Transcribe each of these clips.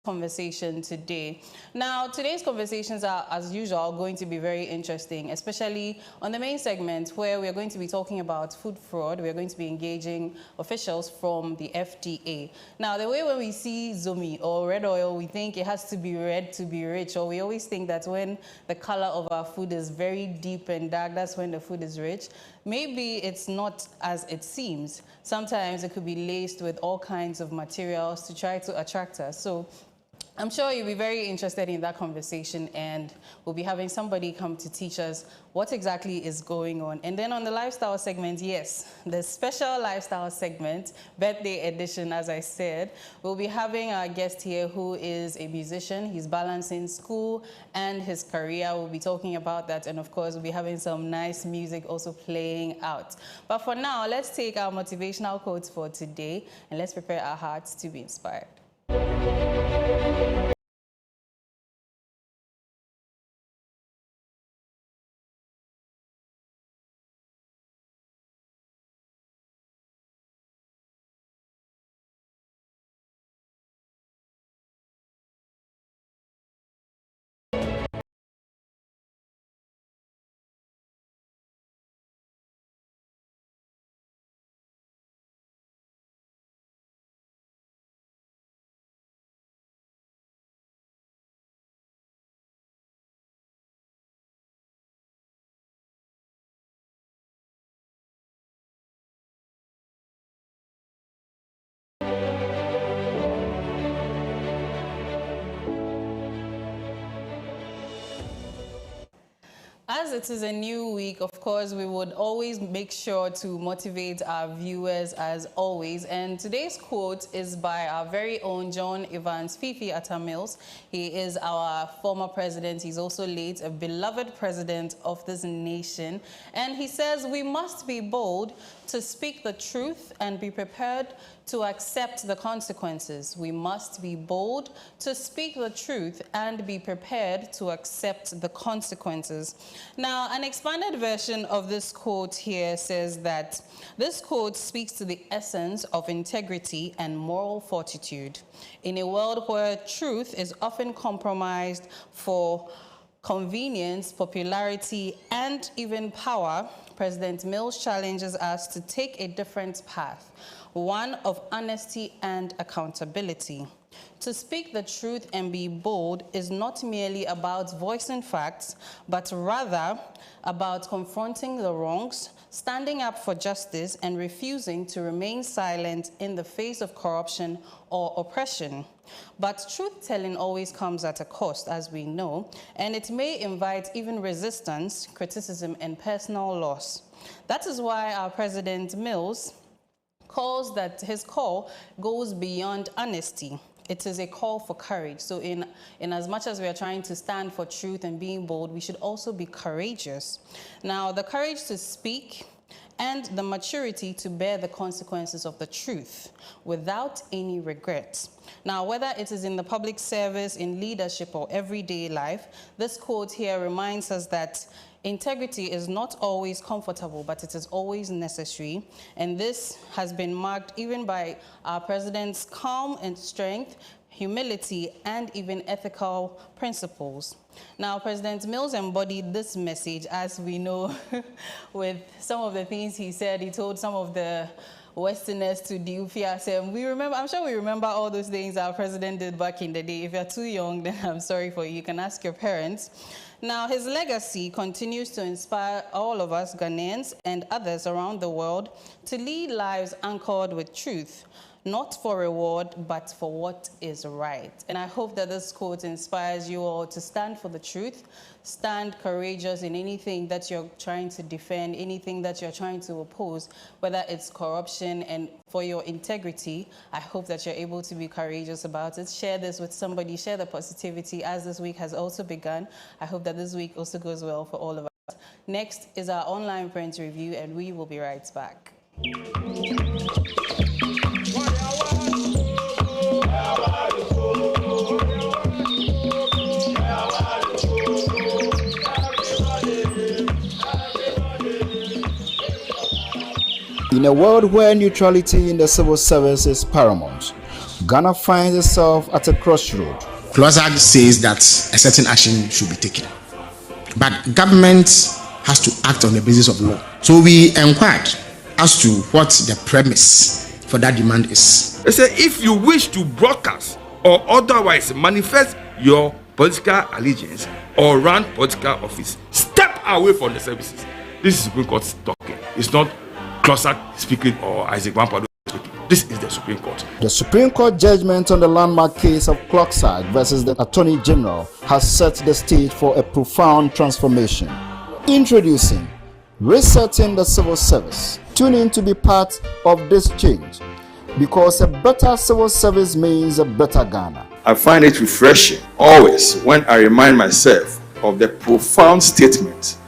conversation today. Now, today's conversations are, as usual, going to be very interesting, especially on the main segment where we're going to be talking about food fraud. We're going to be engaging officials from the FDA. Now, the way when we see Zomi or red oil, we think it has to be red to be rich, or we always think that when the color of our food is very deep and dark, that's when the food is rich. Maybe it's not as it seems. Sometimes it could be laced with all kinds of materials to try to attract us. So I'm sure you'll be very interested in that conversation, and we'll be having somebody come to teach us what exactly is going on. And then on the lifestyle segment, yes, the special lifestyle segment, birthday edition, as I said, we'll be having our guest here who is a musician. He's balancing school and his career. We'll be talking about that, and of course, we'll be having some nice music also playing out. But for now, let's take our motivational quotes for today, and let's prepare our hearts to be inspired. As it is a new week, of course, we would always make sure to motivate our viewers as always. And today's quote is by our very own John Evans Fifi Atta-Mills. He is our former president. He's also late, a beloved president of this nation. And he says, we must be bold to speak the truth and be prepared to accept the consequences. We must be bold to speak the truth and be prepared to accept the consequences. Now, an expanded version of this quote here says that this quote speaks to the essence of integrity and moral fortitude. In a world where truth is often compromised for convenience, popularity, and even power, President Mills challenges us to take a different path, one of honesty and accountability. To speak the truth and be bold is not merely about voicing facts, but rather about confronting the wrongs, standing up for justice, and refusing to remain silent in the face of corruption or oppression. But truth-telling always comes at a cost, as we know, and it may invite even resistance, criticism, and personal loss. That is why our President Mills calls that his call goes beyond honesty. It is a call for courage. So in as much as we are trying to stand for truth and being bold, we should also be courageous. Now, the courage to speak and the maturity to bear the consequences of the truth without any regrets. Now, whether it is in the public service, in leadership, or everyday life, this quote here reminds us that integrity is not always comfortable, but it is always necessary. And this has been marked even by our president's calm and strength, humility, and even ethical principles. Now, President Mills embodied this message, as we know, with some of the things he said. He told some of the Westerners to do PSM. I'm sure we remember all those things our president did back in the day. If you're too young, then I'm sorry for you. You can ask your parents. Now, his legacy continues to inspire all of us Ghanaians and others around the world to lead lives anchored with truth, not for reward, but for what is right. And I hope that this quote inspires you all to stand for the truth, stand courageous in anything that you're trying to defend, anything that you're trying to oppose, whether it's corruption, and for your integrity. I hope that you're able to be courageous about it. Share this with somebody, share the positivity as this week has also begun. I hope that this week also goes well for all of us. Next is our online print review, and we will be right back. In In a world where neutrality in the civil service is paramount, Ghana finds itself at a crossroad. Clause says that a certain action should be taken, but government has to act on the basis of law. So we inquired as to what the premise for that demand is. They say if you wish to broadcast or otherwise manifest your political allegiance or run political office, step away from the services. This is Supreme Court talking. It's not Closak speaking or Isaac Wampado speaking. This is the Supreme Court. The Supreme Court judgment on the landmark case of Closak versus the Attorney General has set the stage for a profound transformation. Introducing Resetting the Civil Service. Tune in to be part of this change, because a better civil service means a better Ghana. I find it refreshing always when I remind myself of the profound statement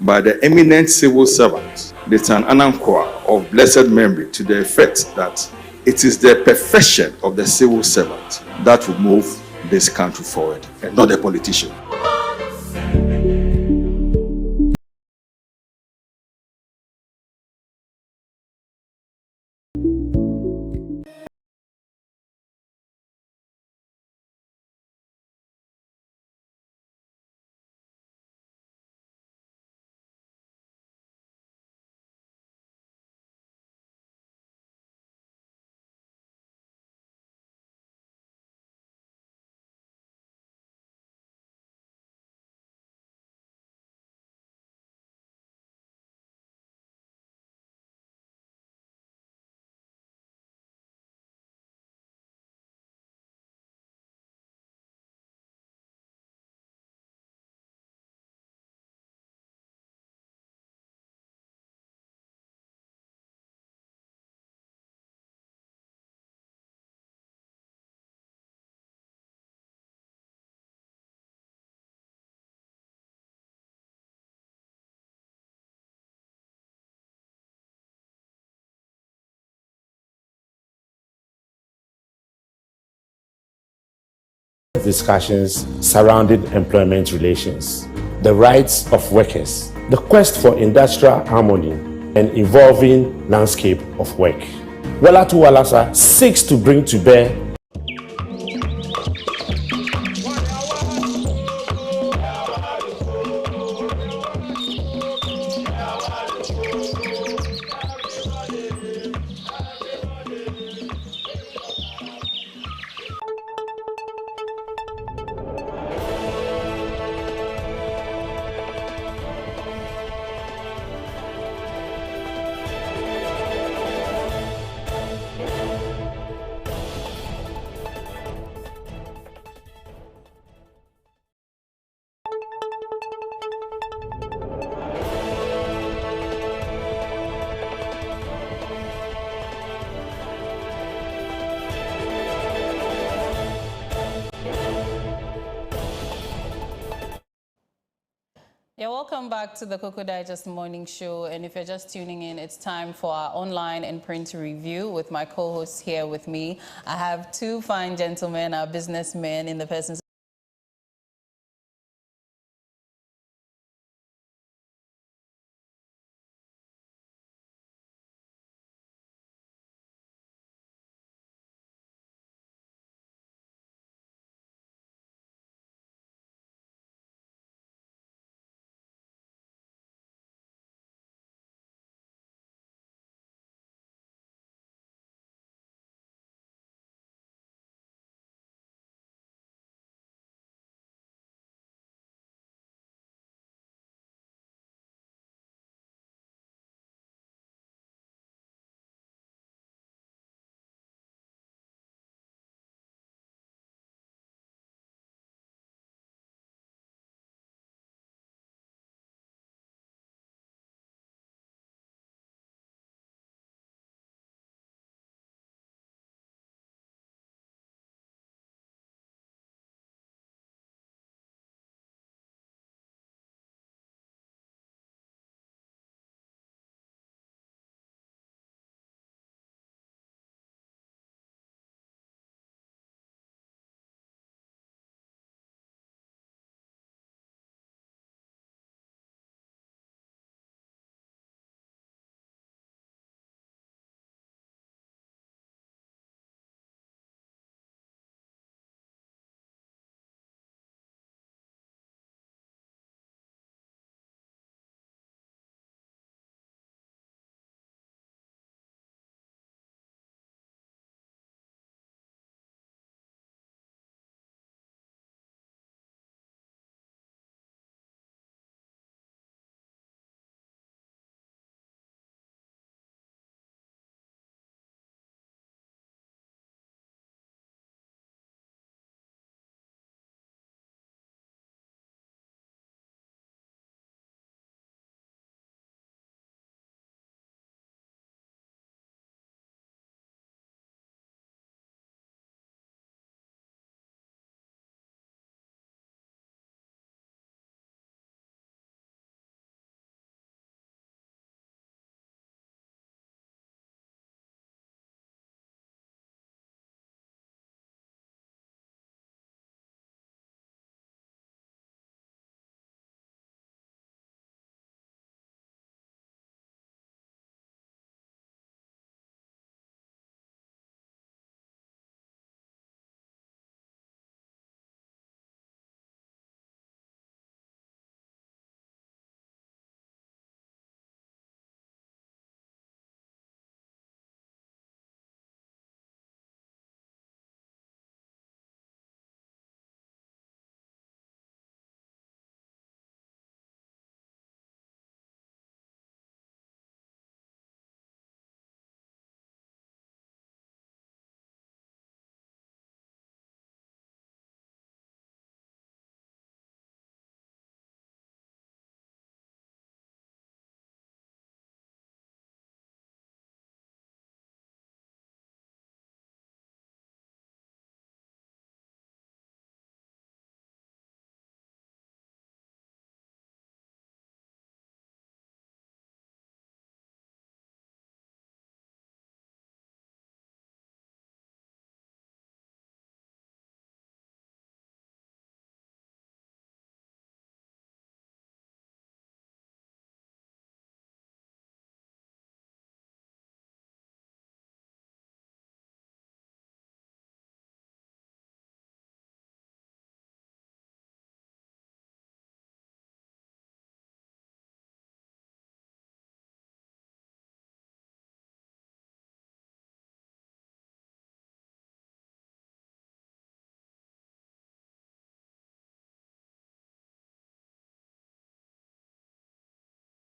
by the eminent civil servant, the Tan Anankwa of blessed memory, to the effect that it is the perfection of the civil servant that will move this country forward, and not the politician. Discussions surrounding employment relations, the rights of workers, the quest for industrial harmony, and evolving landscape of work. Walatu Walasa seeks to bring to bear Yeah, welcome back to the Koko Digest Morning Show. And if you're just tuning in, it's time for our online and print review with my co-hosts here with me. I have two fine gentlemen, our businessmen, in the persons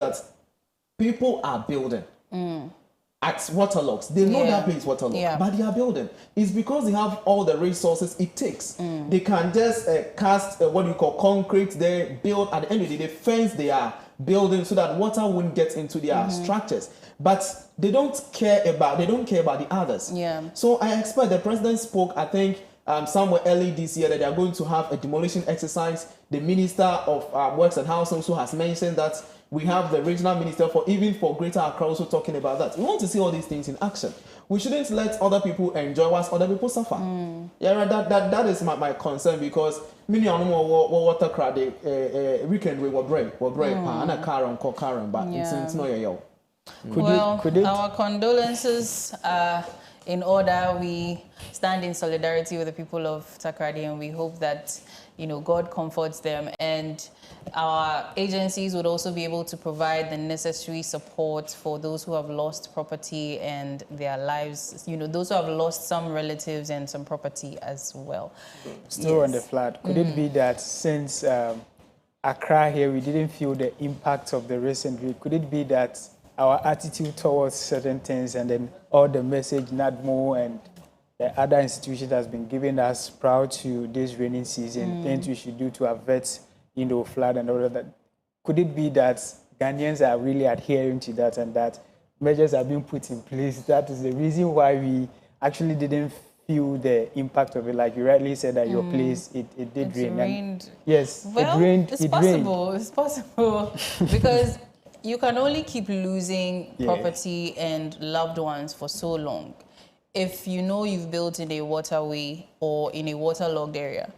that people are building at waterlogs. They know that place waterlog, but they are building. It's because they have all the resources it takes. They can just cast what you call concrete there, build. At the end of the day, they fence they are building so that water won't get into their structures. But they don't care about the others. So I expect the president spoke, I think, somewhere early this year that they are going to have a demolition exercise. The Minister of Works and Housing also has mentioned that. We have the regional minister for Greater Accra also talking about that. We want to see all these things in action. We shouldn't let other people enjoy whilst other people suffer. Yeah, that is my concern, because many of them water crowd weekend we were brave, and a car on but it's not your. Well, our condolences are in order. We stand in solidarity with the people of Takoradi, and we hope that God comforts them, and our agencies would also be able to provide the necessary support for those who have lost property and their lives, those who have lost some relatives and some property as well. Still on the flood, could it be that since Accra here, we didn't feel the impact of the recent week? Could it be that our attitude towards certain things and then all the message NADMO and the other institutions has been giving us prior to this rainy season, things we should do to avert flood and all of that? Could it be that Ghanaians are really adhering to that and that measures are being put in place? That is the reason why we actually didn't feel the impact of it. Like you rightly said that your place, it did rain. Rained. Yes, well, it rained. It's possible. It's possible because you can only keep losing property and loved ones for so long. If you've built in a waterway or in a waterlogged area,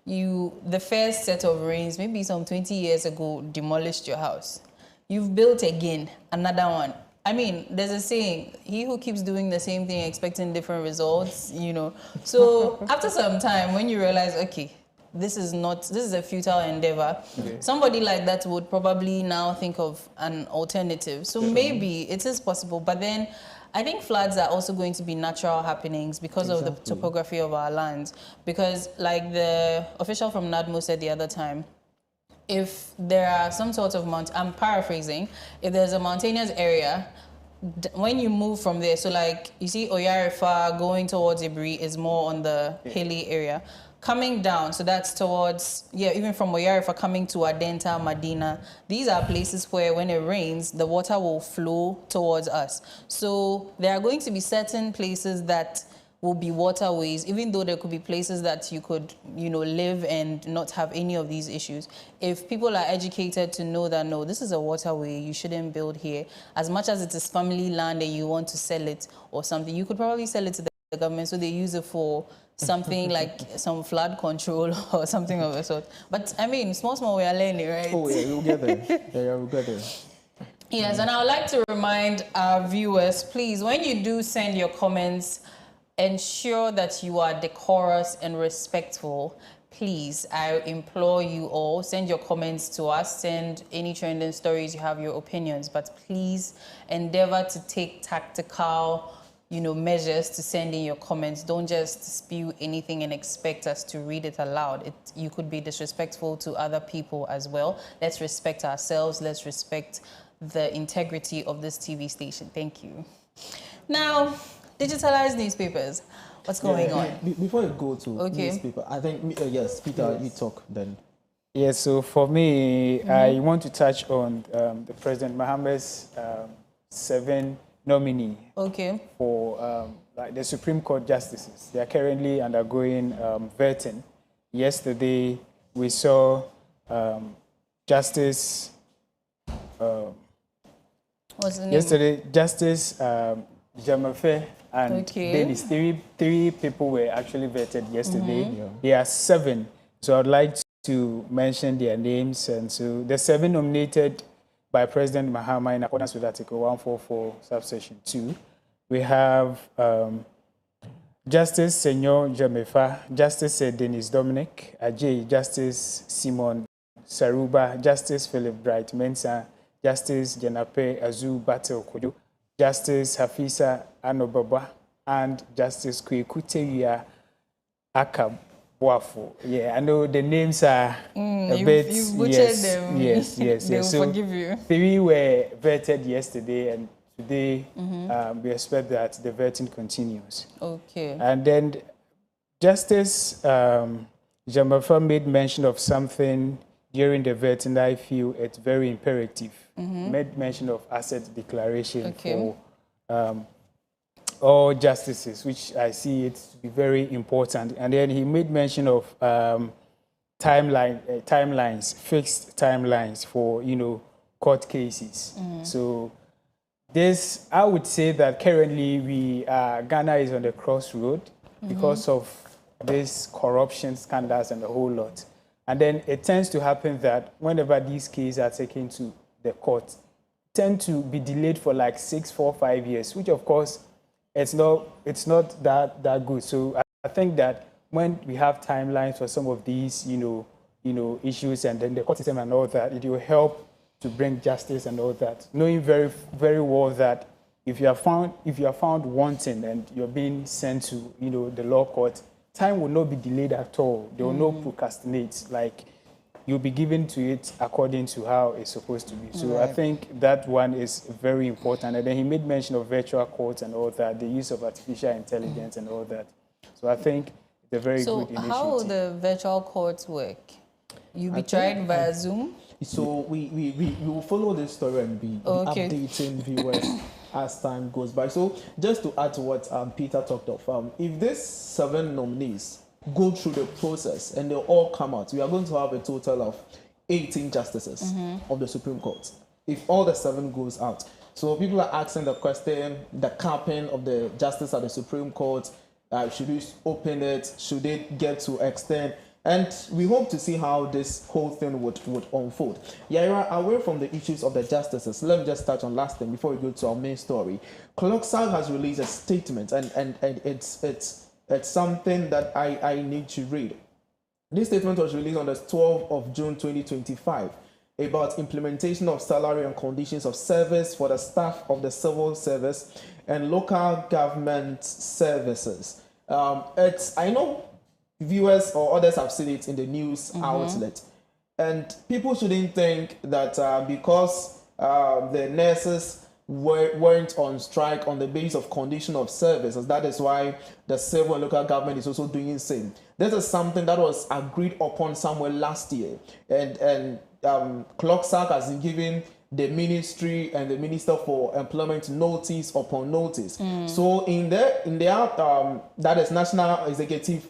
the first set of rains, maybe some 20 years ago, demolished your house. You've built again, another one. I mean, there's a saying, he who keeps doing the same thing expecting different results, So after some time, when you realize, okay, this is a futile endeavor, somebody like that would probably now think of an alternative. So maybe it is possible, but then I think floods are also going to be natural happenings because of the topography of our lands. Because like the official from NADMO said the other time, if there are some sort of I'm paraphrasing, if there's a mountainous area, when you move from there, so like you see Oyarifa going towards Ibri is more on the hilly area. Coming down, so that's towards, even from Oyarifa coming to Adenta, Medina, these are places where when it rains, the water will flow towards us. So there are going to be certain places that will be waterways, even though there could be places that you could, live and not have any of these issues. If people are educated to know that, no, this is a waterway, you shouldn't build here, as much as it is family land and you want to sell it or something, you could probably sell it to the government so they use it for something like some flood control or something of the sort. But I mean, small, we are learning, right? Oh, yeah, we'll get there. We'll get there. Yes, and I would like to remind our viewers, please, when you do send your comments, ensure that you are decorous and respectful. Please, I implore you all, send your comments to us, send any trending stories, you have your opinions, but please endeavor to take tactical measures to send in your comments. Don't just spew anything and expect us to read it aloud. You could be disrespectful to other people as well. Let's respect ourselves. Let's respect the integrity of this TV station. Thank you. Now, digitalized newspapers. What's going on? Before you go to newspaper, I think, yes, Peter, you talk then. Yes, so for me, I want to touch on the President Mohammed's 7 nominee for like the Supreme Court justices. They are currently undergoing vetting. Yesterday, we saw Justice. What's the name? Yesterday, Justice Jamafe and Dennis. Three people were actually vetted yesterday. There are 7. So I'd like to mention their names. And so the 7 nominated by President Mahama in accordance with Article 144, subsection 2. We have Justice Senyor Jamefa, Justice Dennis Dominic Ajay, Justice Simon Saruba, Justice Philip Bright Mensah, Justice Janape Azu Batel Kojo, Justice Hafisa Anobaba, and Justice Kwekutewia Akam. Boafo. Yeah, I know the names are a bit. You've butchered Yes, them. yes, yes, They will yes. So forgive you. 3 were vetted yesterday, and today we expect that the vetting continues. Okay. And then Justice Jamafa made mention of something during the vetting that I feel it's very imperative. Made mention of asset declaration for all justices, which I see it to be very important. And then he made mention of timelines, fixed timelines for, court cases. So this, I would say that currently Ghana is on the crossroad because of this corruption scandals and a whole lot. And then it tends to happen that whenever these cases are taken to the court, tend to be delayed for like 6, 4, 5 years, which of course it's not that good. So I think that when we have timelines for some of these, issues, and then the court system and all that, it will help to bring justice and all that. Knowing very, very well that if you are found wanting and you're being sent to, the law court, time will not be delayed at all. They will not procrastinate. Like, you'll be given to it according to how it's supposed to be. So I think that one is very important. And then he made mention of virtual courts and all that, the use of artificial intelligence and all that. So I think it's a very good initiative. So how will the virtual courts work? You'll be tried via Zoom? So we will follow this story and be updating viewers as time goes by. So just to add to what Peter talked of, if these 7 nominees go through the process and they all come out, we are going to have a total of 18 justices of the Supreme Court, if all the 7 goes out. So people are asking the question, the capping of the justice at the Supreme Court, should we open it? Should it get to extend? And we hope to see how this whole thing would unfold. Yaira, away from the issues of the justices, let me just touch on last thing before we go to our main story. Clocksag has released a statement, and it's something that I need to read. This statement was released on the 12th of June 2025 about implementation of salary and conditions of service for the staff of the civil service and local government services. I know viewers or others have seen it in the news outlet, and people shouldn't think that because the nurses weren't on strike on the basis of condition of services, that is why the civil and local government is also doing the same. This is something that was agreed upon somewhere last year, and Clocksag has been given the ministry and the minister for employment notice upon notice. So in their that is National Executive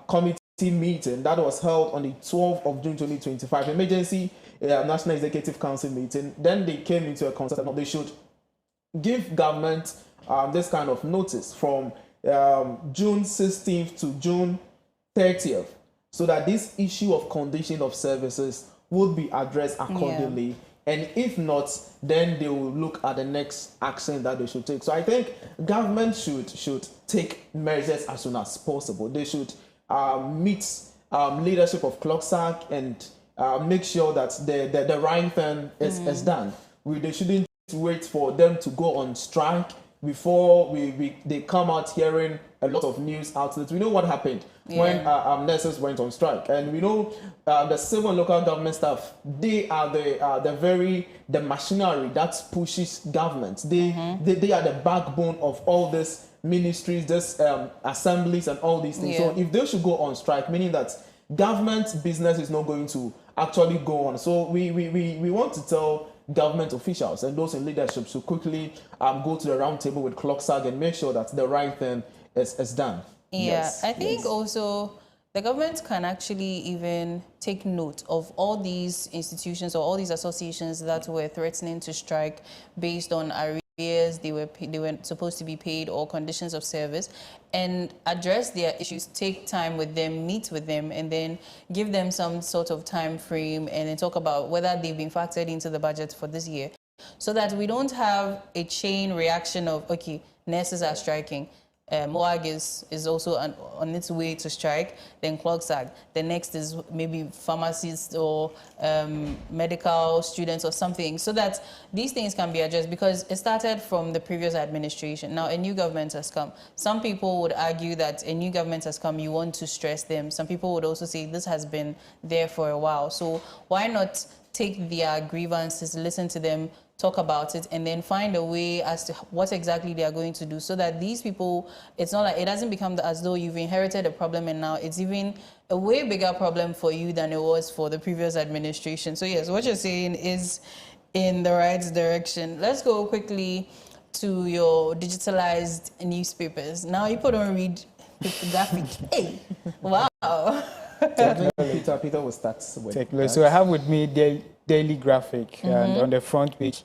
Committee meeting that was held on the 12th of June 2025, emergency National Executive Council meeting, then they came into a consensus that they should give government this kind of notice from June 16th to June 30th, so that this issue of condition of services would be addressed accordingly. And if not, then they will look at the next action that they should take. So I think government should take measures as soon as possible. They should meet leadership of Clocksag and make sure that the right thing is done. They shouldn't wait for them to go on strike before they come out hearing a lot of news outlets. We know what happened when nurses went on strike, and we know the civil and local government staff, they are the machinery that pushes government. They are the backbone of all this ministries, this assemblies and all these things. So if they should go on strike, meaning that government business is not going to actually go on. So we want to tell government officials and those in leadership to quickly go to the round table with Clocksag and make sure that the right thing is done. I think also the government can actually even take note of all these institutions or all these associations that were threatening to strike based on arrears they were supposed to be paid or conditions of service, and address their issues, take time with them, meet with them, and then give them some sort of time frame and then talk about whether they've been factored into the budget for this year, so that we don't have a chain reaction of, okay, nurses are striking, MOAG is also on its way to strike, then CLOGSAG. The next is maybe pharmacists or medical students or something, so that these things can be addressed, because it started from the previous administration. Now a new government has come. Some people would argue that a new government has come, you want to stress them. Some people would also say this has been there for a while. So why not take their grievances, listen to them, talk about it, and then find a way as to what exactly they are going to do, so that these people, it's not like it doesn't become as though you've inherited a problem and now it's even a way bigger problem for you than it was for the previous administration. So yes, what you're saying is in the right direction. Let's go quickly to your digitalized newspapers. Now people don't read graphic. Hey, wow. Peter will start with Technology. So I have with me the Daily Graphic, and on the front page,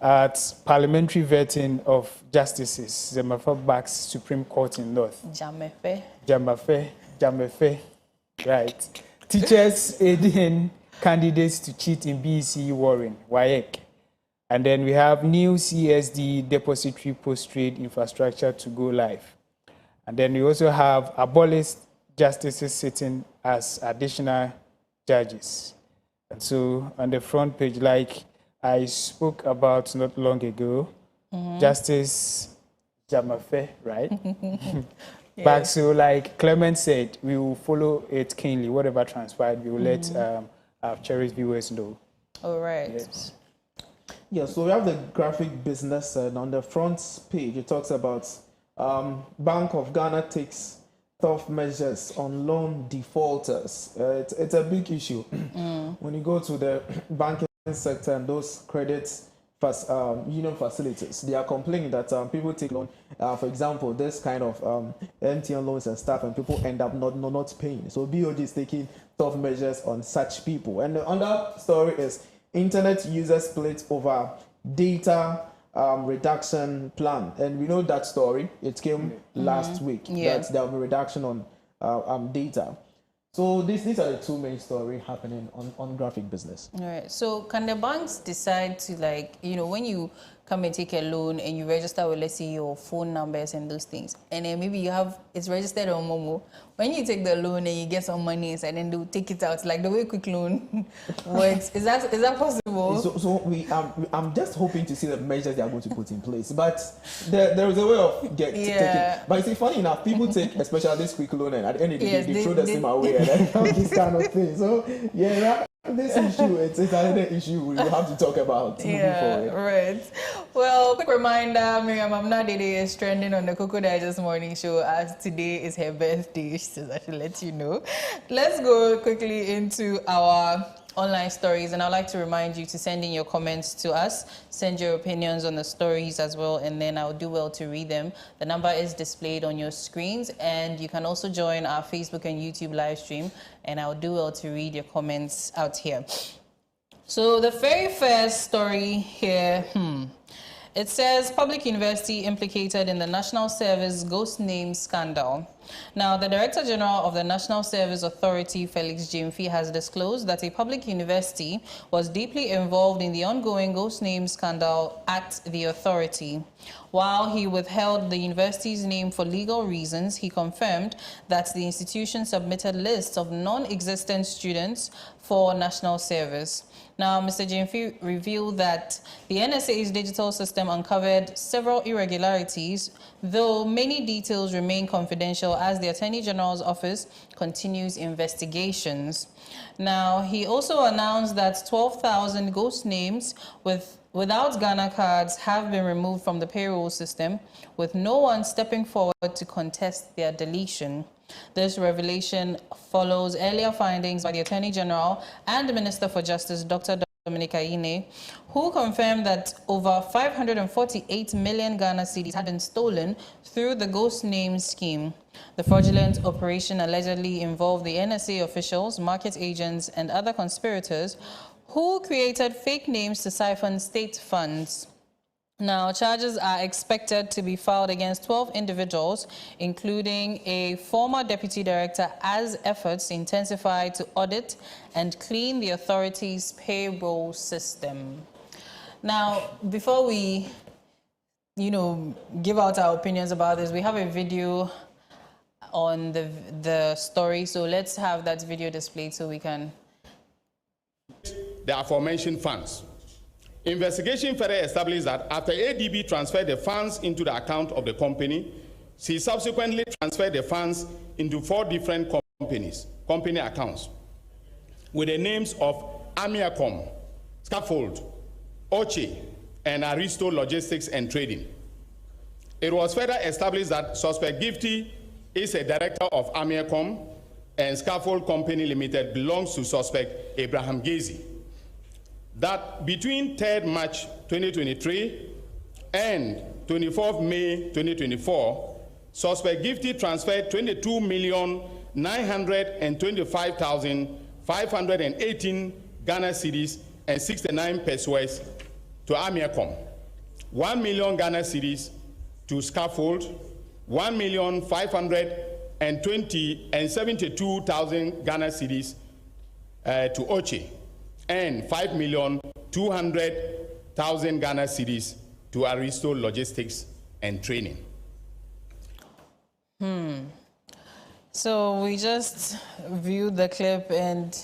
at parliamentary vetting of justices, Zemafa backs Supreme Court in North. Jamefe, right. Teachers aiding candidates to cheat in BEC Warren, WAEC. And then we have new CSD depository post-trade infrastructure to go live. And then we also have abolished justices sitting as additional judges. And so on the front page, like I spoke about not long ago, Justice Jamafe, right? Yes. But so like Clement said, we will follow it keenly. Whatever transpired, we will let our cherished viewers know. All right. Yes. Yeah, so we have the graphic business, and on the front page, it talks about Bank of Ghana takes tough measures on loan defaulters. It's a big issue. When you go to the banking sector and those credits union facilities, they are complaining that people take loan, for example, this kind of MTN loans and stuff, and people end up not paying. So BOG is taking tough measures on such people. And the other story is internet users split over data reduction plan, and we know that story. It came last week that there will be reduction on data. So these are the two main stories happening on graphic business. All right. So can the banks decide to, like, when you come and take a loan and you register with, let's say, your phone numbers and those things, and then maybe you have it's registered on Momo. When you take the loan and you get some money inside, and they'll take it out, like the way quick loan works. Is that possible? So I'm just hoping to see the measures they are going to put in place. But there is a way of taking. But it's funny enough, people take, especially this quick loan, and at the end of the day, they throw the same away and this kind of thing. So this issue, it's another issue we will have to talk about moving forward. Right. Well, quick reminder, Miriam Amnadede is trending on the Koko Digest Morning Show, as today is her birthday. She says I should let you know. Let's go quickly into our online stories, and I'd like to remind you to send in your comments to us. Send your opinions on the stories as well, and then I'll do well to read them. The number is displayed on your screens, and you can also join our Facebook and YouTube live stream, and I'll do well to read your comments out here. So the very first story here, it says public university implicated in the National Service ghost name scandal. Now, the Director General of the National Service Authority, Felix Jimfi, has disclosed that a public university was deeply involved in the ongoing ghost name scandal at the authority. While he withheld the university's name for legal reasons, he confirmed that the institution submitted lists of non-existent students for national service. Now, Mr. Jimfi revealed that the NSA's digital system uncovered several irregularities, though many details remain confidential as the Attorney General's office continues investigations. Now, he also announced that 12,000 ghost names without Ghana cards have been removed from the payroll system, with no one stepping forward to contest their deletion. This revelation follows earlier findings by the Attorney General and the Minister for Justice, Dr. Dominic Ayine, who confirmed that over 548 million Ghana cedis had been stolen through the ghost name scheme. The fraudulent operation allegedly involved the NSA officials, market agents, and other conspirators who created fake names to siphon state funds. Now, charges are expected to be filed against 12 individuals, including a former deputy director, as efforts intensify to audit and clean the authority's payroll system. Now, before we give out our opinions about this. We have a video on the story, so let's have that video displayed so we can. The aforementioned funds. Investigation further established that after ADB transferred the funds into the account of the company, she subsequently transferred the funds into 4 different company accounts, with the names of Amiacom, Scaffold, Oche, and Aristo Logistics and Trading. It was further established that suspect Gifty is a director of Amiacom, and Scaffold Company Limited belongs to suspect Abraham Gazi. That between 3rd March 2023 and 24th May 2024, suspect Gifty transferred 22,925,518 Ghana cedis and 69 pesos to Amiacom, 1 million Ghana cedis to Scaffold, 1,572,000 Ghana cedis to Oche, and 5,200,000 Ghana cedis to Aristo Logistics and Training. So we just viewed the clip, and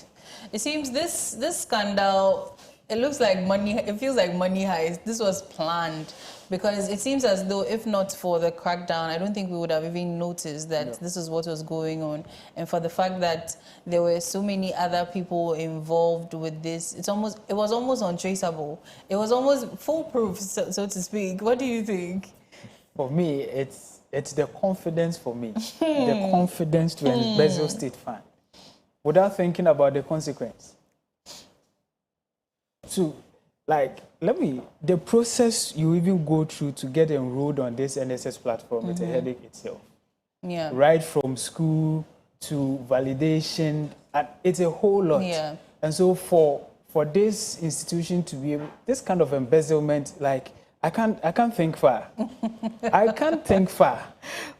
it seems this scandal, it looks like money. It feels like money heist. This was planned, because it seems as though if not for the crackdown, I don't think we would have even noticed that this is what was going on. And for the fact that there were so many other people involved with this, it was almost untraceable. It was almost foolproof, so to speak. What do you think? For me, it's the confidence for me, the confidence to embezzle state fund without thinking about the consequence. So, the process you even go through to get enrolled on this NSS platform, it's a headache itself. Yeah. Right from school to validation, and it's a whole lot. Yeah. And so for this institution to be able, this kind of embezzlement, I can't think far. I can't think far.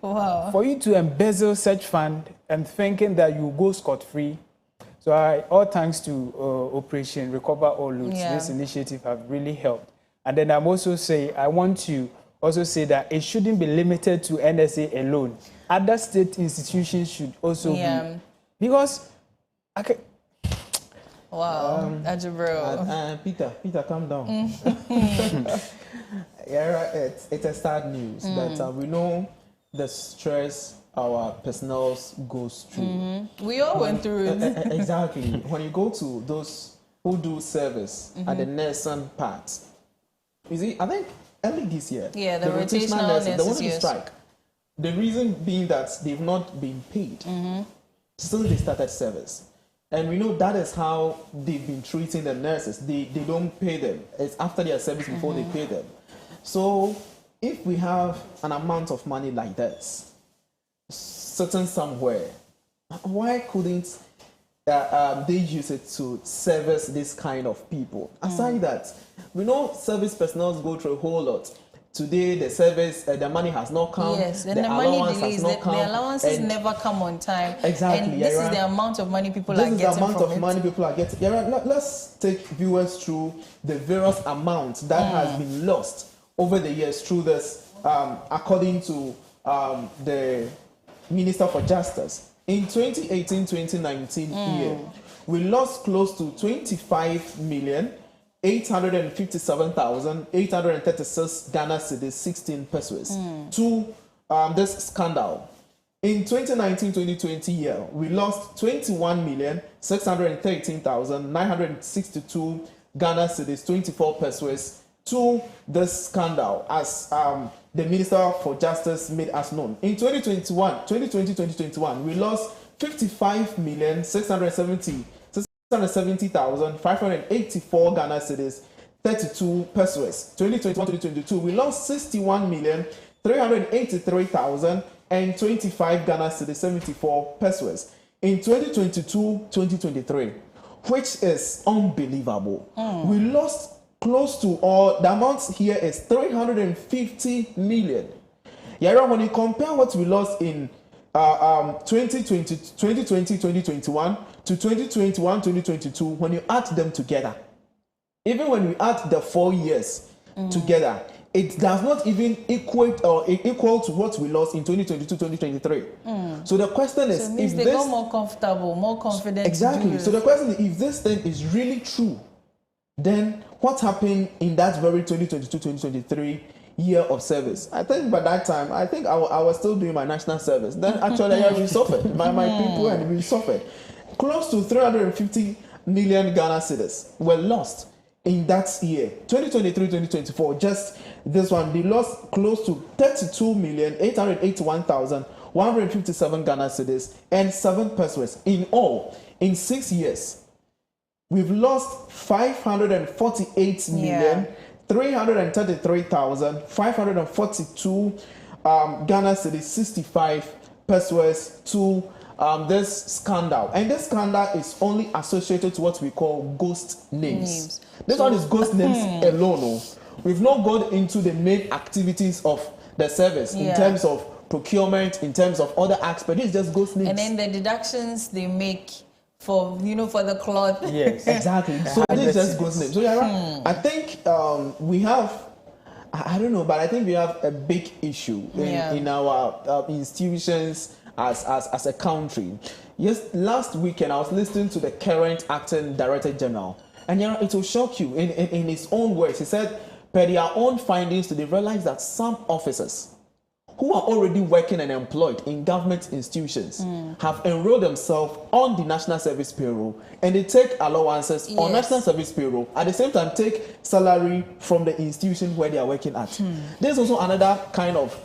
Wow. For you to embezzle such fund and thinking that you go scot-free. So all thanks to Operation Recover All Loans, this initiative have really helped. And then I want to also say that it shouldn't be limited to NSA alone. Other state institutions should also be. Because wow, Ajibro. Peter, calm down. It's a sad news that we know the stress our personnel goes through. We all went through it. Exactly. When you go to those who do service at the nursing part, you see, I think early this year, the rotational nurses, they want to strike. The reason being that they've not been paid. Still, they started service. And we know that is how they've been treating the nurses. They don't pay them. It's after their service before they pay them. So if we have an amount of money like this, sitting somewhere, why couldn't they use it to service this kind of people? Aside that, we know service personnel go through a whole lot. Today, the service, the money has not come. Yes, and the money delays, the allowances never come on time. Exactly. And this is the amount of money people are getting. This is the amount of money people are getting. Let's take viewers through the various amounts that has been lost over the years through this, according to the Minister for Justice. In 2018-2019 year, we lost close to 25,857,836 Ghana cedis, 16 pesos to this scandal. In 2019-2020 year, we lost 21,613,962 Ghana cedis, 24 pesos to this scandal, as the Minister for Justice made us known. In 2020-2021, we lost 55,670,584 Ghana cedis, 32 pesos. 2021-2022, we lost 61,383,025 Ghana cedis, 74 pesos. In 2022-2023, which is unbelievable, we lost close to all, the amount here is 350 million. Yara, when you compare what we lost in 2020-2021 to 2021-2022, when you add them together, even when we add the 4 years together, it does not even equal to what we lost in 2022-2023. So the question is, so it means if they this got more comfortable, more confident. exactly. So the question is, if this thing is really true, then what happened in that very 2022-2023 year of service? I think by that time, I think I was still doing my national service. Then actually, we suffered. My people and we suffered. Close to 350 million Ghana cedis were lost in that year, 2023-2024. Just this one, they lost close to 32,881,157 Ghana cedis and 7 pesos in all. In 6 years, we've lost 548 million 333,542 Ghana cedis, 65 pesos to this scandal. And this scandal is only associated to what we call ghost names. This one is ghost names alone. Oh. We've not gone into the main activities of the service in terms of procurement, in terms of other aspects. It's just ghost names. And then the deductions they make for for the cloth. Yes, exactly. So this is just ghost names. So I think we have, I don't know, but I think we have a big issue in our institutions as a country. Yes, last weekend I was listening to the current acting director general, and it will shock you. In his own words, he said, per their own findings, they realized that some officers who are already working and employed in government institutions have enrolled themselves on the National Service Payroll, and they take allowances on National Service Payroll, at the same time take salary from the institution where they are working at. There's also another kind of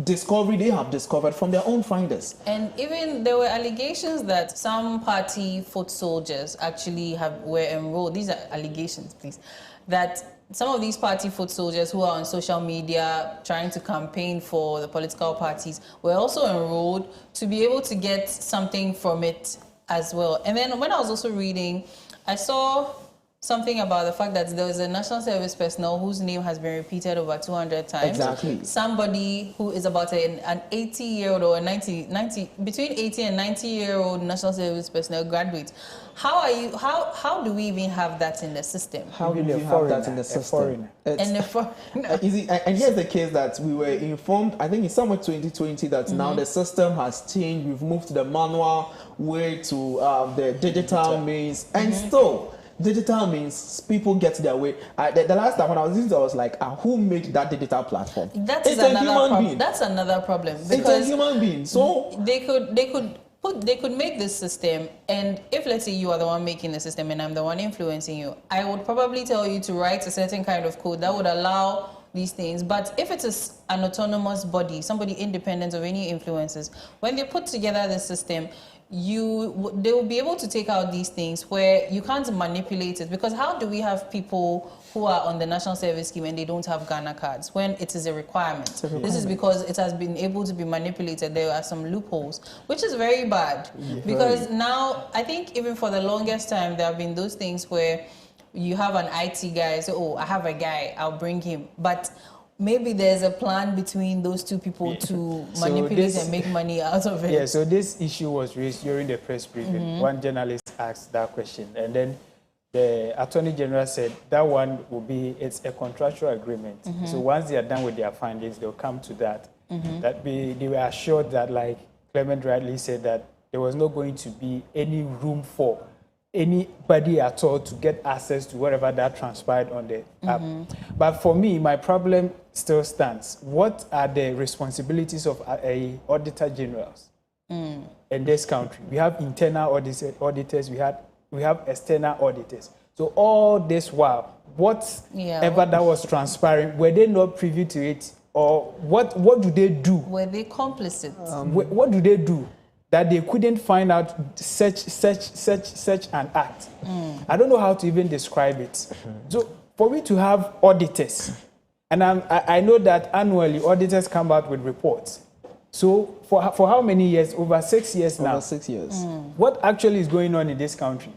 discovery they have discovered from their own finders. And even there were allegations that some party foot soldiers actually were enrolled. These are allegations, please. That some of these party foot soldiers who are on social media trying to campaign for the political parties were also enrolled to be able to get something from it as well. And then when I was also reading, I saw something about the fact that there was a national service personnel whose name has been repeated over 200 times. Exactly. Somebody who is about an 80-year-old or between 80 and 90-year-old national service personnel graduate. How do we even have that in the system? How do we have that in the system? And here's the case that we were informed, I think in summer 2020, that now the system has changed. We've moved to the manual way to the digital means, and still digital means people get their way. The last time when I was listening, I was like, who made that digital platform? That's another problem. Because it's a human being. So they could make this system, and if let's say you are the one making the system and I'm the one influencing you, I would probably tell you to write a certain kind of code that would allow these things. But if it is an autonomous body, somebody independent of any influences, when they put together the system, they will be able to take out these things where you can't manipulate it. Because how do we have people who are on the national service scheme and they don't have Ghana cards when it is a requirement? This is because it has been able to be manipulated. There are some loopholes, which is very bad. Because now, I think even for the longest time, there have been those things where you have an IT guy, so, oh, I have a guy, I'll bring him. But maybe there's a plan between those two people to manipulate and make money out of it. Yeah, so this issue was raised during the press briefing. One journalist asked that question, and then the Attorney General said that one will be, it's a contractual agreement. So once they are done with their findings, they'll come to that. They were assured that, like Clement rightly said, that there was not going to be any room for anybody at all to get access to whatever that transpired on the app. But for me, my problem still stands. What are the responsibilities of a auditor generals in this country? We have internal auditors, we have external auditors. So all this while, whatever that was transpiring, were they not privy to it? Or what do they do? Were they complicit? What do they do that they couldn't find out such an act? I don't know how to even describe it. So for me to have auditors, and I know that annually auditors come out with reports. So for how many years? Over 6 years now. Over 6 years. What actually is going on in this country?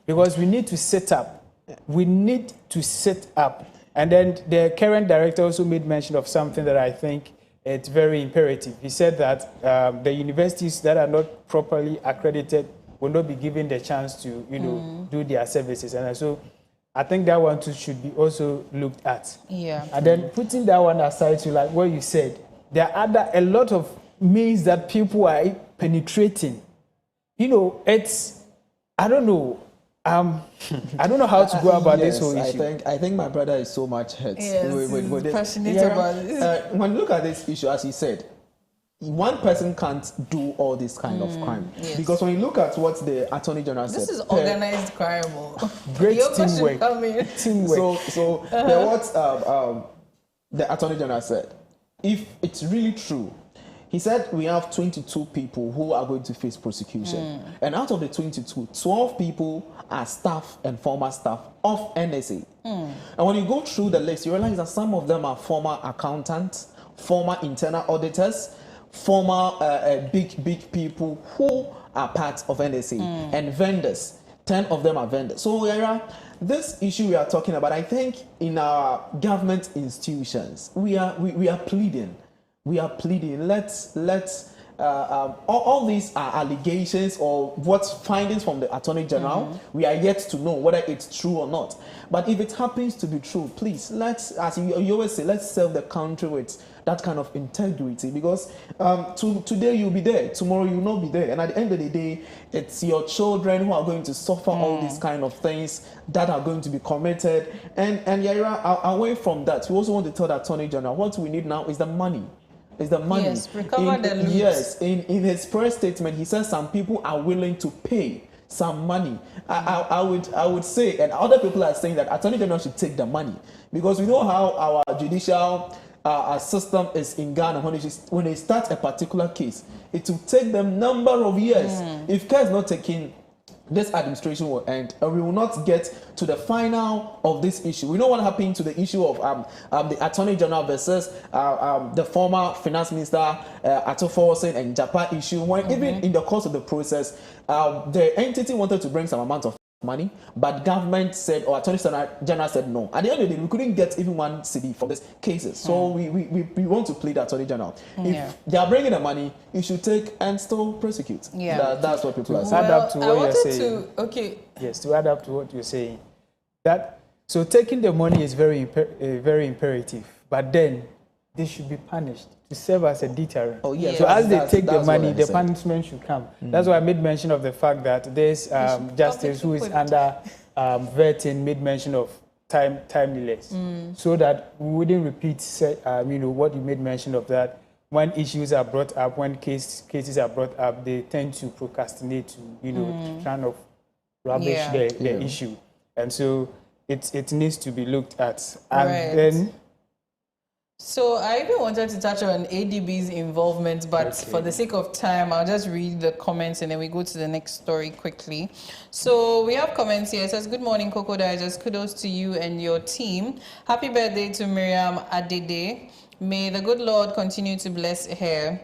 Because we need to set up. We need to set up. And then the current director also made mention of something that I think it's very imperative. He said that the universities that are not properly accredited will not be given the chance to, do their services. And so I think that one too should be also looked at. Yeah. And then putting that one aside to like what you said, there are a lot of means that people are penetrating. You know, it's, I don't know. I don't know how to go about this whole issue. I think my brother is so much hurt. Yes, with this. passionate about this. When you look at this issue, as he said, one person can't do all this kind of crime. Yes. Because when you look at what the Attorney General said... This is organized crime. Great teamwork. So what the Attorney General said, if it's really true, he said we have 22 people who are going to face prosecution. And out of the 22, 12 people are staff and former staff of NSA. And when you go through the list, you realize that some of them are former accountants, former internal auditors, former big people who are part of NSA, and vendors. 10 of them are vendors. So this issue we are talking about, I think in our government institutions, we are pleading. We are pleading. Let's all these are allegations or what's findings from the Attorney General. We are yet to know whether it's true or not. But if it happens to be true, please, let's, as you always say, let's serve the country with that kind of integrity, because today you'll be there, tomorrow you'll not be there, and at the end of the day, it's your children who are going to suffer all these kind of things that are going to be committed. And Yaira, away from that, we also want to tell the Attorney General what we need now is the money. Is the money. Yes, recover the loot. Yes, in his press statement, he says some people are willing to pay some money. I would say, and other people are saying that Attorney General should take the money, because we know how our judicial system is in Ghana. When they start a particular case, it will take them number of years. If care is not taken, this administration will end, and we will not get to the final of this issue. We know what happened to the issue of the Attorney General versus the former Finance Minister Ato Forsen and Japan issue, when even in the course of the process, the entity wanted to bring some amount of money, but government said, or Attorney General said no. At the end of the day, we couldn't get even one cedi from these cases. So we want to plead the Attorney General. If they are bringing the money, you should take and still prosecute. That's what people are saying. Add up to what you're saying. Yes, to add up to what you're saying, so taking the money is very imperative, but then they should be punished to serve as a deterrent. Oh, yes. So as they take the money, the punishment should come. That's why I made mention of the fact that this justice who is under vetting made mention of timeliness, so that we wouldn't repeat, what you made mention of, that when issues are brought up, when cases are brought up, they tend to procrastinate to kind of rubbish the issue, and so it needs to be looked at. And then. So I even wanted to touch on ADB's involvement, but for the sake of time, I'll just read the comments and then we go to the next story quickly. So we have comments here. It says, "Good morning, Koko Digest. Kudos to you and your team. Happy birthday to Miriam Adede. May the good Lord continue to bless her.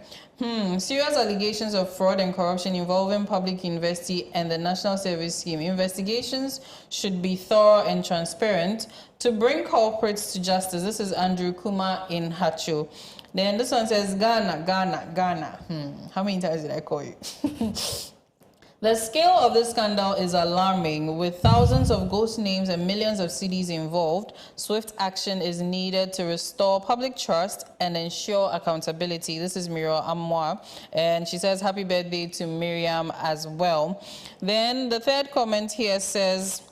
Serious allegations of fraud and corruption involving public university and the National Service Scheme. Investigations should be thorough and transparent to bring culprits to justice." This is Andrew Kuma in Hacho. Then this one says, Ghana. How many times did I call you? "The scale of this scandal is alarming. With thousands of ghost names and millions of CDs involved, swift action is needed to restore public trust and ensure accountability." This is Miro Amwa, and she says, "Happy birthday to Miriam as well." Then the third comment here says,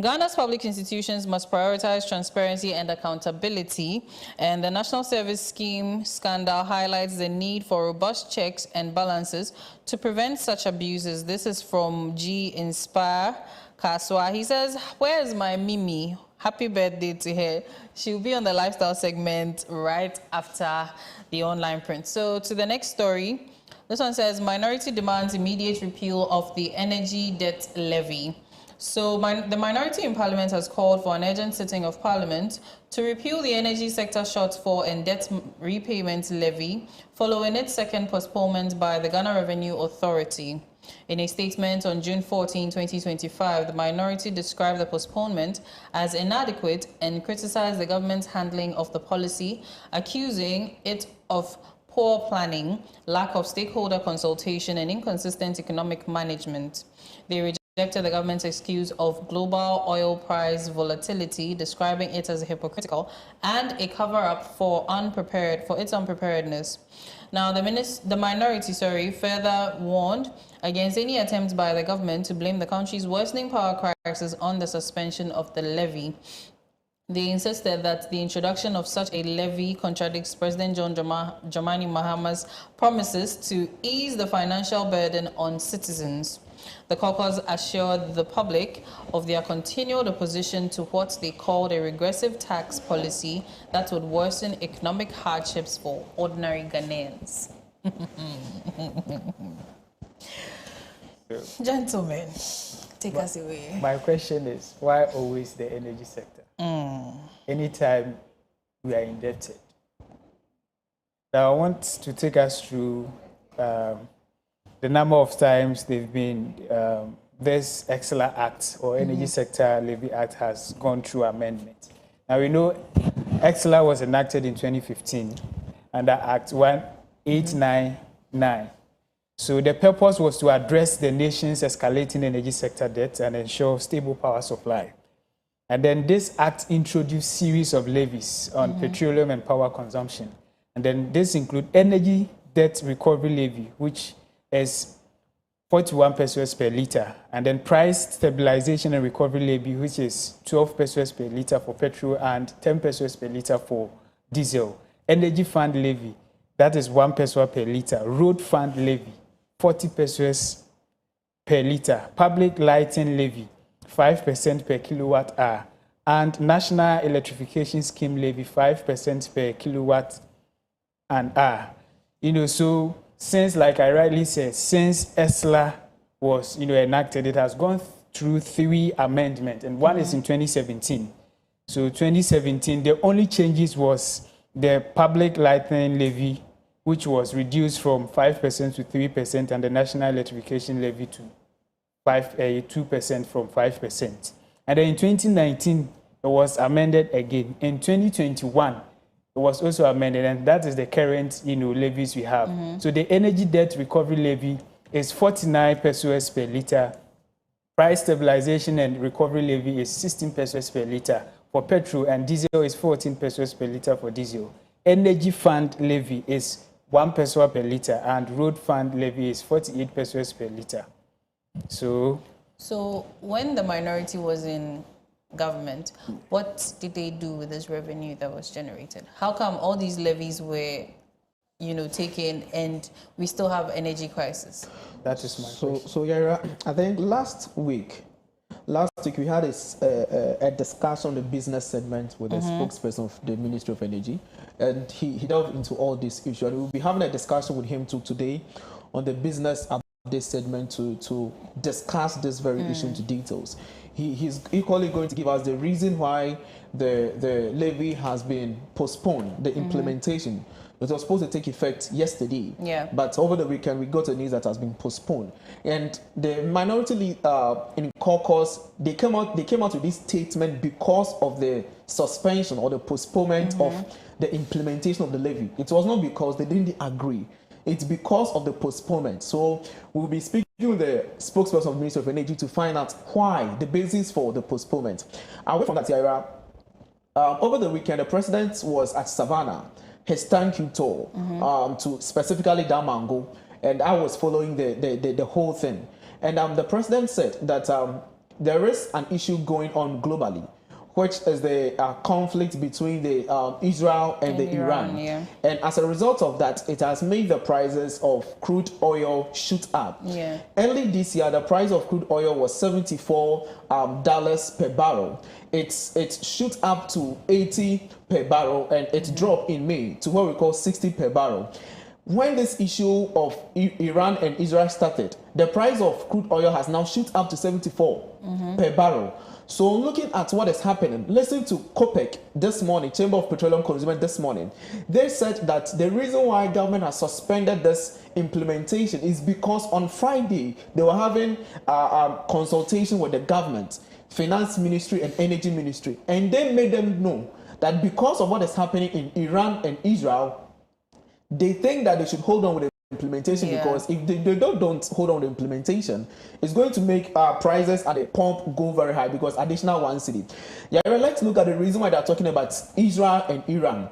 "Ghana's public institutions must prioritize transparency and accountability, and the National Service Scheme scandal highlights the need for robust checks and balances to prevent such abuses." This is from G Inspire Kaswa. He says, "Where's my Mimi? Happy birthday to her. She'll be on the lifestyle segment right after the online print." So to the next story. This one says, "Minority demands immediate repeal of the energy debt levy." So the minority in Parliament has called for an urgent sitting of Parliament to repeal the energy sector shortfall and debt repayment levy following its second postponement by the Ghana Revenue Authority. In a statement on June 14, 2025, the minority described the postponement as inadequate and criticized the government's handling of the policy, accusing it of poor planning, lack of stakeholder consultation, and inconsistent economic management. They rejected the government's excuse of global oil price volatility, describing it as hypocritical and a cover-up for its unpreparedness. Now, the minority, further warned against any attempts by the government to blame the country's worsening power crisis on the suspension of the levy. They insisted that the introduction of such a levy contradicts President John Dramani Mahama's promises to ease the financial burden on citizens. The Kokos assured the public of their continued opposition to what they called a regressive tax policy that would worsen economic hardships for ordinary Ghanaians. Gentlemen, take us away. My question is, why always the energy sector? Anytime we are indebted. Now, I want to take us through the number of times they've been, this EXLA Act or Energy Sector Levy Act has gone through amendment. Now, we know EXLA was enacted in 2015 under Act 1899. So the purpose was to address the nation's escalating energy sector debt and ensure stable power supply. And then this act introduced series of levies on petroleum and power consumption. And then this include energy debt recovery levy, which is 41 pesos per liter. And then price stabilization and recovery levy, which is 12 pesos per liter for petrol and 10 pesos per liter for diesel. Energy fund levy, that is 1 peso per liter. Road fund levy, 40 pesos per liter. Public lighting levy, 5% per kilowatt hour, and National Electrification Scheme levy 5% per kilowatt an hour. So since, like I rightly said, since EXLA was enacted, it has gone through 3 amendments, and one is in 2017. So 2017, the only changes was the public lighting levy, which was reduced from 5% to 3%, and the National Electrification levy to 2% from 5%. And then in 2019, it was amended again. In 2021, it was also amended, and that is the current levies we have. So the energy debt recovery levy is 49 pesos per liter. Price stabilization and recovery levy is 16 pesos per liter for petrol, and diesel is 14 pesos per liter for diesel. Energy fund levy is 1 peso per liter, and road fund levy is 48 pesos per liter. So when the minority was in government, what did they do with this revenue that was generated? How come all these levies were, taken and we still have energy crisis? That is my question. So Yara, I think last week we had a discussion on the business segment with the spokesperson of the Ministry of Energy, and he delved into all these issues. And we'll be having a discussion with him today on the business this segment to discuss this very issue into details. He's equally going to give us the reason why the levy has been postponed, the implementation. It was supposed to take effect yesterday, but over the weekend we got a news that has been postponed. And the minority in caucus, they came out with this statement because of the suspension or the postponement of the implementation of the levy. It was not because they didn't agree. It's because of the postponement. So we'll be speaking with the spokesperson of the Ministry of Energy to find out why, the basis for the postponement. Away from that area, over the weekend, the president was at Savannah, his thank you tour to specifically Damango, and I was following the whole thing. And the president said that there is an issue going on globally, which is the conflict between the Israel and the Iran. And as a result of that, it has made the prices of crude oil shoot up. Early this year, the price of crude oil was $74 per barrel. It shoot up to 80 per barrel, and it dropped in May to what we call 60 per barrel. When this issue of Iran and Israel started, the price of crude oil has now shoot up to 74 per barrel. So looking at what is happening, listen to COPEC this morning, Chamber of Petroleum Consumers this morning. They said that the reason why government has suspended this implementation is because on Friday they were having a consultation with the government, Finance Ministry and Energy Ministry, and they made them know that because of what is happening in Iran and Israel, they think that they should hold on with implementation, because if they don't hold on to implementation, it's going to make prices at the pump go very high, because additional 1 cedi. Yeah, let's look at the reason why they're talking about Israel and Iran.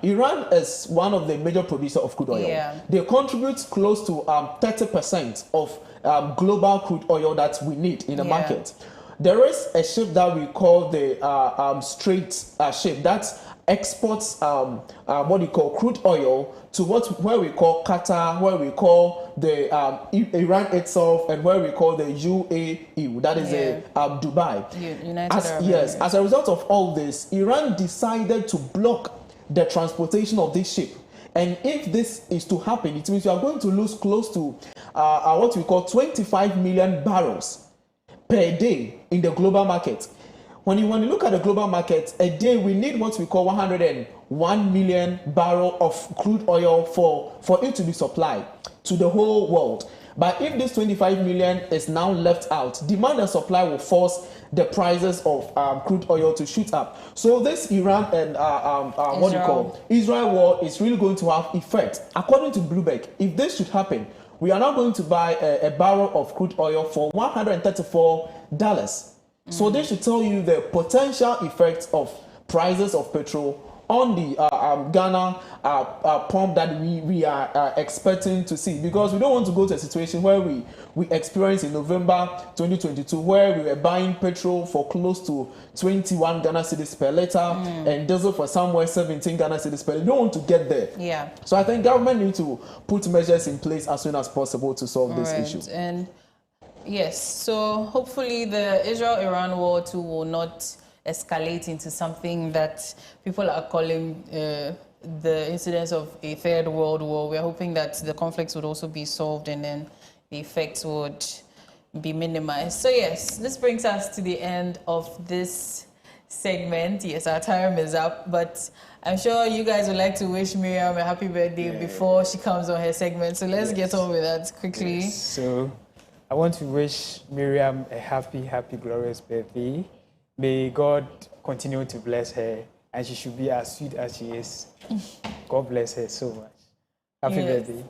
Iran is one of the major producers of crude oil. Yeah. They contribute close to 30% of global crude oil that we need in the market. There is a ship that we call the Strait ship that exports what we call crude oil to where we call Qatar, where we call the Iran itself, and where we call the UAE, that is Dubai. United Arab Emirates. Yes, as a result of all this, Iran decided to block the transportation of this ship. And if this is to happen, it means you are going to lose close to what we call 25 million barrels per day in the global market. When you look at the global market, a day we need what we call 101 million barrel of crude oil for it to be supplied to the whole world. But if this 25 million is now left out, demand and supply will force the prices of crude oil to shoot up. So this Iran and Israel war is really going to have effect. According to Bloomberg, if this should happen, we are now going to buy a barrel of crude oil for $134. So they should tell you the potential effect of prices of petrol on the Ghana pump that we are expecting to see, because we don't want to go to a situation where we experienced in November 2022, where we were buying petrol for close to 21 Ghana cedis per liter and diesel for somewhere 17 Ghana cedis per liter. We don't want to get there. Yeah. So I think government need to put measures in place as soon as possible to solve this issue. And yes, so hopefully the Israel-Iran war too will not escalate into something that people are calling the incidence of a third world war. We're hoping that the conflicts would also be solved and then the effects would be minimized. So yes, this brings us to the end of this segment. Yes, our time is up, but I'm sure you guys would like to wish Miriam a happy birthday before she comes on her segment. So let's get on with that quickly. Yes. So I want to wish Miriam a happy, glorious birthday. May God continue to bless her, and she should be as sweet as she is. God bless her so much. Happy birthday.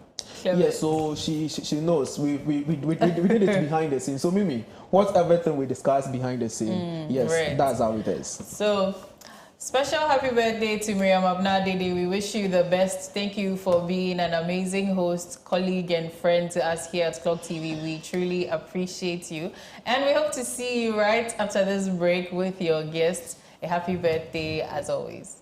Yeah, so she knows we did it behind the scenes. So Mimi, what's everything we discussed behind the scene? Yes, that's how it is. So special happy birthday to Miriam Abna-Dede. We wish you the best. Thank you for being an amazing host, colleague, and friend to us here at Clock TV. We truly appreciate you. And we hope to see you right after this break with your guests. A happy birthday as always.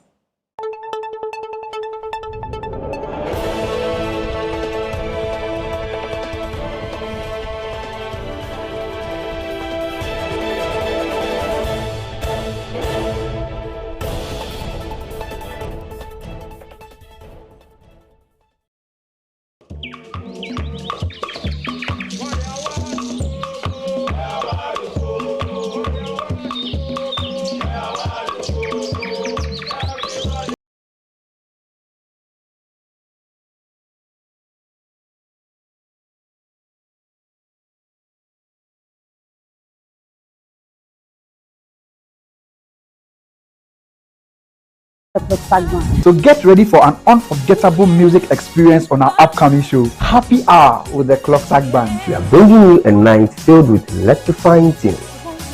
So get ready for an unforgettable music experience on our upcoming show, Happy Hour with the Clocksack Band. We are bringing you a night filled with electrifying tunes,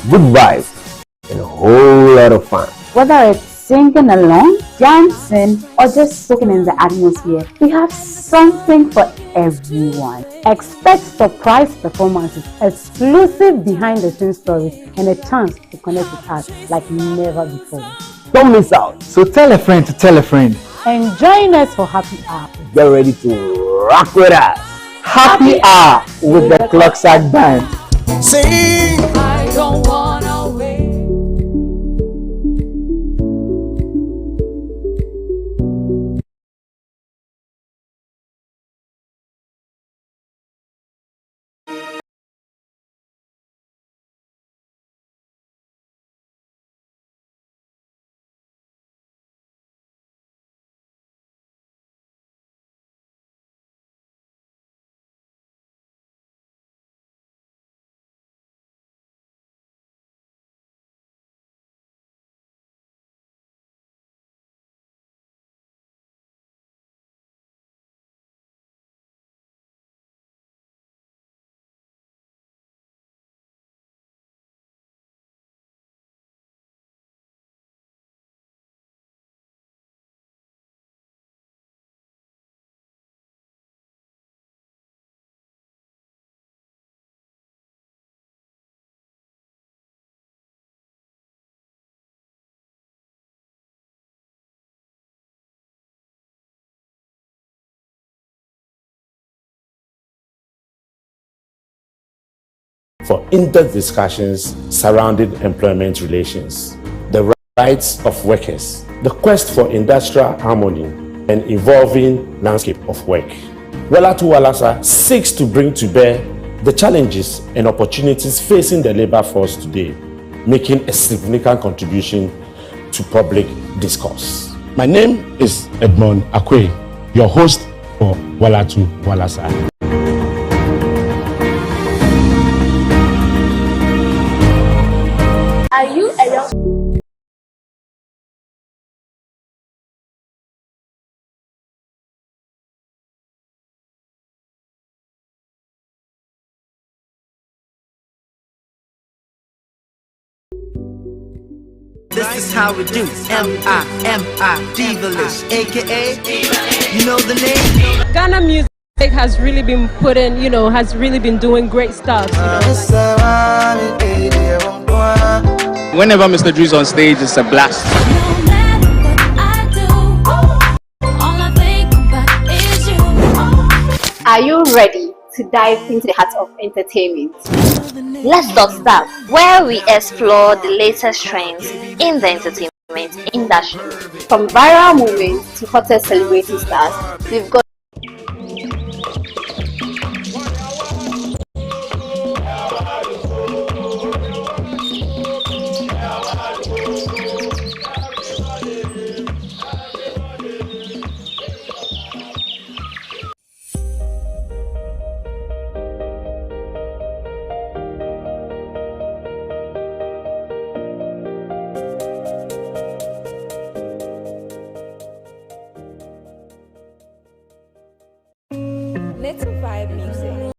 good vibes, and a whole lot of fun. Whether it's singing along, dancing, or just soaking in the atmosphere, we have something for everyone. Expect surprise performances, exclusive behind-the-scenes stories, and a chance to connect with us like never before. Don't miss out. So tell a friend to tell a friend. And join us for Happy Hour. Get ready to rock with us. Happy Hour with the Clocksack Band. Sing. I don't wanna for in-depth discussions surrounding employment relations, the rights of workers, the quest for industrial harmony, and evolving landscape of work. Walatu Walasa seeks to bring to bear the challenges and opportunities facing the labor force today, making a significant contribution to public discourse. My name is Edmond Akwe, your host for Walatu Walasa. Are you a young This is how we do. M-I-M-I, Divalish, aka, you know the name? Ghana music has really been has really been doing great stuff. Whenever Mr. Drew's on stage, it's a blast. Are you ready to dive into the heart of entertainment? Let's Talk Stuff, where we explore the latest trends in the entertainment industry. From viral moments to hottest celebrity stars, we've got Little Vibe Music.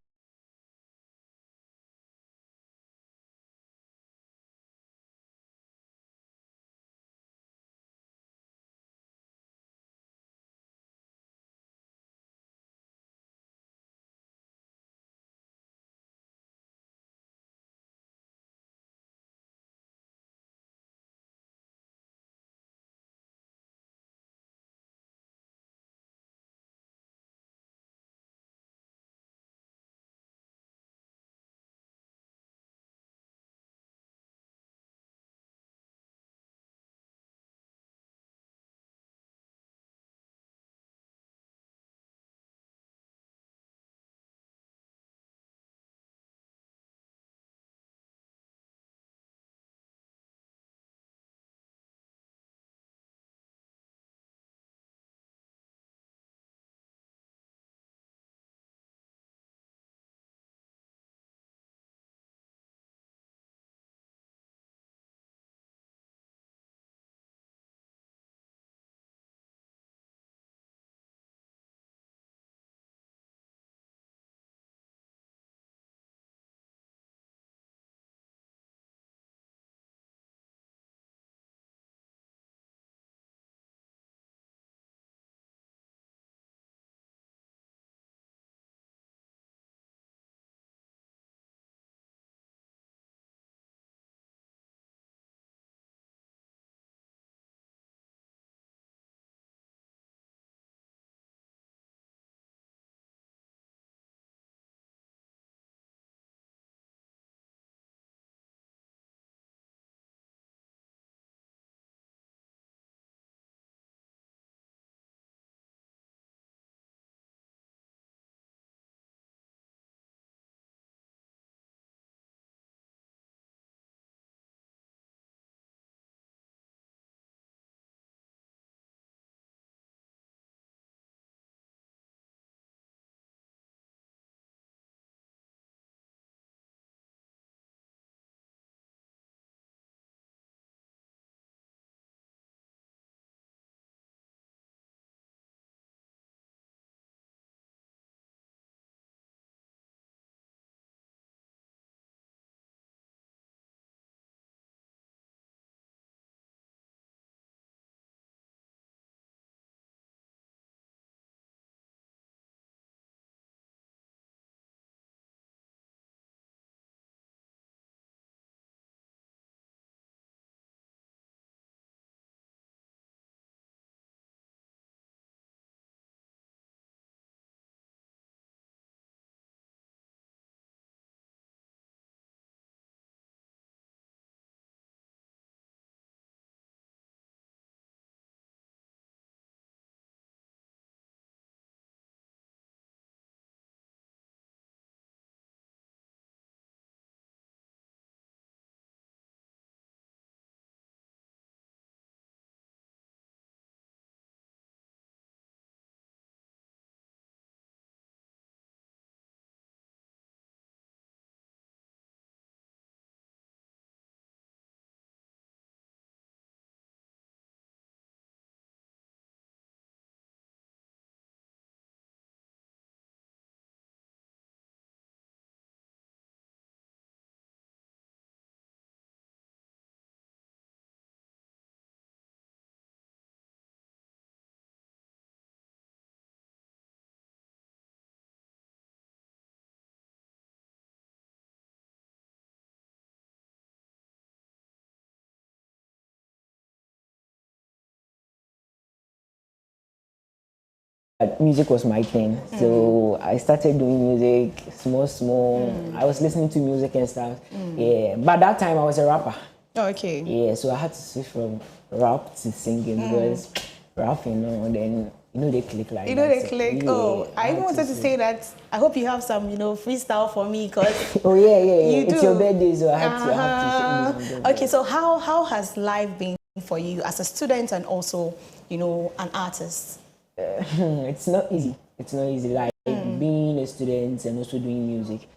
Music was my thing, so I started doing music small. I was listening to music and stuff. Yeah, but that time I was a rapper. Okay. Yeah, so I had to switch from rap to singing because rapping, then they click like You that. know they click. Yeah, Oh, I even wanted to say that. I hope you have some, freestyle for me, cause oh yeah. you It's do. your birthday, so I have to sing. Okay, so how has life been for you as a student and also, an artist? It's not easy. It's not easy. Like being a student and also doing music.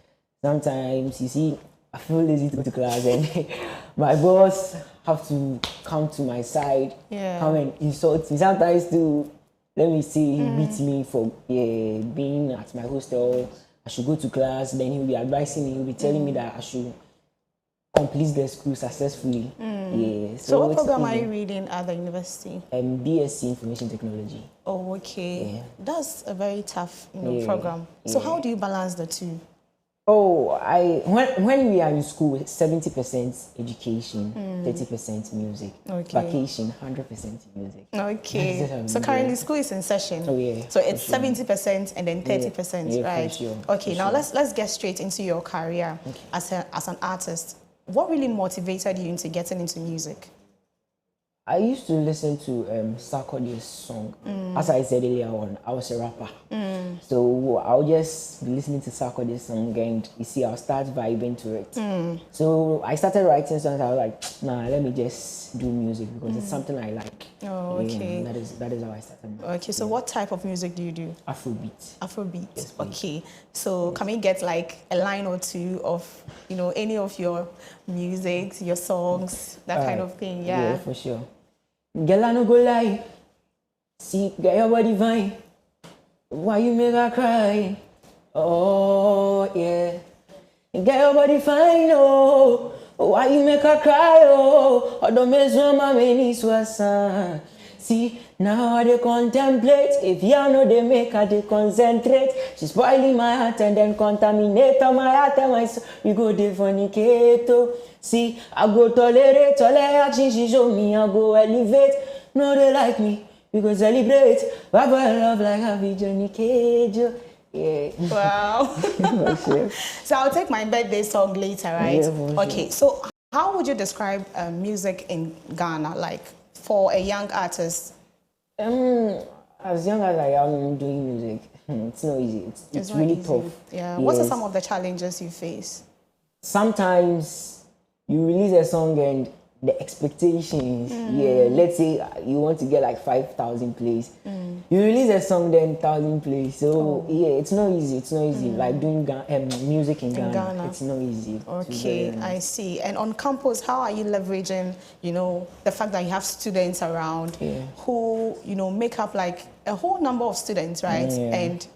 Sometimes you see, I feel lazy to go to class, and my boss have to come to my side, come and insult me. Sometimes too, let me see, he beats me for being at my hostel. I should go to class. Then he'll be advising me. He'll be telling me that I should complete the school successfully. Yeah. So what program are you reading at the university? BSc Information Technology. Oh, okay. Yeah. That's a very tough, program. So how do you balance the two? Oh, when we are in school, 70% education, 30% music. Okay. Vacation, 100% music. Okay. So currently school is in session. Oh yeah. So it's 70% and then 30%, right? For sure. Okay. Now let's get straight into your career as an artist. What really motivated you into getting into music? I used to listen to Sarkodie's song. As I said earlier on, I was a rapper. So I'll just be listening to Sarkodie's song and you see, I'll start vibing to it. So I started writing songs. I was like, nah, let me just do music because it's something I like. Oh, okay. That is how I started. Okay, so what type of music do you do? Afrobeat. Afrobeat. Yes, okay. So can we get like a line or two of, any of your music, your songs, that kind of thing? Yeah, for sure. Girl, I no go lie. See, get your body fine. Why you make her cry? Oh, yeah. Get your body fine, oh. Why you make her cry, oh? I don't miss your mommy, niece was son. See, now they contemplate. If you know they make her, they concentrate. She's spoiling my heart and then contaminate my heart and my soul. We go dey fornicate. See, I go tolerate action she show me, I go elevate. No, they like me, we go celebrate. Bye bye love like a Johnny Cage. Yeah. Wow. So I'll take my birthday song later, right? Yeah, okay, so how would you describe music in Ghana, like for a young artist? As young as I am doing music, it's not easy. It's really easy. tough. Yeah. Yes. What are some of the challenges you face? Sometimes you release a song and the expectations, let's say you want to get like 5,000 plays. You release a song, then 1,000 plays. So it's not easy. It's not easy. Like doing music in Ghana, it's not easy. Okay, I see. And on campus, how are you leveraging, the fact that you have students around who, make up like a whole number of students, right? And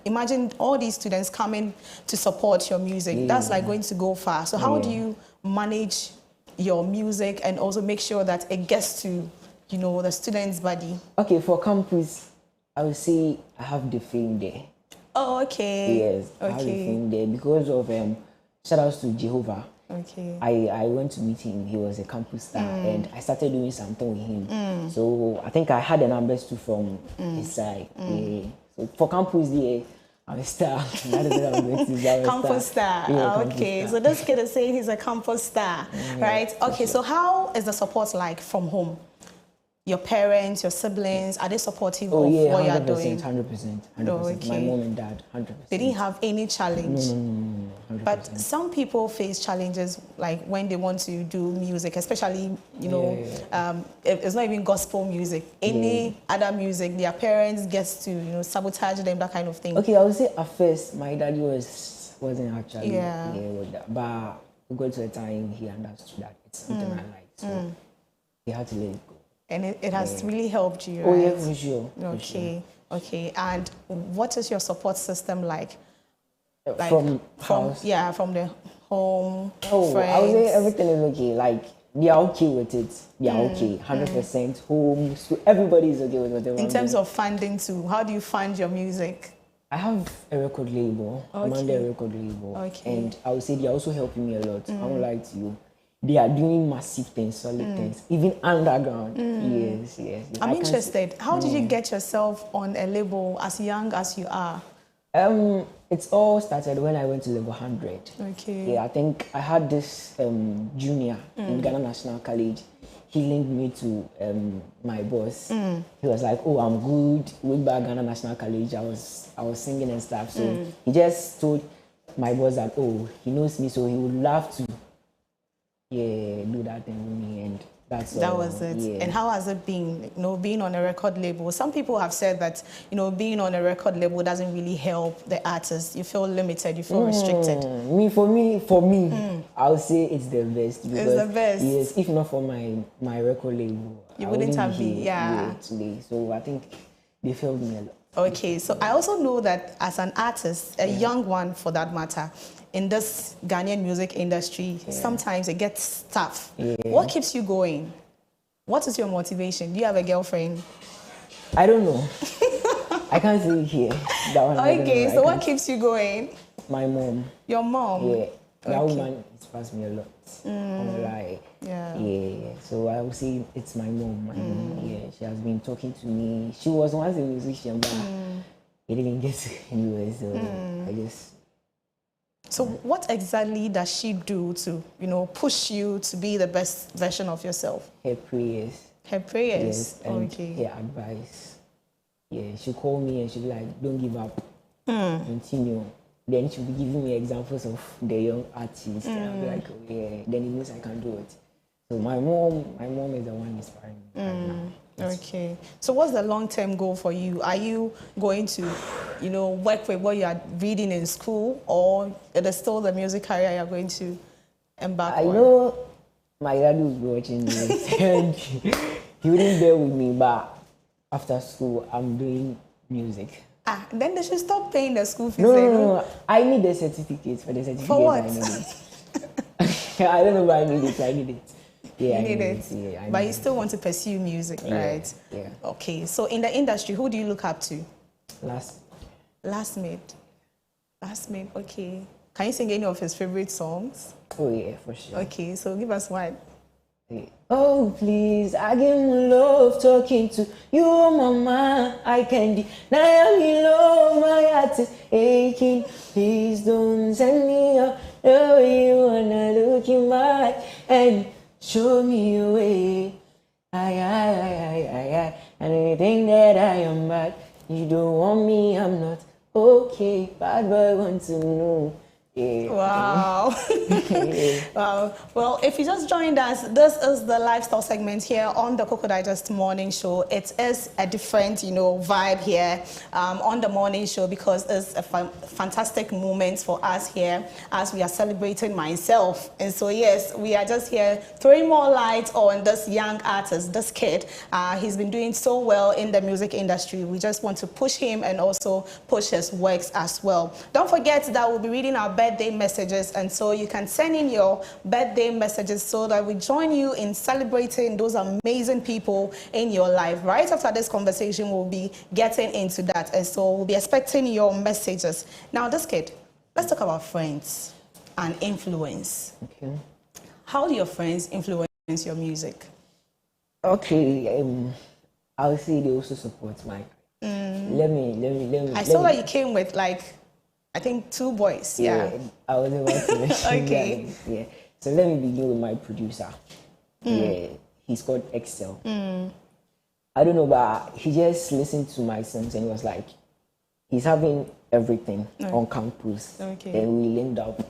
imagine all these students coming to support your music. That's like going to go far. So how do you manage your music and also make sure that it gets to, the students' body? Okay, for campus, I would say I have the fame there. Oh, okay. Yes, I have the fame there because of shout outs to Jehovah. Okay. I went to meet him. He was a campus star, and I started doing something with him. So I think I had the numbers too from his side. So for campus, I'm a star. That is what I'm going to say. Campus star. Yeah, okay, campus so this kid is saying he's a campus star, right? Okay, so how is the support like from home? Your parents, your siblings, are they supportive of what you're doing? 100%. Oh, okay. My mom and dad, 100%. They didn't have any challenge? No, 100%. But some people face challenges like when they want to do music, especially, it's not even gospel music. Any other music, their parents get to, sabotage them, that kind of thing. Okay, I would say at first, my daddy wasn't actually with that. But we got to a time he understood that it's something I like. So he had to let it go. And it has really helped you, right? Oh, yeah, for sure. Okay, okay. And what is your support system like? From house? Yeah, from the home, friends? I would say everything is okay. Like, they are okay with it. They are okay. 100% home. So everybody is okay with what they want. In terms of funding too, how do you fund your music? I have a record label. I'm under a record label. Okay. And I would say they're also helping me a lot. I won't lie to you. they are doing massive things, solid things, even underground. Yes. I'm interested. How did you get yourself on a label as young as you are? It's all started when I went to level 100. Okay. Yeah, I think I had this junior in Ghana National College. He linked me to my boss. He was like, "Oh, I'm good. Way back Ghana National College, I was singing and stuff." So he just told my boss that, "Oh, he knows me, so he would love to, do that thing with me." And that was it. Yeah. And how has it been, being on a record label? Some people have said that, being on a record label doesn't really help the artist. You feel limited, you feel restricted. For me, I would say it's the best. Because, it's the best. Yes, if not for my record label, you wouldn't have been here today. So I think they failed me a lot. Okay, so I also know that as an artist, a young one for that matter, in this Ghanaian music industry, sometimes it gets tough. What keeps you going? What is your motivation? Do you have a girlfriend? I don't know. I can't say it here. That one, okay, so what keeps you going? My mom. Your mom? Yeah. That woman inspires me a lot. Yeah. So I would say it's my mom. Yeah, she has been talking to me. She was once a musician, but it didn't get anywhere. So I just. So what exactly does she do to, push you to be the best version of yourself? Her prayers. Her prayers? Yes, and her advice. Yeah, she'll call me and she'll be like, "Don't give up. Continue." Then she'll be giving me examples of the young artists. And I'll be like, "Oh yeah, then it means I can do it." So my mom is the one inspiring me right now. Okay. So what's the long-term goal for you? Are you going to, work with what you are reading in school, or it is still the music career you're going to embark on? I know my dad will be watching this and he wouldn't bear with me, but after school, I'm doing music. Then they should stop paying the school fees. No. I need the certificates. For the certificate, for what? I need it. I don't know why I need it. I need it. Yeah, you need it. Yeah, but you still want to pursue music, right? Yeah. Okay. So in the industry, who do you look up to? Last mate. Okay. Can you sing any of his favorite songs? Oh yeah, for sure. Okay, so give us one. Oh please, I give my love talking to you, mama. I can't deny me love, my heart is aching. Please don't send me up the way you wanna look in my eye and show me a way. I. And anything that I am bad, you don't want me, I'm not okay. Bad boy want to know. Yeah. Wow. Wow. Well, if you just joined us, this is the lifestyle segment here on the Koko Digest Morning Show. It is a different, vibe here on the morning show, because it's a fantastic moment for us here as we are celebrating myself. And so, yes, we are just here throwing more light on this young artist, this kid. He's been doing so well in the music industry. We just want to push him and also push his works as well. Don't forget that we'll be reading our birthday messages, and so you can send in your birthday messages so that we join you in celebrating those amazing people in your life. Right after this conversation, we'll be getting into that, and so we'll be expecting your messages. Now, this kid, let's talk about friends and influence. Okay. How do your friends influence your music? Okay, I would say they also support my. Let me. I saw that you came with I think 2 boys. Yeah. I was about to mention okay. that. Yeah. So let me begin with my producer. Yeah. He's called Excel. I don't know, but he just listened to my songs and he was like, he's having everything on campus. Okay. And we linked up.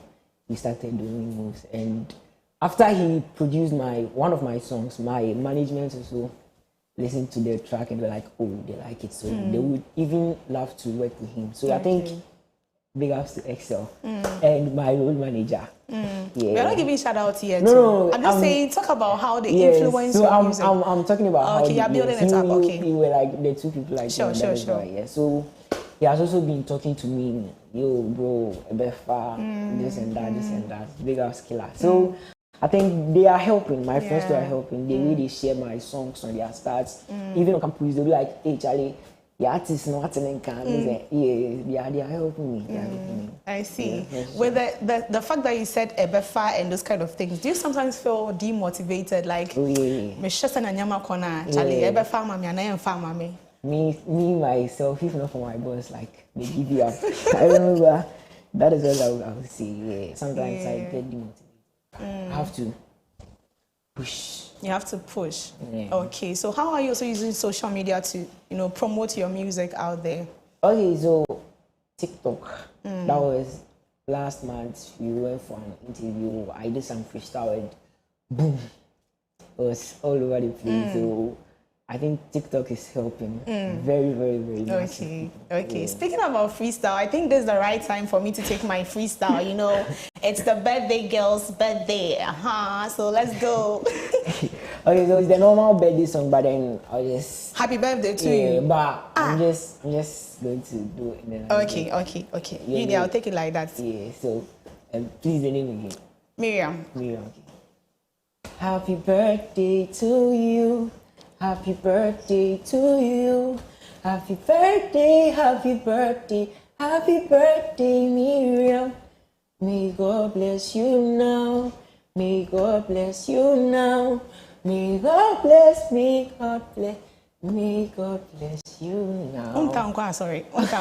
We started doing moves. And after he produced one of my songs, my management also listened to the track and they're like, oh, they like it. So they would even love to work with him. So I think big ups to Excel and my road manager. Yeah. We're not giving shout out yet. No, I'm just saying, talk about how they influence your music. I'm talking about how you're building it up. Okay. We were like the 2 people like sure. Yeah. So he has also been talking to me, yo, bro, Ebefa, this and that. Big ups killer. So I think they are helping. My friends are helping. They really share my songs on their stats. Even on campus, they'll be like, hey, Charlie, the artists not in can yeah, they are helping me. They are helping me. I see. Yeah, With the fact that you said Ebefa and those kind of things, do you sometimes feel demotivated? Like, me myself, if not for my boss, like they give you up. I remember that is what I would say. Yeah. Sometimes I get demotivated. I have to push. You have to push. Yeah. Okay. So how are you also using social media to, promote your music out there? Okay, so TikTok. That was last month. We went for an interview. I did some freestyle and boom, it was all over the place. So I think TikTok is helping very, very, very much. Okay. Yeah. Speaking about freestyle, I think this is the right time for me to take my freestyle. It's the birthday girl's birthday. So let's go. Okay, so it's the normal birthday song, but then I'll just happy birthday to you. But I'm just going to do it. And then Okay. Yeah, I'll take it like that. Yeah. So, please the name again. Miriam. Okay. Happy birthday to you. Happy birthday to you. Happy birthday, happy birthday, happy birthday, Miriam. May God bless you now. May God bless you now. May God bless, may God bless, may God bless you now. Sorry. But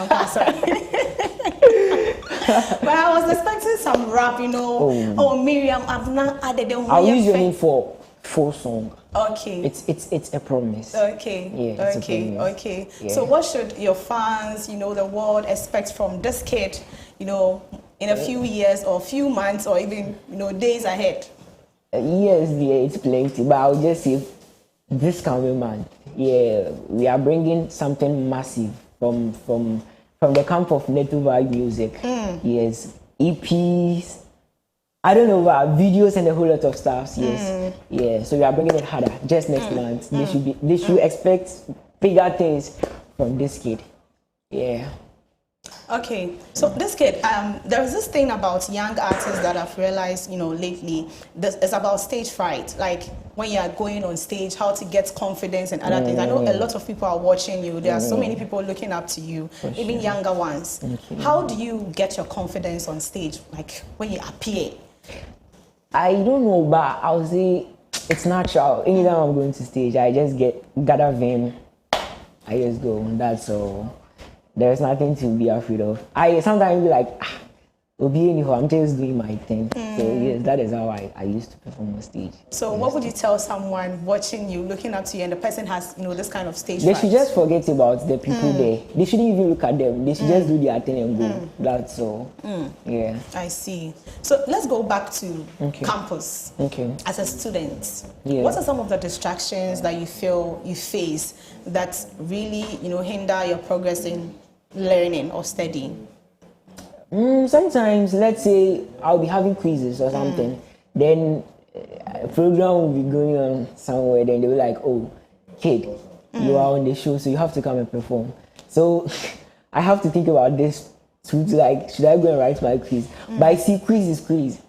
I was expecting some rap, Oh, Miriam, I've not added the I'll use your name for full song. Okay. It's a promise. Okay. Yeah. Okay. Yeah. So what should your fans, the world expect from this kid, in a few years or few months or even, days ahead? Yes, it's plenty, but I'll just say this coming month, we are bringing something massive from the camp of Native Vibe Music. Yes, EPs, I don't know about videos and a whole lot of stuff. Yes, yeah. So we are bringing it harder just next month. They should expect bigger things from this kid. Yeah. Okay, so this kid, there's this thing about young artists that I've realized, lately. It's about stage fright. Like when you are going on stage, how to get confidence and other things. I know a lot of people are watching you. There are so many people looking up to you, even younger ones. How do you get your confidence on stage? Like when you appear? I don't know, but I'll say it's natural. Anytime I'm going to stage, I just gather vim. I just go, and that's all. There's nothing to be afraid of. I sometimes be like, I'm just doing my thing. So yes, that is how I used to perform on stage. So what would you tell someone watching you, looking up to you, and the person has, this kind of stage They fright? should just forget about the people there. They shouldn't even look at them. They should just do their thing and go. That's all. Yeah. I see. So let's go back to campus. Okay. As a student, what are some of the distractions that you feel you face that really, hinder your progress in learning or studying? Sometimes, let's say I'll be having quizzes or something, then a program will be going on somewhere, then they'll be like, oh, kid, you are on the show, so you have to come and perform. So I have to think about this too, like, should I go and write my quiz? But I see quiz is quiz.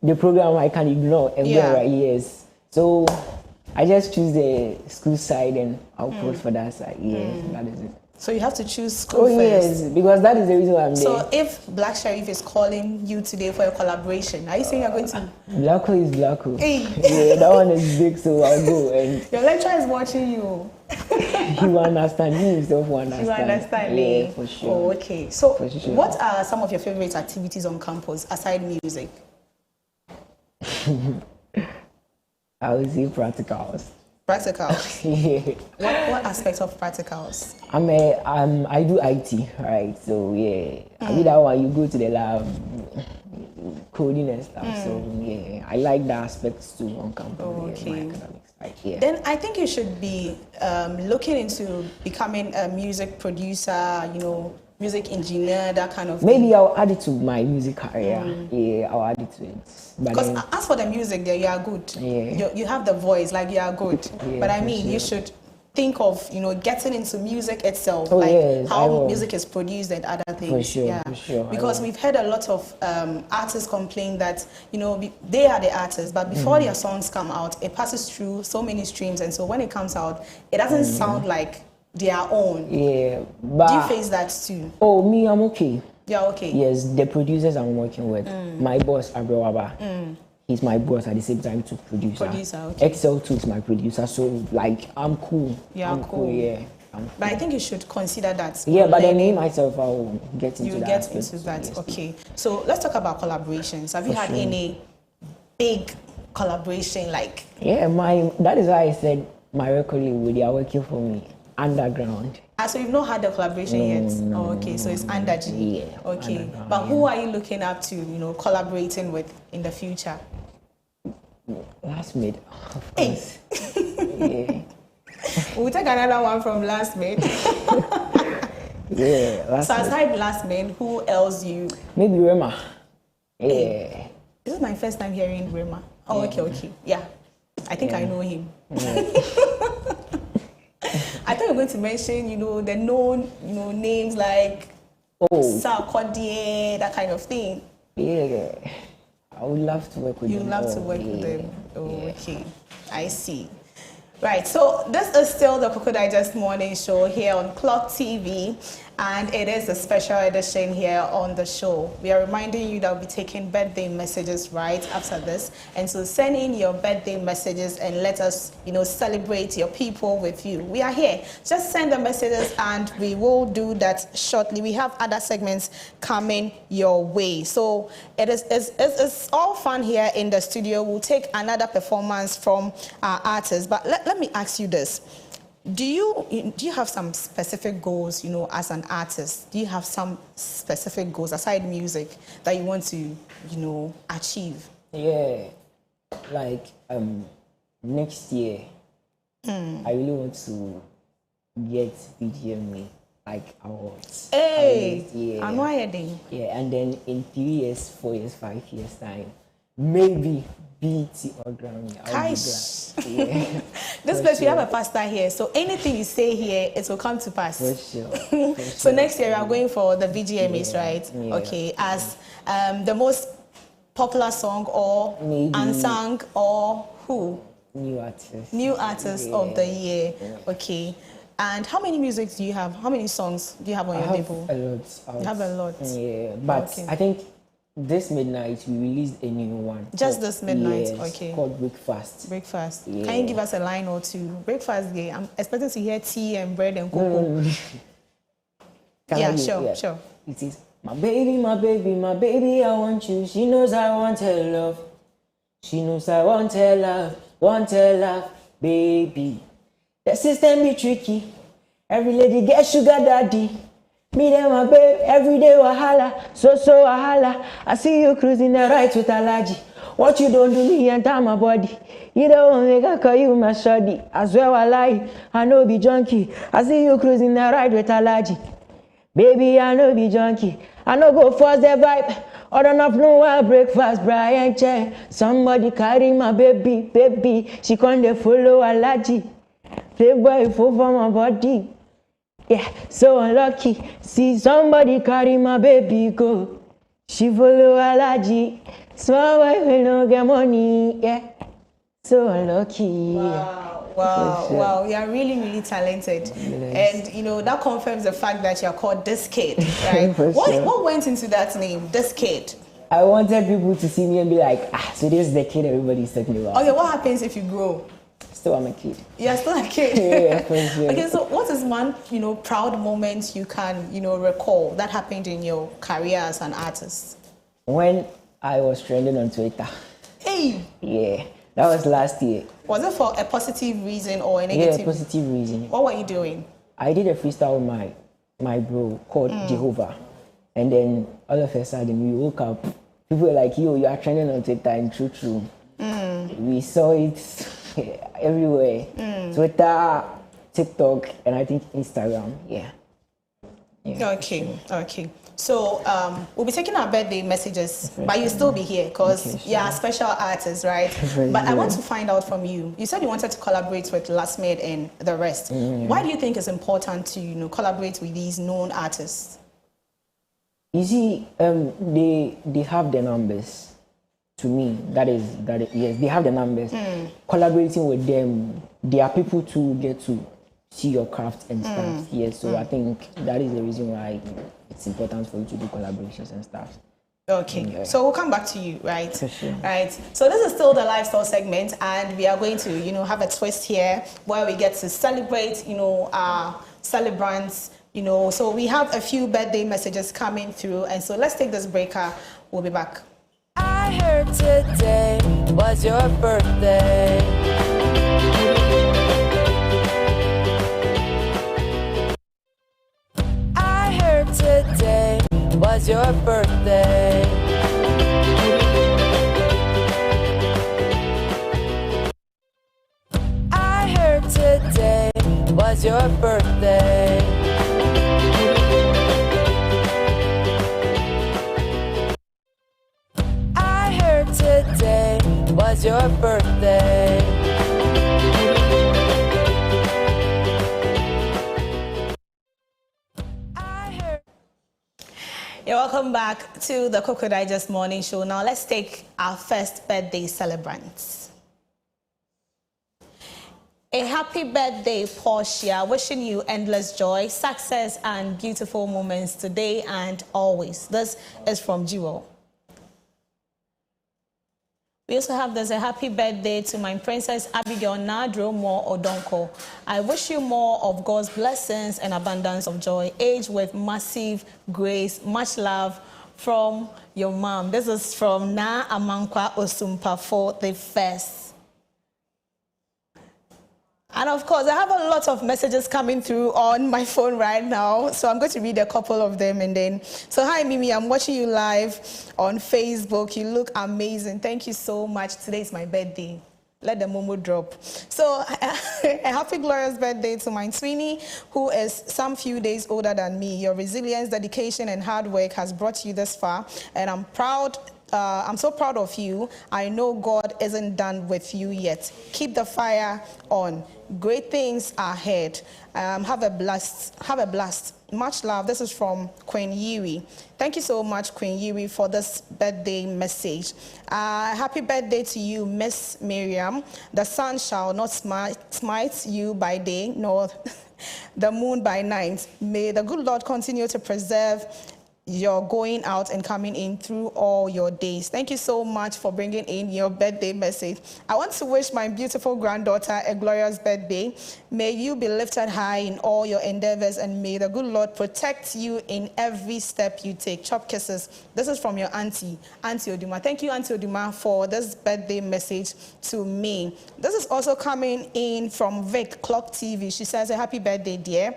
The program I can ignore and go and write, yes. So I just choose the school side and I'll vote for that side. Yes, that is it. So you have to choose school first. Yes, because that is the reason why I'm there. So if Black Sheriff is calling you today for a collaboration, are you saying you're going to? Black Hole is Black Hole. Hey. Yeah, that one is big, so I'll go. And your lecturer is watching you. He will understand. He himself will understand. You understand me? Yeah, for sure. Oh, okay. So sure. What are some of your favorite activities on campus aside music? I would say practicals. Practicals? Yeah. What aspect of practicals? I do IT, right? So yeah, with that one you go to the lab, coding and stuff. So yeah, I like the aspects too on campus. Okay. My academics, like, yeah. Then I think you should be looking into becoming a music producer, music engineer, that kind of thing. Maybe I'll add it to my music career. Yeah, I'll add it to it. Because as for the music there, you are good. Yeah. You have the voice, like you are good. Yeah, but I mean, you should think of, getting into music itself, yes, how music is produced and other things. For sure, yeah. for sure. Because we've heard a lot of artists complain that, they are the artists, but before their songs come out, it passes through so many streams, and so when it comes out, it doesn't sound like their own. Yeah, but do you face that too? Oh, me, I'm okay. You're okay. Yes, the producers I'm working with, my boss Abrewaba, he's my boss at the same time to producer. Okay. XL2 is my producer, so like I'm cool. Yeah, I'm cool. Yeah. But I think you should consider that. Yeah, but then me myself, I will get into that. You get into that. Yes. Okay. So let's talk about collaborations. Have you had any big collaboration like? Yeah, that is why I said my record label, they are working for me underground. So you've not had the collaboration yet? No, okay, so it's under G. Yeah. Okay. But who are you looking up to, collaborating with in the future? Last Made, of course. Yeah. We'll take another one from Last Made. Yeah. So aside Last Made, who else you? Maybe Rema. Yeah. Hey. This is my first time hearing Rema. Oh, yeah. Okay. Yeah. I think I know him. Yeah. I thought you were going to mention, the known, names like Sarkodie, that kind of thing. Yeah. I would love to work with them. You would love to work with them. Oh, yeah. Okay. I see. Right, so this is still the Koko Digest Morning Show here on Clock TV, and it is a special edition here on the show. We are reminding you that we'll be taking birthday messages right after this, and so send in your birthday messages and let us, celebrate your people with you. We are here. Just send the messages and we will do that shortly. We have other segments coming your way. So it's all fun here in the studio. We'll take another performance from our artists, but let me ask you this. Do you have some specific goals, as an artist? Do you have some specific goals aside music that you want to, achieve? Yeah, like next year, I really want to get VGMA awards. Hey, yeah. Yeah, and then in 3 years, 4 years, 5 years time, maybe BT or Grammy. Yeah. This place, we have a pastor here, so anything you say here, it will come to pass. For sure. So next year, we are going for the VGMAs, right? Yeah. Okay, as the most popular song or unsung or who? New artist. New artist of the year. Yeah. Okay. And how many music do you have? How many songs do you have on your label? A lot. You have a lot. Yeah, but I think this midnight we released a new one. Just this midnight, yes, okay. Called Breakfast. Breakfast. Yeah. Can you give us a line or two? Breakfast, yeah. I'm expecting to hear tea and bread and cocoa. Yeah, sure. It is my baby, my baby, my baby. I want you. She knows I want her love. She knows I want her love, baby. The system be tricky. Every lady get sugar daddy. Me and my babe, every day wahala, so wahala. I see you cruising the right with Alaji. What you don't do me enter my body. You don't make I call you my shoddy. I swear I lie, I know be junkie. I see you cruising the right with Alaji. Baby, I know be junkie. I know go force the vibe. Order enough no one breakfast, Brian Che. Somebody carry my baby. She can't follow Alaji. Playboy full for my body. Yeah, so unlucky. See somebody carry my baby go. She follow Alaji. Small boy will no get money. Yeah, so unlucky. Wow. You are really, really talented. Yes. And that confirms the fact that you are called This Kid, right? What went into that name, This Kid? I wanted people to see me and be like, so this is the kid everybody's talking about. Okay, what happens if you grow? Still I'm a kid. You're still a kid? Yeah, for sure. Okay, so what is one, proud moment you can, recall that happened in your career as an artist? When I was trending on Twitter. Hey! Yeah, that was last year. Was it for a positive reason or a negative? Yeah, positive reason. What were you doing? I did a freestyle with my bro called Jehovah. And then all of a sudden we woke up. People were like, yo, you are trending on Twitter, and true. We saw it everywhere. Twitter, TikTok, and I think Instagram. Yeah. Okay. So we'll be taking our birthday messages, but you'll still be here because you're a special artist, right? But I want to find out from you. You said you wanted to collaborate with Last Made and the rest. Why do you think it's important to collaborate with these known artists? You see, they have the numbers. To me, that is yes, they have the numbers. Collaborating with them, there are people to get to see your craft and stuff. Yes, so I think that is the reason why it's important for you to do collaborations and stuff. Okay, so we'll come back to you, right? For sure. Right. So this is still the lifestyle segment, and we are going to, have a twist here where we get to celebrate, our celebrants. So we have a few birthday messages coming through, and so let's take this breaker. We'll be back. I heard today was your birthday. I heard today was your birthday. I heard today was your birthday. I heard today was your birthday. Yeah, welcome back to the Koko Digest Morning Show. Now let's take our first birthday celebrants. A happy birthday, Portia. Wishing you endless joy, success, and beautiful moments today and always. This is from Jewel. We also have there's a happy birthday to my Princess Abigail Nadro Mo Odonko. I wish you more of God's blessings and abundance of joy. Age with massive grace. Much love from your mom. This is from Na Amankwa Osumpa for the first. And of course, I have a lot of messages coming through on my phone right now. So I'm going to read a couple of them and then. So hi, Mimi, I'm watching you live on Facebook. You look amazing. Thank you so much. Today is my birthday. Let the momo drop. So a happy, glorious birthday to my Sweeney, who is some few days older than me. Your resilience, dedication, and hard work has brought you this far. And I'm proud. I'm so proud of you. I know God isn't done with you yet. Keep the fire on. Great things are ahead. Have a blast. Have a blast. Much love. This is from Queen Yiri. Thank you so much, Queen Yiri, for this birthday message. Happy birthday to you, Miss Miriam. The sun shall not smite you by day, nor the moon by night. May the good Lord continue to preserve your going out and coming in through all your days. Thank you so much for bringing in your birthday message. I want to wish my beautiful granddaughter a glorious birthday. May you be lifted high in all your endeavors, and may the good Lord protect you in every step you take. Chop kisses. This is from your auntie, Auntie Oduma. Thank you, Auntie Oduma, for this birthday message to me. This is also coming in from Vic, Clock TV. She says, a happy birthday, dear.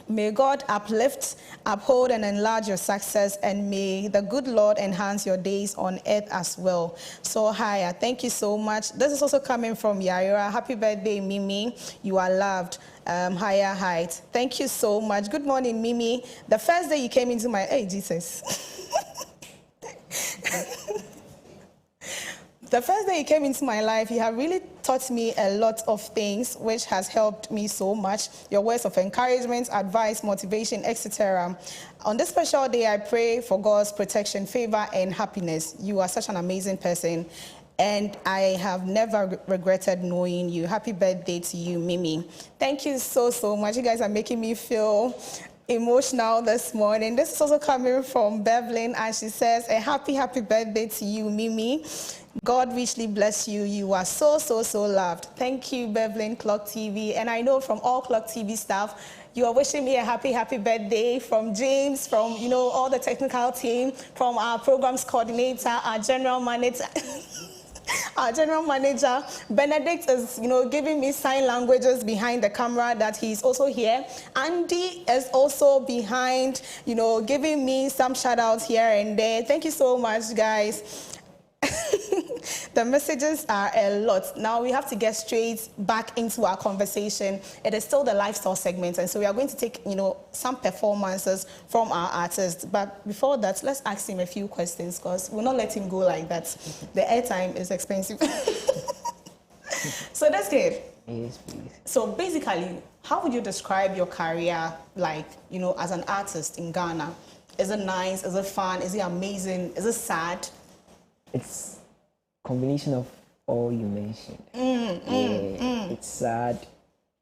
May God uplift, uphold, and enlarge your success, and may the good Lord enhance your days on earth as well. So, Haya, thank you so much. This is also coming from Yaira. Happy birthday, Mimi. You are loved. Higher height. Thank you so much. Good morning, Mimi. The first day you came into my... Hey, Jesus. The first day you came into my life, you have really taught me a lot of things, which has helped me so much. Your words of encouragement, advice, motivation, etc. On this special day, I pray for God's protection, favor, and happiness. You are such an amazing person, and I have never regretted knowing you. Happy birthday to you, Mimi. Thank you so, so much. You guys are making me feel emotional this morning. This is also coming from Bevlin, and she says, a happy, happy birthday to you, Mimi. God richly bless you. You are so, so, so loved. Thank you, Bevlin, Clock TV. And I know from all Clock TV staff, you are wishing me a happy, happy birthday. From James, from, all the technical team, from our programs coordinator, our general manager. Our general manager, Benedict, is, giving me sign languages behind the camera that he's also here. Andy is also behind, giving me some shout outs here and there. Thank you so much, guys. The messages are a lot. Now we have to get straight back into our conversation. It is still the lifestyle segment, and so we are going to take, some performances from our artists. But before that, let's ask him a few questions, because we'll not let him go like that. The airtime is expensive. So that's good. Yes, please. So basically, how would you describe your career, like, as an artist in Ghana? Is it nice? Is it fun? Is it amazing? Is it sad? It's a combination of all you mentioned. It's sad,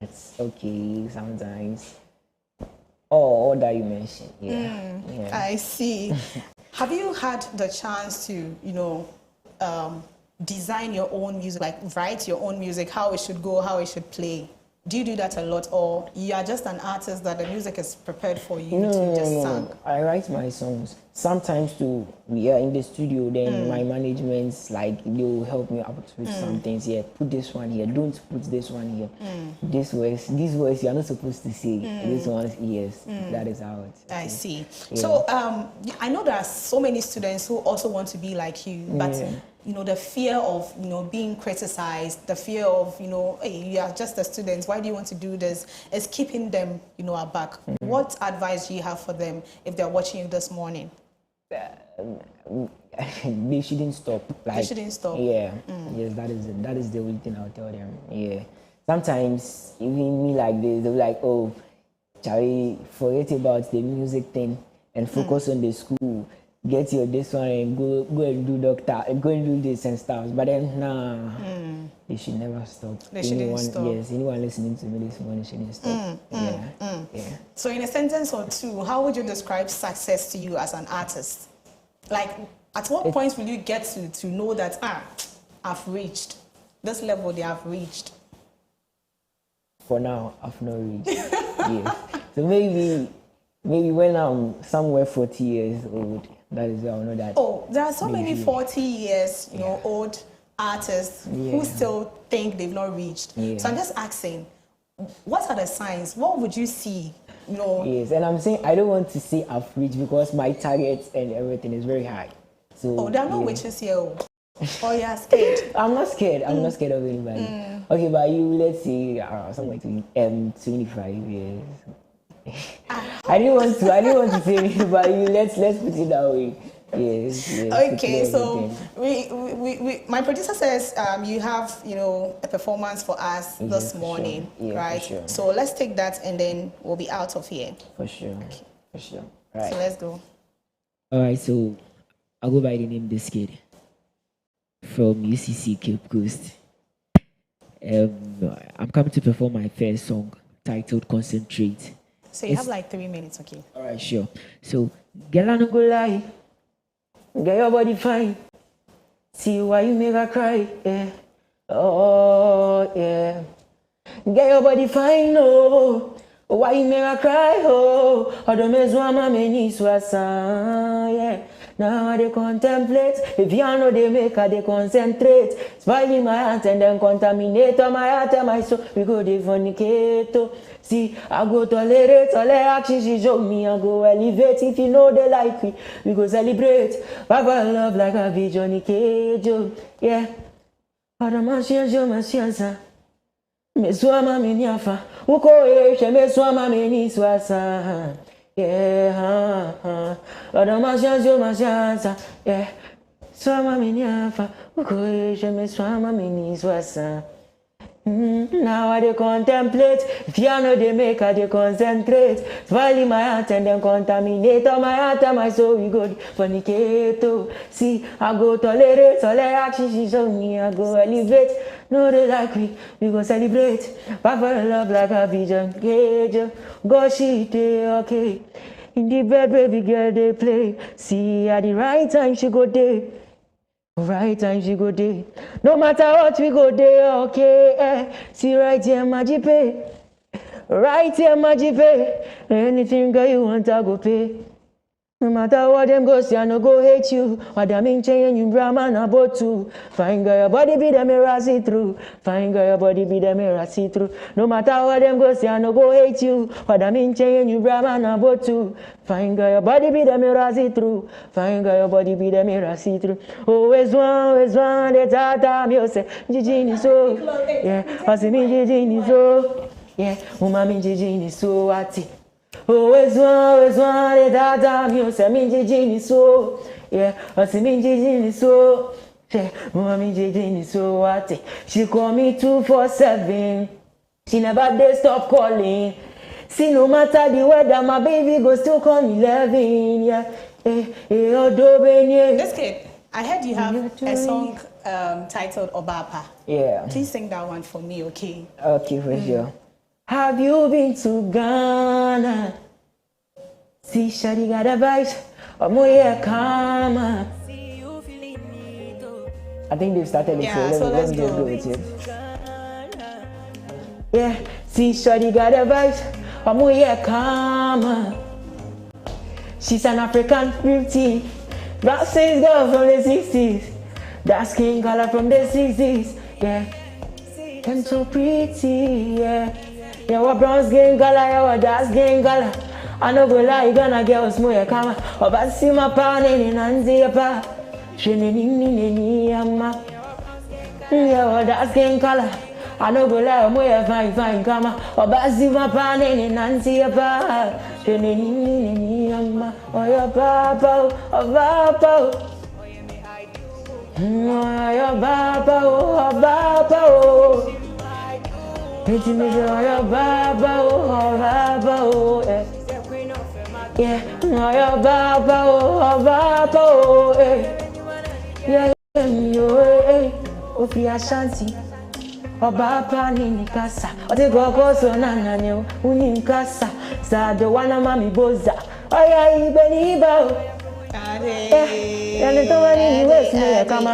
it's okay sometimes. All that you mentioned, yeah. I see. Have you had the chance to, you know, design your own music, like write your own music, how it should go, how it should play? Do you do that a lot, or you are just an artist that the music is prepared for you to just sing? I write my songs. Sometimes too, we are in the studio, then my management's like, they'll help me out with some things. Yeah, put this one here, don't put this one here. This voice you're not supposed to say. This one, yes, that is how it. I see. Yeah. So I know there are so many students who also want to be like you, but you know, the fear of, you know, being criticized, the fear of, you know, hey, you are just a student, why do you want to do this, is keeping them, you know, aback. What advice do you have for them if they're watching you this morning? They shouldn't stop. Like, they shouldn't stop. Yeah. Yes, that is the only thing I'll tell them. Yeah. Sometimes even me like this, they're like, oh, Charlie, forget about the music thing and focus on the school. Get your this one and go and do doctor, go and do this and stuff. But then nah, they should never stop. They shouldn't stop. Yes, anyone listening to me this morning shouldn't stop. Yeah. So in a sentence or two, how would you describe success to you as an artist? Like, at what point will you get to know that I've reached this level? They have reached. For now, I've not reached. Yes. So maybe when I'm somewhere 40 years old. That is how I know that. Oh, there are so many 40 years, you know, old artists who still think they've not reached. So I'm just asking, what are the signs? What would you see? You know? Yes, and I'm saying I don't want to say I've reached because my targets and everything is very high. So there are no witches here. Oh, you're scared? I'm not scared. I'm not scared of anybody. Okay, but you, let's say somewhere to 25 years. I didn't want to say it, but let's put it that way. Yes. Okay, so we my producer says you have, you know, a performance for us this morning, right? Sure. So let's take that and then we'll be out of here. For sure. Okay. For sure. Right. So let's go. All right. So I'll go by the name This Kid from UCC Cape Coast. I'm coming to perform my first song titled Concentrate. So you have like 3 minutes, okay? All right, sure. So, girl, I no go lie. Get your body fine. See why you make her cry, yeah. Oh, yeah. Get your body fine, oh. Why you make her cry, oh. Odo mezwa meni swasa, yeah. Now they contemplate. If you know they make her, they concentrate. Spoiling my heart and then contaminate my heart and my soul. We go they fornicate. See, I go tolerate all the action she show me. I go elevate. If you know they like me, we go celebrate. Papa love like a vision cage. Yeah. Para mashiajo mashiasa. Meswama meniafa. Uko ye meswama meni swasa. Yeah. Para mashiajo mashiasa. Yeah. Swama meniafa. Uko ye meswama meni swasa. Now I they contemplate. If you know they make her, they concentrate. Spoiling my heart and then contaminate all my heart and my soul. We go fornicate. See, I go tolerate all the action she show me. I go elevate. No, they like me. We go celebrate. Papa love like a vision cage. Go shit, okay. In the bed, baby girl, they play. See, at the right time she go there. Right time she go there. No matter what we go there, okay. See right here, Majipe. Right here, Majipe. Anything girl you want, I go pay. No matter what them go see, I no go hate you. What them in chain, you Brahman about to. Fine girl, your body be the mirror see through. Fine girl, your body be the mirror see through. No matter what them go see, I no go hate you. What them in chain, you Brahman about to. Fine girl, your body be the mirror see through. Fine girl, your body be the mirror see through. Always one, the tata me say, Gigi ni so. Yeah, pasi me Gigi ni so. Yeah, uma me Gigi ni so ati. Always one, the tata me say me Gigi ni so. Yeah, pasi me Gigi ni so. Yeah, uma me Gigi ni so ati. She call me 247. She never did stop calling. See, no matter the weather, my baby go still call me 11, yeah. This Kid, I heard you have a song titled Obapa. Yeah. Please sing that one for me, okay? Okay, for sure. Have you been to Ghana? See, Shadi got a bite. Omoye Kama. I think they've started it, so let me just go with it. Yeah, see, Shadi got a bite. Omoye Kama. She's an African beauty. Brown skin girl from the 60s. Dark skin color from the 60s. Yeah, and so pretty. Yeah, your brown skin color, your dark skin color. I no go lie, gonna get us more kama. Oba si ma pa ni nanzi pa. Shini ni ama. Your dark skin color. I no go lie, more fine kama. Oba si ma pa ni nanzi pa. Shini ni ama. Oh your papa, oh papa. Oh your papa, oh papa. It's me, oh your papa, oh papa. Yeah, oh your papa, oh yeah, oh fi Ashanti, oh papa ni kasa, oh the Koko so na nyo, uni kasa, sa the one mami boza, oh yeah, ibeniba, yeah, the one in West me kama,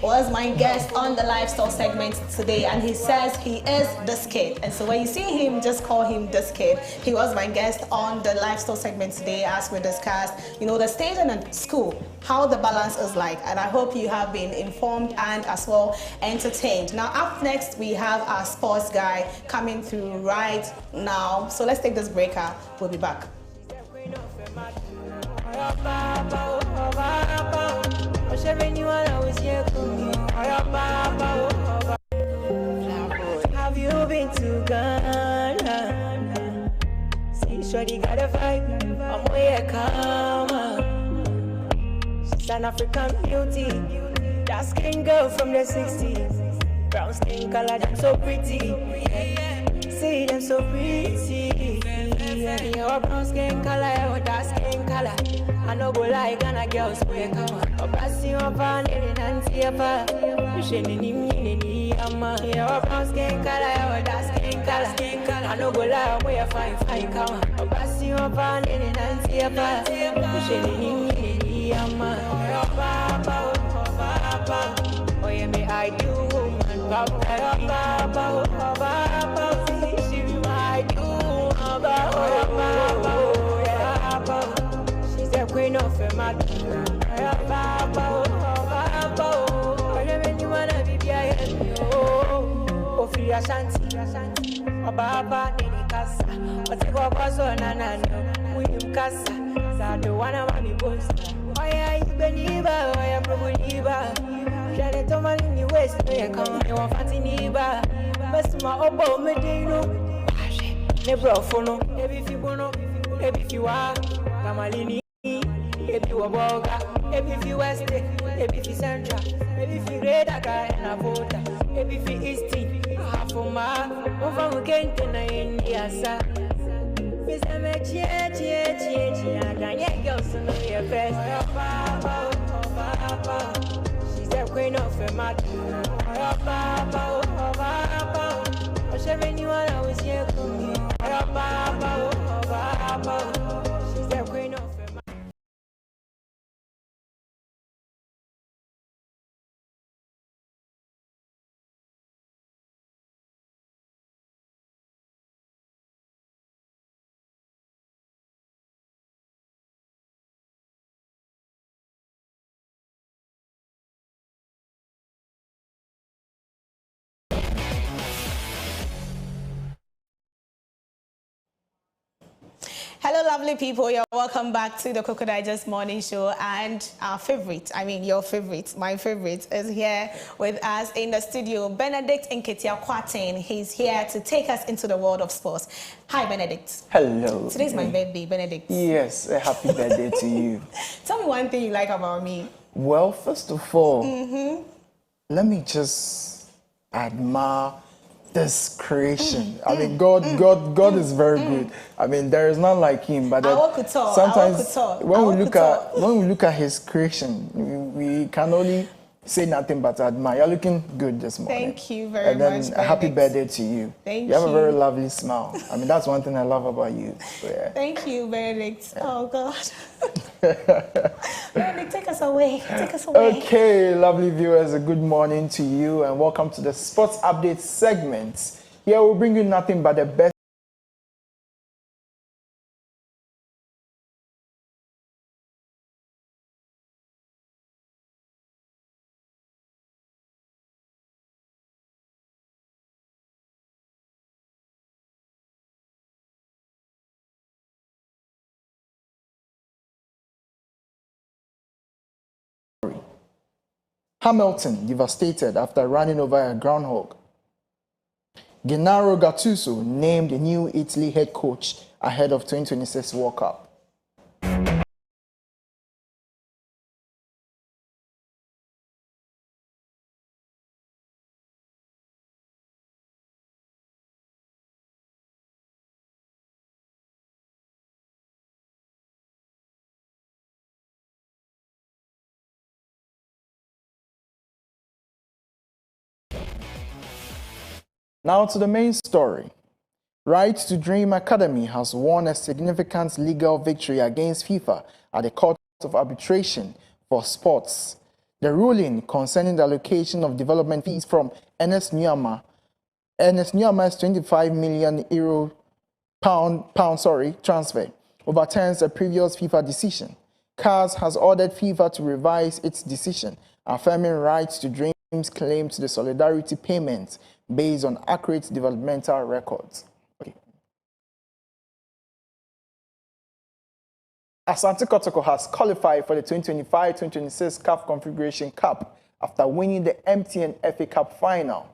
was my guest on the lifestyle segment today, and he says he is this kid. And so when you see him, just call him this kid. He was my guest on the lifestyle segment today as we discussed, you know, the stage and school, how the balance is like. And I hope you have been informed and as well entertained. Now up next, we have our sports guy coming through right now. So let's take this breaker. We'll be back. Have you been to Ghana? See, shorty got a vibe. I'm where Kama. She's an African beauty. Dark skin girl from the 60s. Brown skin color, them so pretty. See them so pretty. Your brown skin color, your dark skin color. I no go lie, Ghana girls wear Kama. Obasi opa nene nanti apa. Sheni ni ama. Your brown skin color, your dark skin color. I no go lie, wear fine Kama. Obasi opa nene nanti apa. Sheni ni ama. Your papa. Oh yeah, me I do woman. Papa. I do Papa. Queen of a mad, oh, free Ashanti, Baba, Nini Casa, but the Koko so nanano, William Casa, Sado, one of my bones. Why are you Beniba? Why am I Beniba? Janet Toman in the West, they come, you are Fancy Niba, but my obo Medino, Nebro Fono, if you want, if you are, Kamalini. If you a burger, if you west, if you central, if you red, I got a voter, if you easty, half of my, over again to India, sir. Miss Amechi, I can't get some of your best. She's the queen of a mat. She's the queen of a Hello, lovely people. You're welcome back to the Koko Digest Morning Show. And our favorite, I mean your favorite, my favorite, is here with us in the studio, Benedict Nketia-Kwateng. He's here to take us into the world of sports. Hi, Benedict. Hello. Today's my birthday, Benedict. Yes, a happy birthday to you. Tell me one thing you like about me. Well, first of all, let me just admire this creation. I mean, God is very good. I mean, there is none like Him. But sometimes when we look at His creation, we can only say nothing but admire. You're looking good this morning. Thank you very much. And then a happy birthday to you. Thank you. You have a very lovely smile. I mean, that's one thing I love about you. So, yeah. Thank you, Benedict. Oh, God. Benedict, take us away. Take us away. Okay, lovely viewers, a good morning to you and welcome to the Sports Update segment. Here we'll bring you nothing but the best. Hamilton devastated after running over a groundhog. Gennaro Gattuso named the new Italy head coach ahead of 2026 World Cup. Now to the main story. Right to Dream Academy has won a significant legal victory against FIFA at the Court of Arbitration for Sports. The ruling concerning the allocation of development fees from Ernest Nuama's 25 million pound transfer overturns a previous FIFA decision. CAS has ordered FIFA to revise its decision, affirming Right to Dream's claim to the solidarity payment based on accurate developmental records. Okay. Asante Kotoko has qualified for the 2025-2026 CAF Confederation Cup after winning the MTN FA Cup final.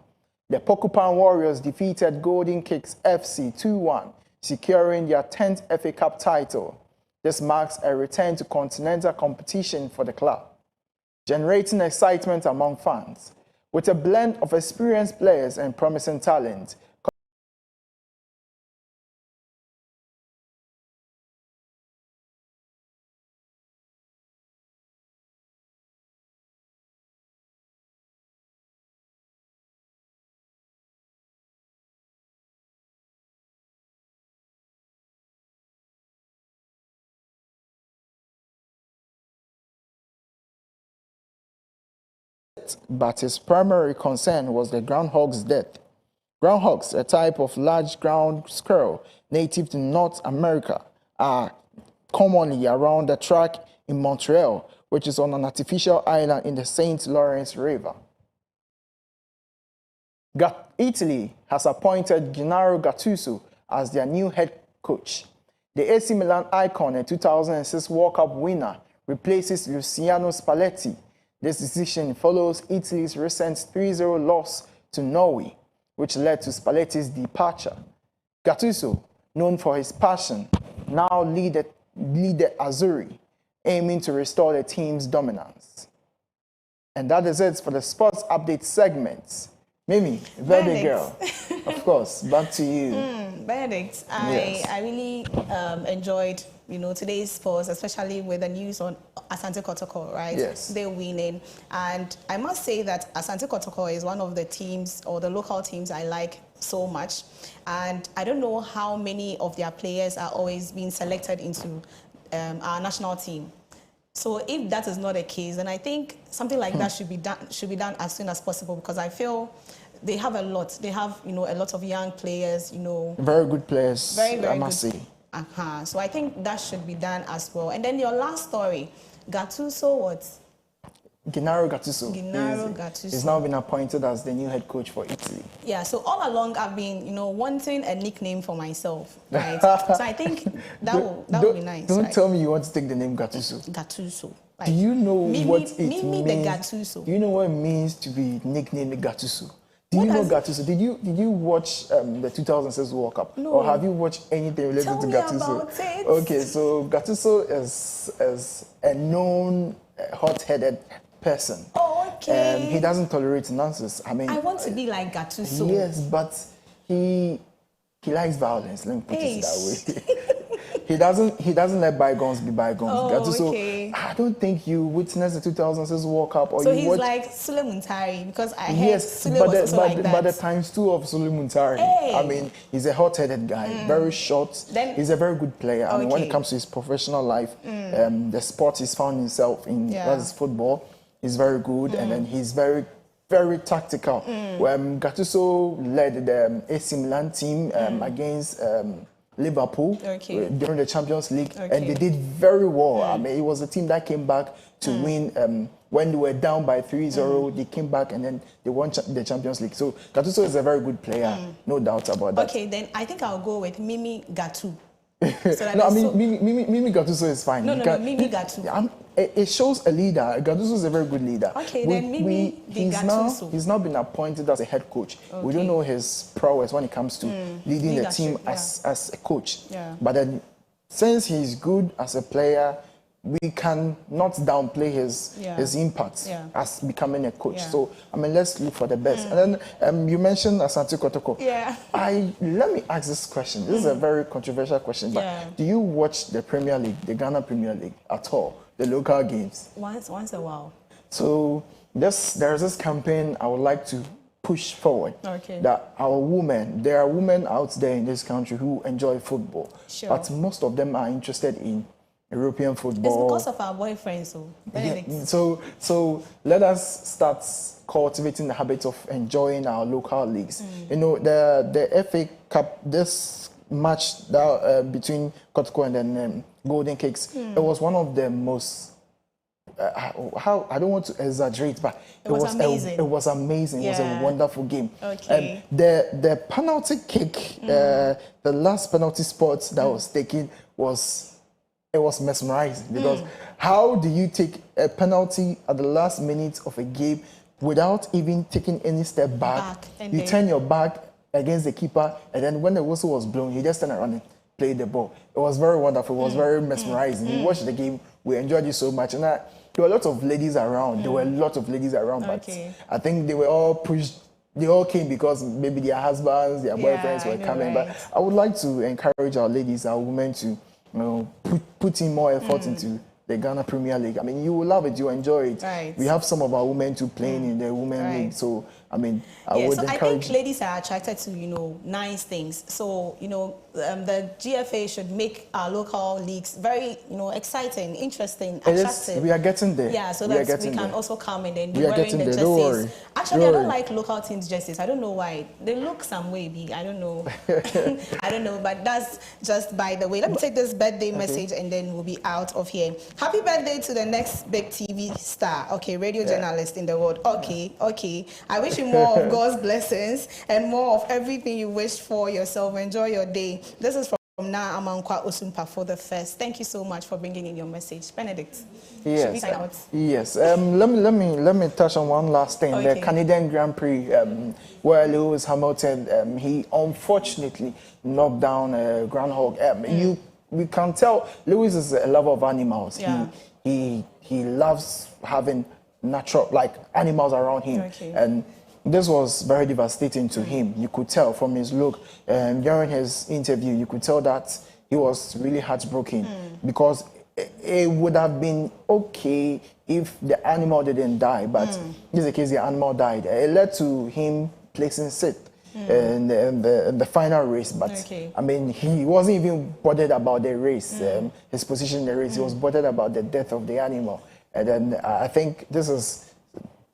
The Pokupan Warriors defeated Golden Kicks FC 2-1, securing their 10th FA Cup title. This marks a return to continental competition for the club, generating excitement among fans. With a blend of experienced players and promising talent, but his primary concern was the groundhog's death. Groundhogs, a type of large ground squirrel native to North America, are commonly around the track in Montreal, which is on an artificial island in the St. Lawrence River. Italy has appointed Gennaro Gattuso as their new head coach. The AC Milan icon and 2006 World Cup winner replaces Luciano Spalletti. This decision follows Italy's recent 3-0 loss to Norway, which led to Spalletti's departure. Gattuso, known for his passion, now lead the Azzurri, aiming to restore the team's dominance. And that is it for the Sports Update segment. Mimi, very girl, of course, back to you. Benedict, I really enjoyed, today's sports, especially with the news on Asante Kotoko, right? Yes. They're winning. And I must say that Asante Kotoko is one of the teams or the local teams I like so much. And I don't know how many of their players are always being selected into our national team. So if that is not the case, then I think something like that should be done as soon as possible, because I feel they have a lot. They have, a lot of young players, Very good players, very I must good. say. So I think that should be done as well. And then your last story, Gattuso, what? Gennaro Gattuso. Gennaro Gattuso. He's now been appointed as the new head coach for Italy. Yeah, so all along I've been, wanting a nickname for myself, right? So I think that would be nice. Don't tell me you want to take the name Gattuso. Gattuso. Do you know what it means? The Gattuso. Do you know what it means to be nicknamed Gattuso? Do you know Gattuso? Did you watch the 2006 World Cup? No. Or have you watched anything related to Gattuso? Tell me about it. Okay, so Gattuso is a known hot-headed person. Oh, okay. He doesn't tolerate nonsense. I want to be like Gattuso. Yes, but he he likes violence. Let me put it that way. He doesn't let bygones be bygones. Oh, okay. So I don't think you witnessed the 2006 World Cup or so you he's watched. like Sule Muntari because I heard Yes, Sule but was also like that. but the times two of Sule Muntari. Hey. I mean, he's a hot-headed guy, very short. Then, he's a very good player. I mean, when it comes to his professional life, the sport he's found himself in, that is football, he's very good, and then he's very, very tactical. Gattuso led the AC Milan team against Liverpool during the Champions League, and they did very well. I mean, it was a team that came back to win. When they were down by 3-0, they came back and then they won the Champions League. So Gattuso is a very good player, no doubt about that. Okay, then I think I'll go with Mimi Gattu. No, I mean, Mimi Gattuso is fine. No, Mimi Gattu. It shows a leader. Gattuso is a very good leader. Okay, then Mimi Gattuso. He's now been appointed as a head coach. Okay. We don't know his prowess when it comes to leading the team as a coach. Yeah. But then, since he's good as a player, we can not downplay his impact as becoming a coach. Yeah. So, I mean, let's look for the best. And then you mentioned Asante Kotoko. Yeah. Let me ask this question. This is a very controversial question, but do you watch the Premier League, the Ghana Premier League at all, the local games? Once a while. So there's this campaign I would like to push forward. Okay. That there are women out there in this country who enjoy football, but most of them are interested in European football. It's because of our boyfriends, so let us start cultivating the habit of enjoying our local leagues. You know, the FA Cup, this match that between Kotoko and then Golden Cakes, it was one of the most I don't want to exaggerate, but it was amazing. It was amazing. It was a wonderful game. Okay. The penalty kick, the last penalty spot that was taken was mesmerizing, because how do you take a penalty at the last minute of a game without even taking any step back? You turn your back against the keeper, and then when the whistle was blown, he just turned around and played the ball. It was very wonderful. It was very mesmerizing. We watched the game. We enjoyed it so much, and there were a lot of ladies around. There were a lot of ladies around, but I think they were all pushed. They all came because maybe their husbands, their boyfriends were coming. Right. But I would like to encourage our ladies, our women to put in more effort into the Ghana Premier League. I mean, you will love it, you enjoy it. Right. We have some of our women too playing in the Women League. So, I mean, I would encourage. I think ladies are attracted to, nice things. So, the GFA should make our local leagues very, exciting, interesting, attractive. We are getting there. Yeah, so that we can also come in and be wearing the jerseys. Don't worry. Actually, I don't like local teams' jerseys. I don't know why. They look some way big. I don't know. I don't know, but that's just by the way. Let me take this birthday message and then we'll be out of here. Happy birthday to the next big TV star. Okay, radio journalist in the world. Okay. I wish you more of God's blessings and more of everything you wish for yourself. Enjoy your day. This is from Na Amankwa Osumpa for the first. Thank you so much for bringing in your message, Benedict. Yes. Should we sign out? Yes. Let me touch on one last thing. Okay. The Canadian Grand Prix, where Lewis Hamilton, he unfortunately knocked down a groundhog. We can tell Lewis is a lover of animals. Yeah. He loves having natural animals around him, and this was very devastating to him. You could tell from his look. During his interview, you could tell that he was really heartbroken, because it would have been okay if the animal didn't die, but in this case, the animal died. It led to him placing sixth in the final race, but I mean, he wasn't even bothered about the race, his position in the race. He was bothered about the death of the animal, and then I think this is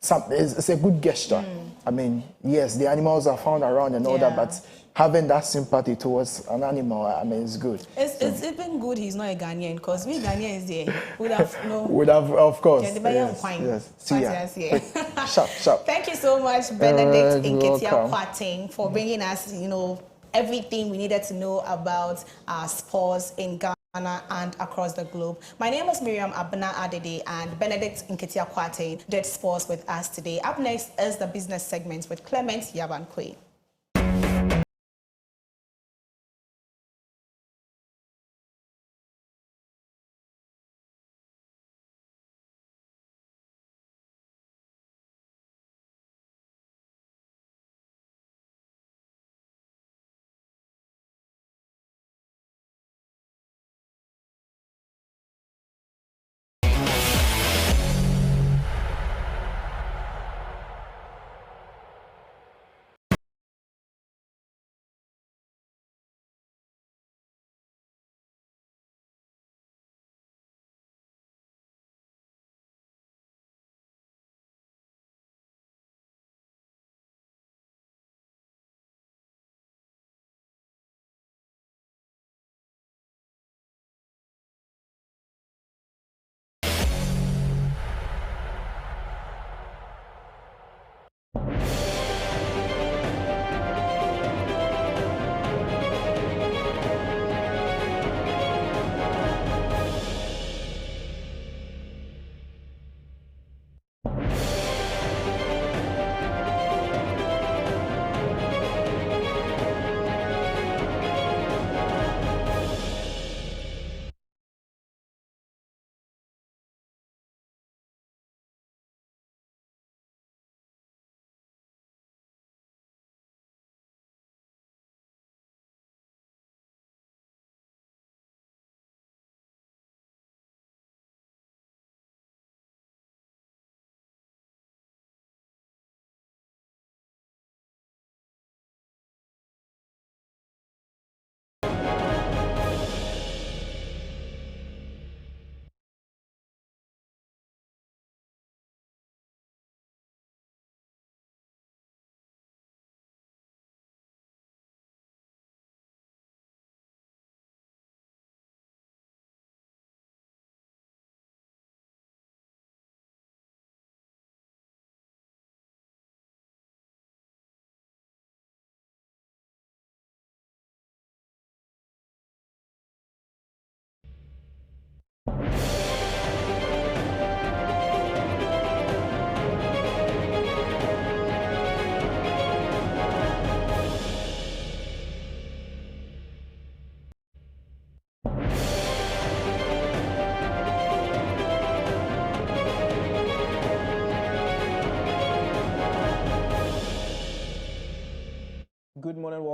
it's a good gesture. I mean, yes, the animals are found around and all that, but having that sympathy towards an animal, I mean, it's good. It's even good he's not a Ghanaian, because we Ghanaians there would have of course. Yes. See ya. Sharp. Thank you so much, Benedict Nketia Kwateng, for bringing us, everything we needed to know about sports in Ghana and across the globe. My name is Miriam Abna Adede, and Benedict Nketia Kwateng did sports with us today. Up next is the business segment with Clement Yabankwe.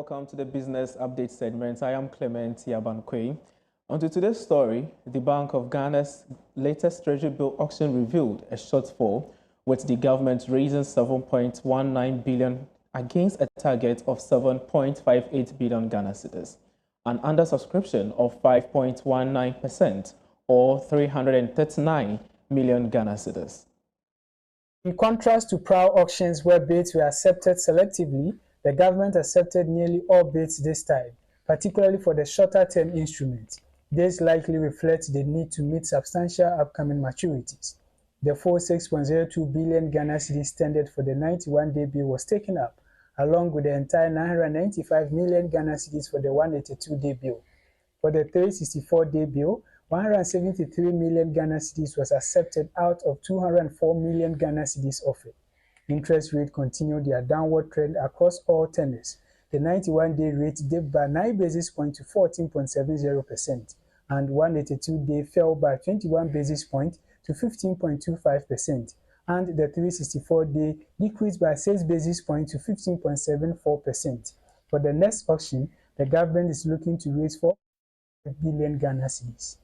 welcome to the Business Update segment. I am Clement Yabankwe. On to today's story, the Bank of Ghana's latest Treasury bill auction revealed a shortfall, with the government raising 7.19 billion against a target of 7.58 billion Ghana cedis, an undersubscription of 5.19% or 339 million Ghana cedis. In contrast to prior auctions where bids were accepted selectively, the government accepted nearly all bids this time, particularly for the shorter-term instruments. This likely reflects the need to meet substantial upcoming maturities. The full 6.02 billion Ghana cedis tendered for the 91-day bill was taken up, along with the entire 995 million Ghana cedis for the 182-day bill. For the 364-day bill, 173 million Ghana cedis was accepted out of 204 million Ghana cedis offered. Interest rate continued their downward trend across all tenors. The 91-day rate dipped by 9 basis points to 14.70%, and 182-day fell by 21 basis points to 15.25%, and the 364-day decreased by 6 basis points to 15.74%. For the next auction, the government is looking to raise 4 billion Ghana cedis.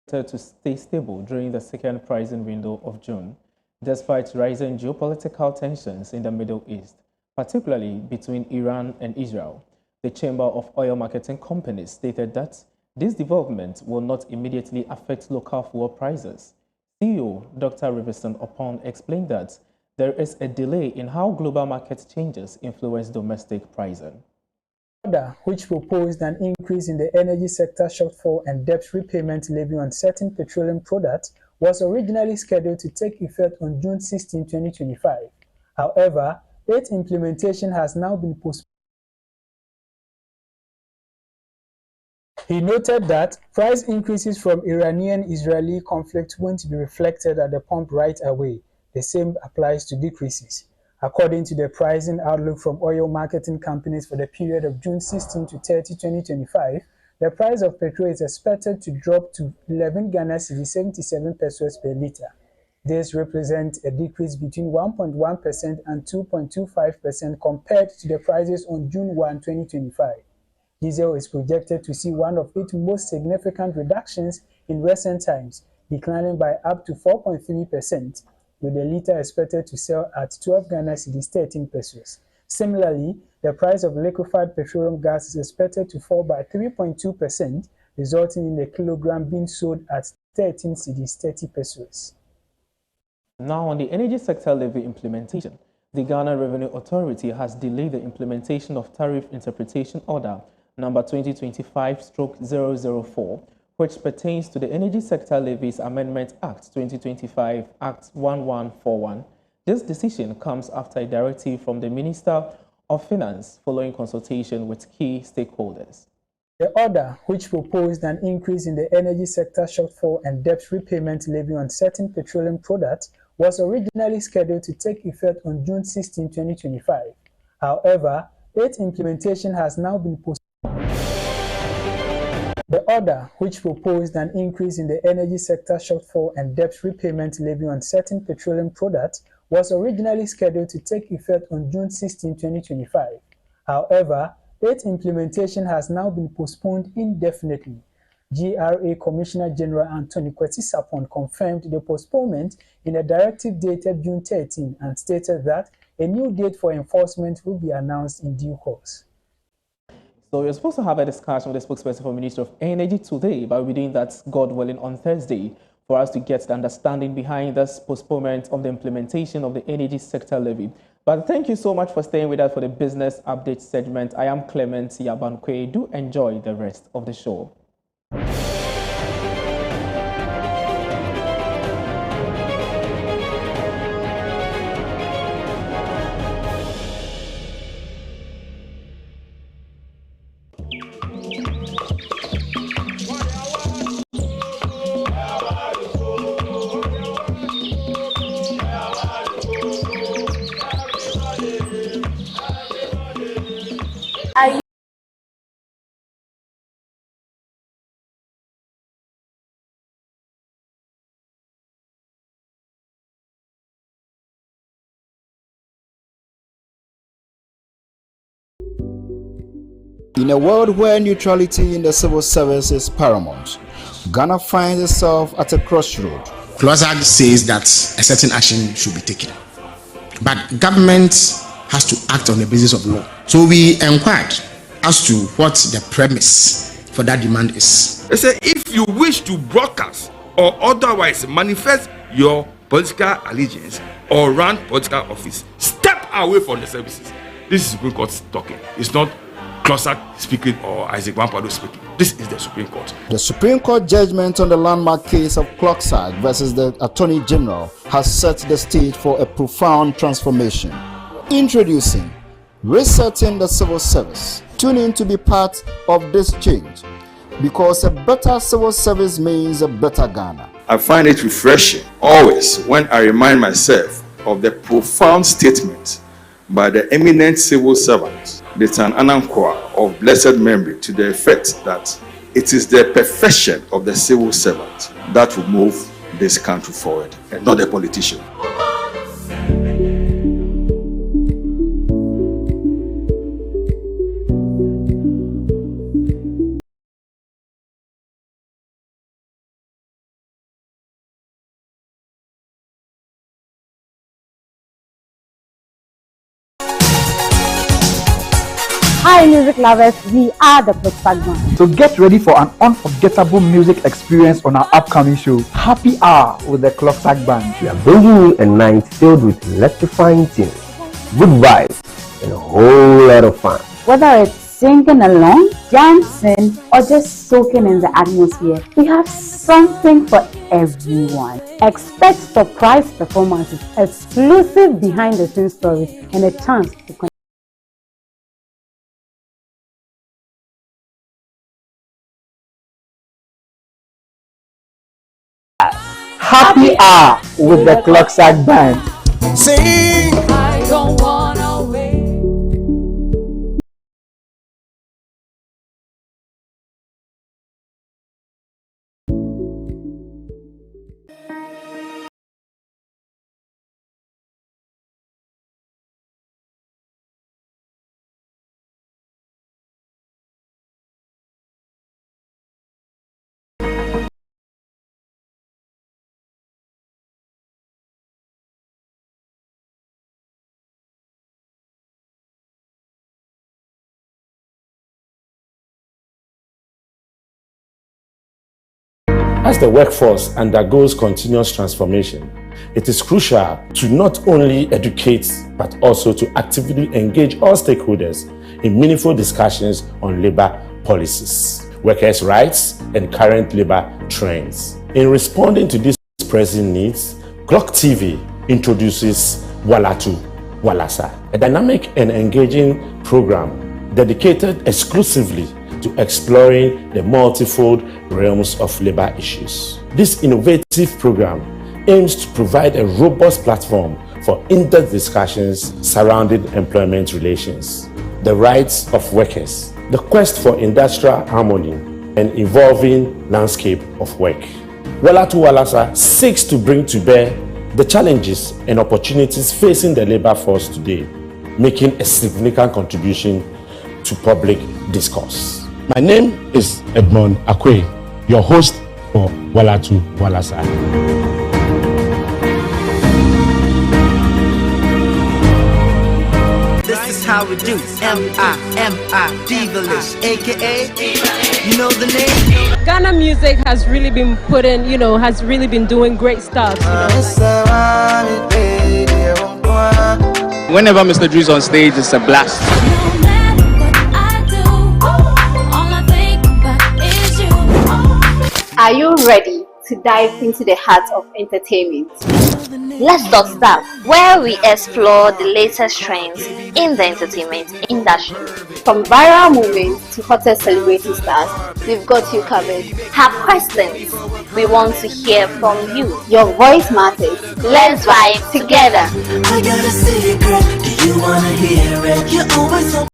To stay stable during the second pricing window of June, despite rising geopolitical tensions in the Middle East, particularly between Iran and Israel. The Chamber of Oil Marketing Companies stated that this development will not immediately affect local fuel prices. CEO Dr. Riverson Upon explained that there is a delay in how global market changes influence domestic pricing. Order, which proposed an increase in the energy sector shortfall and debt repayment levy on certain petroleum products, was originally scheduled to take effect on June 16, 2025. However, its implementation has now been postponed. He noted that price increases from Iranian-Israeli conflict won't be reflected at the pump right away. The same applies to decreases. According to the pricing outlook from oil marketing companies for the period of June 16 to 30, 2025, the price of petrol is expected to drop to 11 Ghana cedis 77 pesos per litre. This represents a decrease between 1.1% and 2.25% compared to the prices on June 1, 2025. Diesel is projected to see one of its most significant reductions in recent times, declining by up to 4.3%. With the litre expected to sell at 12 Ghana cedis 13 pesos. Similarly, the price of liquefied petroleum gas is expected to fall by 3.2%, resulting in a kilogram being sold at 13 cedis 30 pesos. Now on the energy sector levy implementation, the Ghana Revenue Authority has delayed the implementation of Tariff Interpretation Order number 2025/004, which pertains to the Energy Sector Levies Amendment Act 2025, Act 1141. This decision comes after a directive from the Minister of Finance following consultation with key stakeholders. The order, which proposed an increase in the energy sector shortfall and debt repayment levy on certain petroleum products, was originally scheduled to take effect on June 16, 2025. However, its implementation has now been postponed. The order, which proposed an increase in the energy sector shortfall and debt repayment levy on certain petroleum products, was originally scheduled to take effect on June 16, 2025. However, its implementation has now been postponed indefinitely. GRA Commissioner General Anthony Kwesi-Sapon confirmed the postponement in a directive dated June 13 and stated that a new date for enforcement will be announced in due course. So we're supposed to have a discussion with the spokesperson for Ministry of Energy today, but we'll be doing that, God willing, on Thursday for us to get the understanding behind this postponement of the implementation of the energy sector levy. But thank you so much for staying with us for the business update segment. I am Clement Yabankwe. Do enjoy the rest of the show. In a world where neutrality in the civil service is paramount, Ghana finds itself at a crossroad. CLOSAG says that a certain action should be taken, but government has to act on the basis of law. So we inquired as to what the premise for that demand is. They say if you wish to broadcast or otherwise manifest your political allegiance or run political office, step away from the services. This is Supreme Court talking. It's not CLOSAG speaking or Isaac Wampado speaking. This is the Supreme Court. The Supreme Court judgment on the landmark case of CLOSAG versus the Attorney General has set the stage for a profound transformation. Introducing Resetting the Civil Service. Tune in to be part of this change, because a better civil service means a better Ghana. I find it refreshing always when I remind myself of the profound statement by the eminent civil servant, the Tan Anankwa of blessed memory, to the effect that it is the perfection of the civil servant that will move this country forward, and not the politician. Hi music lovers, we are the CLOSAG Band. So get ready for an unforgettable music experience on our upcoming show, Happy Hour with the CLOSAG Band. We are bringing you a night filled with electrifying tunes, good vibes, and a whole lot of fun. Whether it's singing along, dancing, or just soaking in the atmosphere, we have something for everyone. Expect surprise performances, exclusive behind-the-scenes stories, and a chance to connect. Happy Hour with the CLOSAG Band. Sing. I don't wanna wait. As the workforce undergoes continuous transformation, it is crucial to not only educate but also to actively engage all stakeholders in meaningful discussions on labor policies, workers' rights, and current labor trends. In responding to these pressing needs, Clock TV introduces Walatu Walasa, a dynamic and engaging program dedicated exclusively to exploring the multifold realms of labor issues. This innovative program aims to provide a robust platform for in-depth discussions surrounding employment relations, the rights of workers, the quest for industrial harmony, and evolving landscape of work. Walatu Walasa seeks to bring to bear the challenges and opportunities facing the labor force today, making a significant contribution to public discourse. My name is Edmond Akwe, your host for Walatu Walasa. This is how we do. M-I-M-I, Divalish, aka, you know the name? Ghana music has really been putting, has really been doing great stuff. Whenever Mr. Drew is on stage, it's a blast. Are you ready to dive into the heart of entertainment? Let's start where we explore the latest trends in the entertainment industry. From viral moments to hottest celebrity stars, we've got you covered. Have questions? We want to hear from you. Your voice matters. Let's vibe together. I got a secret. Do you wanna hear it? You're always so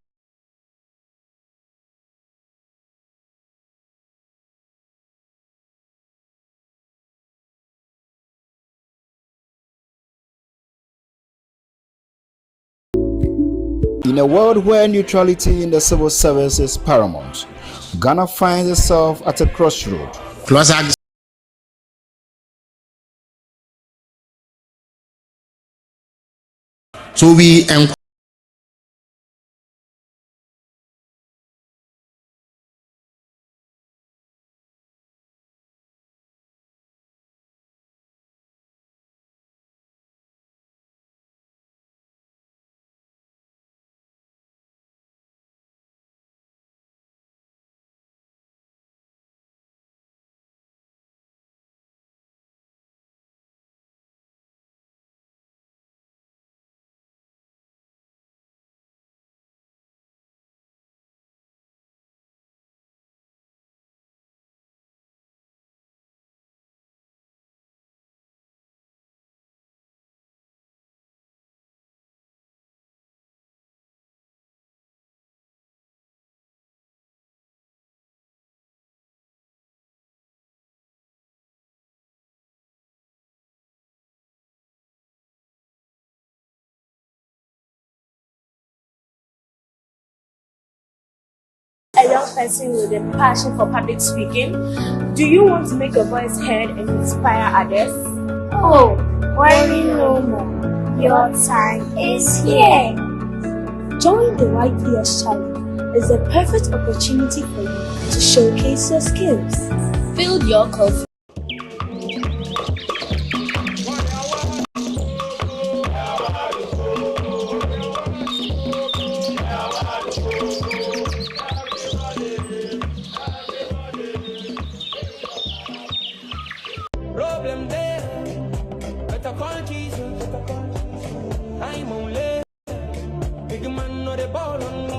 In In a world where neutrality in the civil service is paramount, Ghana finds itself at a crossroad. CLOSAG. So we A young person with a passion for public speaking. Do you want to make your voice heard and inspire others? Oh, worry no more. Your time is here. Join the YPS Challenge. It's a perfect opportunity for you to showcase your skills. Build your confidence. Problem there, better call Jesus. I'm only big man, not a ball on me.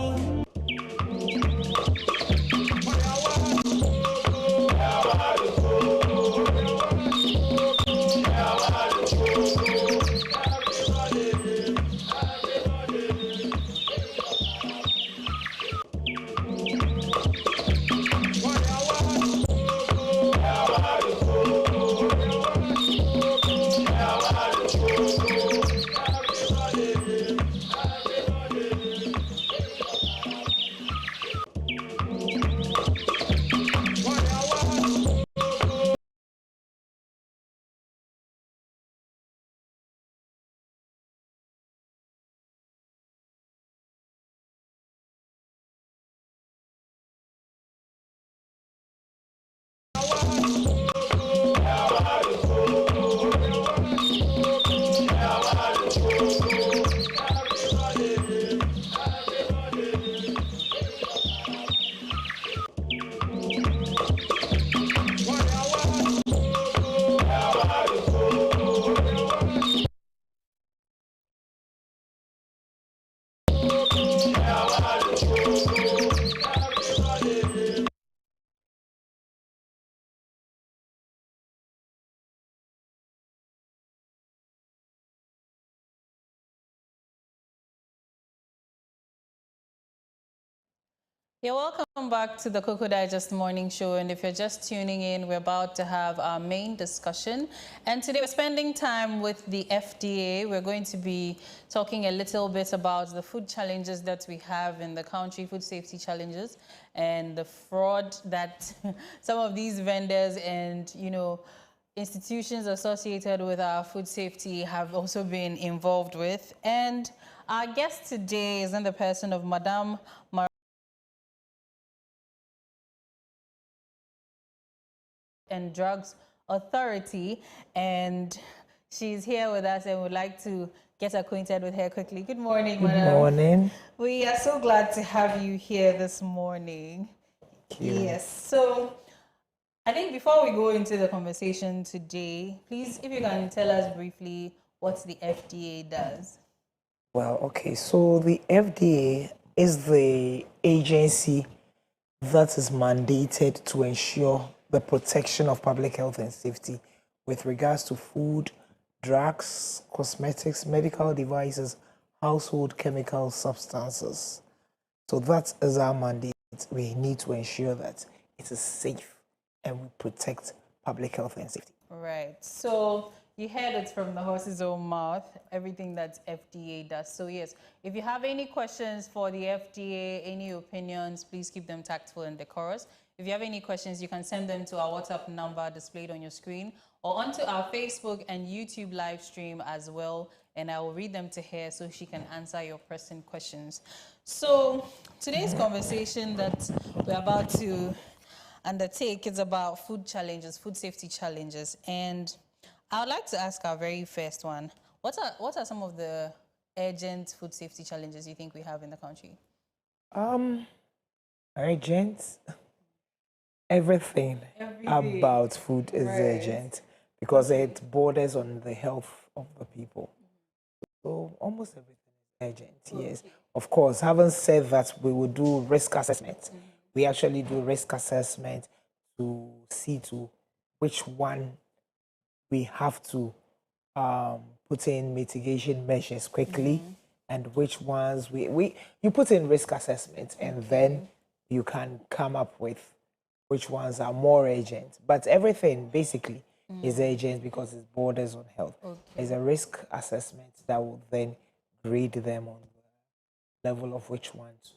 You're welcome back to the Koko Digest Morning Show, and if you're just tuning in, we're about to have our main discussion. And today we're spending time with the FDA. We're going to be talking a little bit about the food challenges that we have in the country, food safety challenges, and the fraud that some of these vendors and, institutions associated with our food safety have also been involved with. And our guest today is in the person of Madame and Drugs Authority, and she's here with us and would like to get acquainted with her quickly. Good morning, Good madam. morning. We are so glad to have you here this morning. Thank you. Yes, so I think before we go into the conversation today, please, if you can tell us briefly what the FDA does. Well, okay, so the FDA is the agency that is mandated to ensure the protection of public health and safety with regards to food, drugs, cosmetics, medical devices, household chemical substances. So that is our mandate. We need to ensure that it is safe and we protect public health and safety. Right. So You heard it from the horse's own mouth, everything that FDA does. So yes, if you have any questions for the FDA, any opinions, please keep them tactful and decorous. If you have any questions, you can send them to our WhatsApp number displayed on your screen or onto our Facebook and YouTube live stream as well. And I will read them to her so she can answer your pressing questions. So today's conversation that we're about to undertake is about food challenges, food safety challenges. And I would like to ask our very first one. What are some of the urgent food safety challenges you think we have in the country? Urgent. Everything about food is urgent because it borders on the health of the people. So almost everything is urgent, yes. Of course, having said that, we will do risk assessment. We actually do risk assessment to see to which one we have to put in mitigation measures quickly and which ones you put in risk assessment and then you can come up with which ones are more urgent. But everything basically is urgent because it borders on health. There's a risk assessment that will then grade them on the level of which ones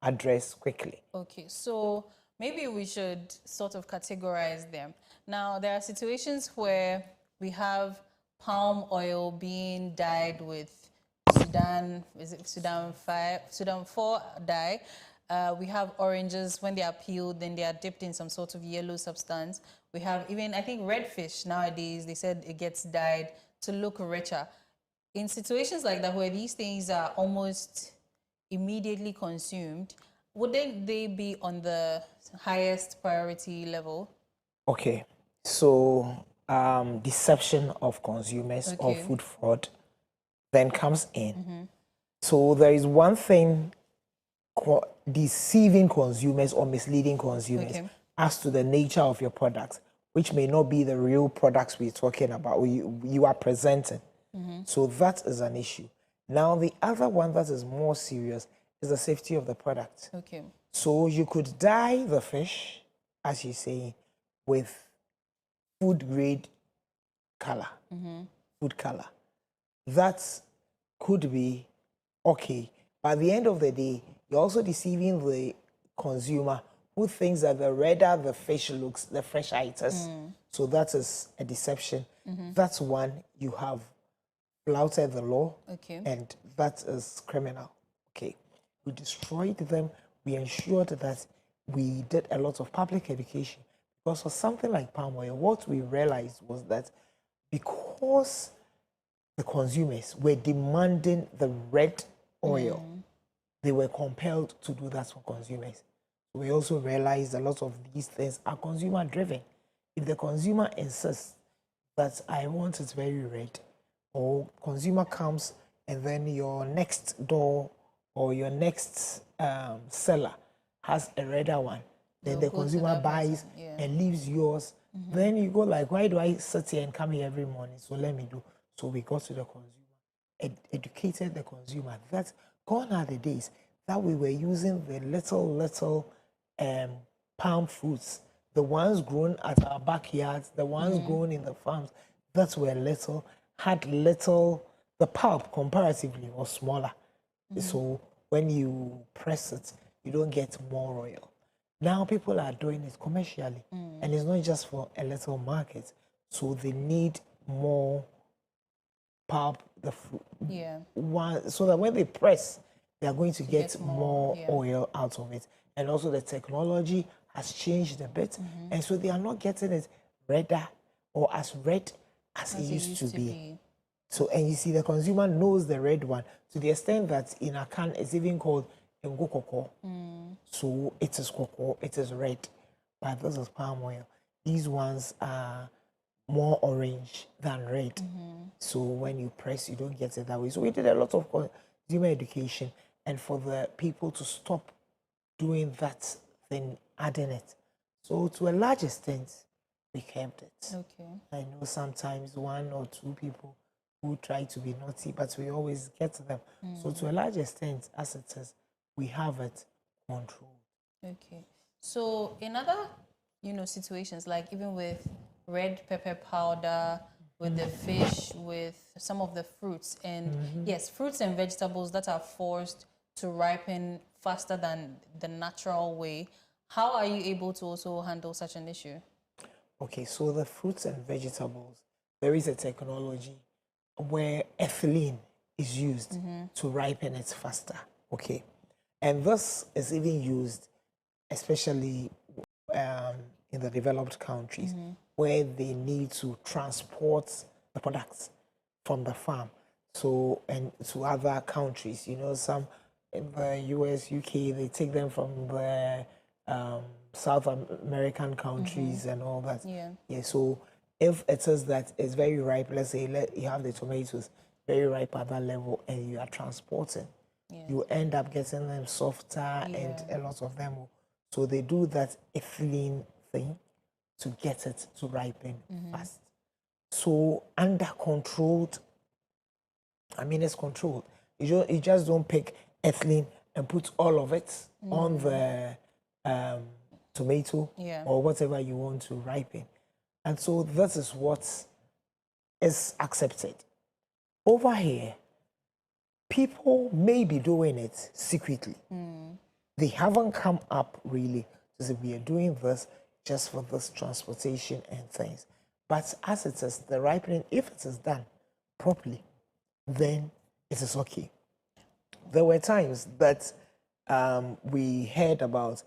address quickly. Okay, so maybe we should sort of categorize them. Now, there are situations where we have palm oil being dyed with Sudan 4 dye. We have oranges, when they are peeled, then they are dipped in some sort of yellow substance. We have even, I think, red fish nowadays, they said it gets dyed to look richer. In situations like that, where these things are almost immediately consumed, wouldn't they be on the highest priority level? Okay, so deception of consumers or food fraud then comes in. So there is one thing, deceiving consumers or misleading consumers as to the nature of your products, which may not be the real products we're talking about or you are presenting. So that is an issue. Now, the other one that is more serious is the safety of the product. Okay. So you could dye the fish, as you say, with food grade color, food color. That could be okay. But at the end of the day, you're also deceiving the consumer who thinks that the redder the fish looks, the fresher it is. So that is a deception. That's one, you have flouted the law, and that is criminal. Okay. We destroyed them. We ensured that we did a lot of public education. Because for something like palm oil, what we realized was that because the consumers were demanding the red oil, they were compelled to do that for consumers. We also realized a lot of these things are consumer driven. If the consumer insists that I want it very red, or consumer comes and then your next door or your next seller has a redder one, then the consumer buys and leaves yours. Then you go like, why do I sit here and come here every morning? So let me do. So we got to the consumer, educated the consumer. That's gone are the days that we were using the little palm fruits, the ones grown at our backyards, the ones grown in the farms that were little, had little, the pulp comparatively was smaller. So when you press it, you don't get more oil. Now people are doing it commercially, and it's not just for a little market. So they need more pulp, the fruit, so that when they press, they are going to get more oil out of it. And also the technology has changed a bit, and so they are not getting it redder or as red as it used to be. So, and you see, the consumer knows the red one to the extent that in a can it's even called Koko. So it is cocoa, it is red, but this is palm oil. These ones are more orange than red. So when you press, you don't get it that way. So we did a lot of consumer education, and for the people to stop doing that thing, adding it. So to a large extent, we kept it. Okay. I know sometimes one or two people who try to be naughty, but we always get them. So to a large extent, as it is, we have it controlled. Okay. So in other, situations, like even with red pepper powder, with the fish, with some of the fruits. And yes, fruits and vegetables that are forced to ripen faster than the natural way. How are you able to also handle such an issue? Okay, so the fruits and vegetables, there is a technology where ethylene is used to ripen it faster. Okay, and this is even used especially in the developed countries where they need to transport the products from the farm and to other countries. You know, some in the US, UK, they take them from the South American countries and all that. Yeah. So if it is that it's very ripe, let's say you have the tomatoes very ripe at that level and you are transporting, you end up getting them softer and a lot of them will. So they do that ethylene thing to get it to ripen fast. So under controlled, I mean it's controlled. You just don't pick ethylene and put all of it on the tomato or whatever you want to ripen. And so this is what is accepted. Over here, people may be doing it secretly. They haven't come up really to say we are doing this just for this transportation and things. But as it is, the ripening, if it is done properly, then it is okay. There were times that we heard about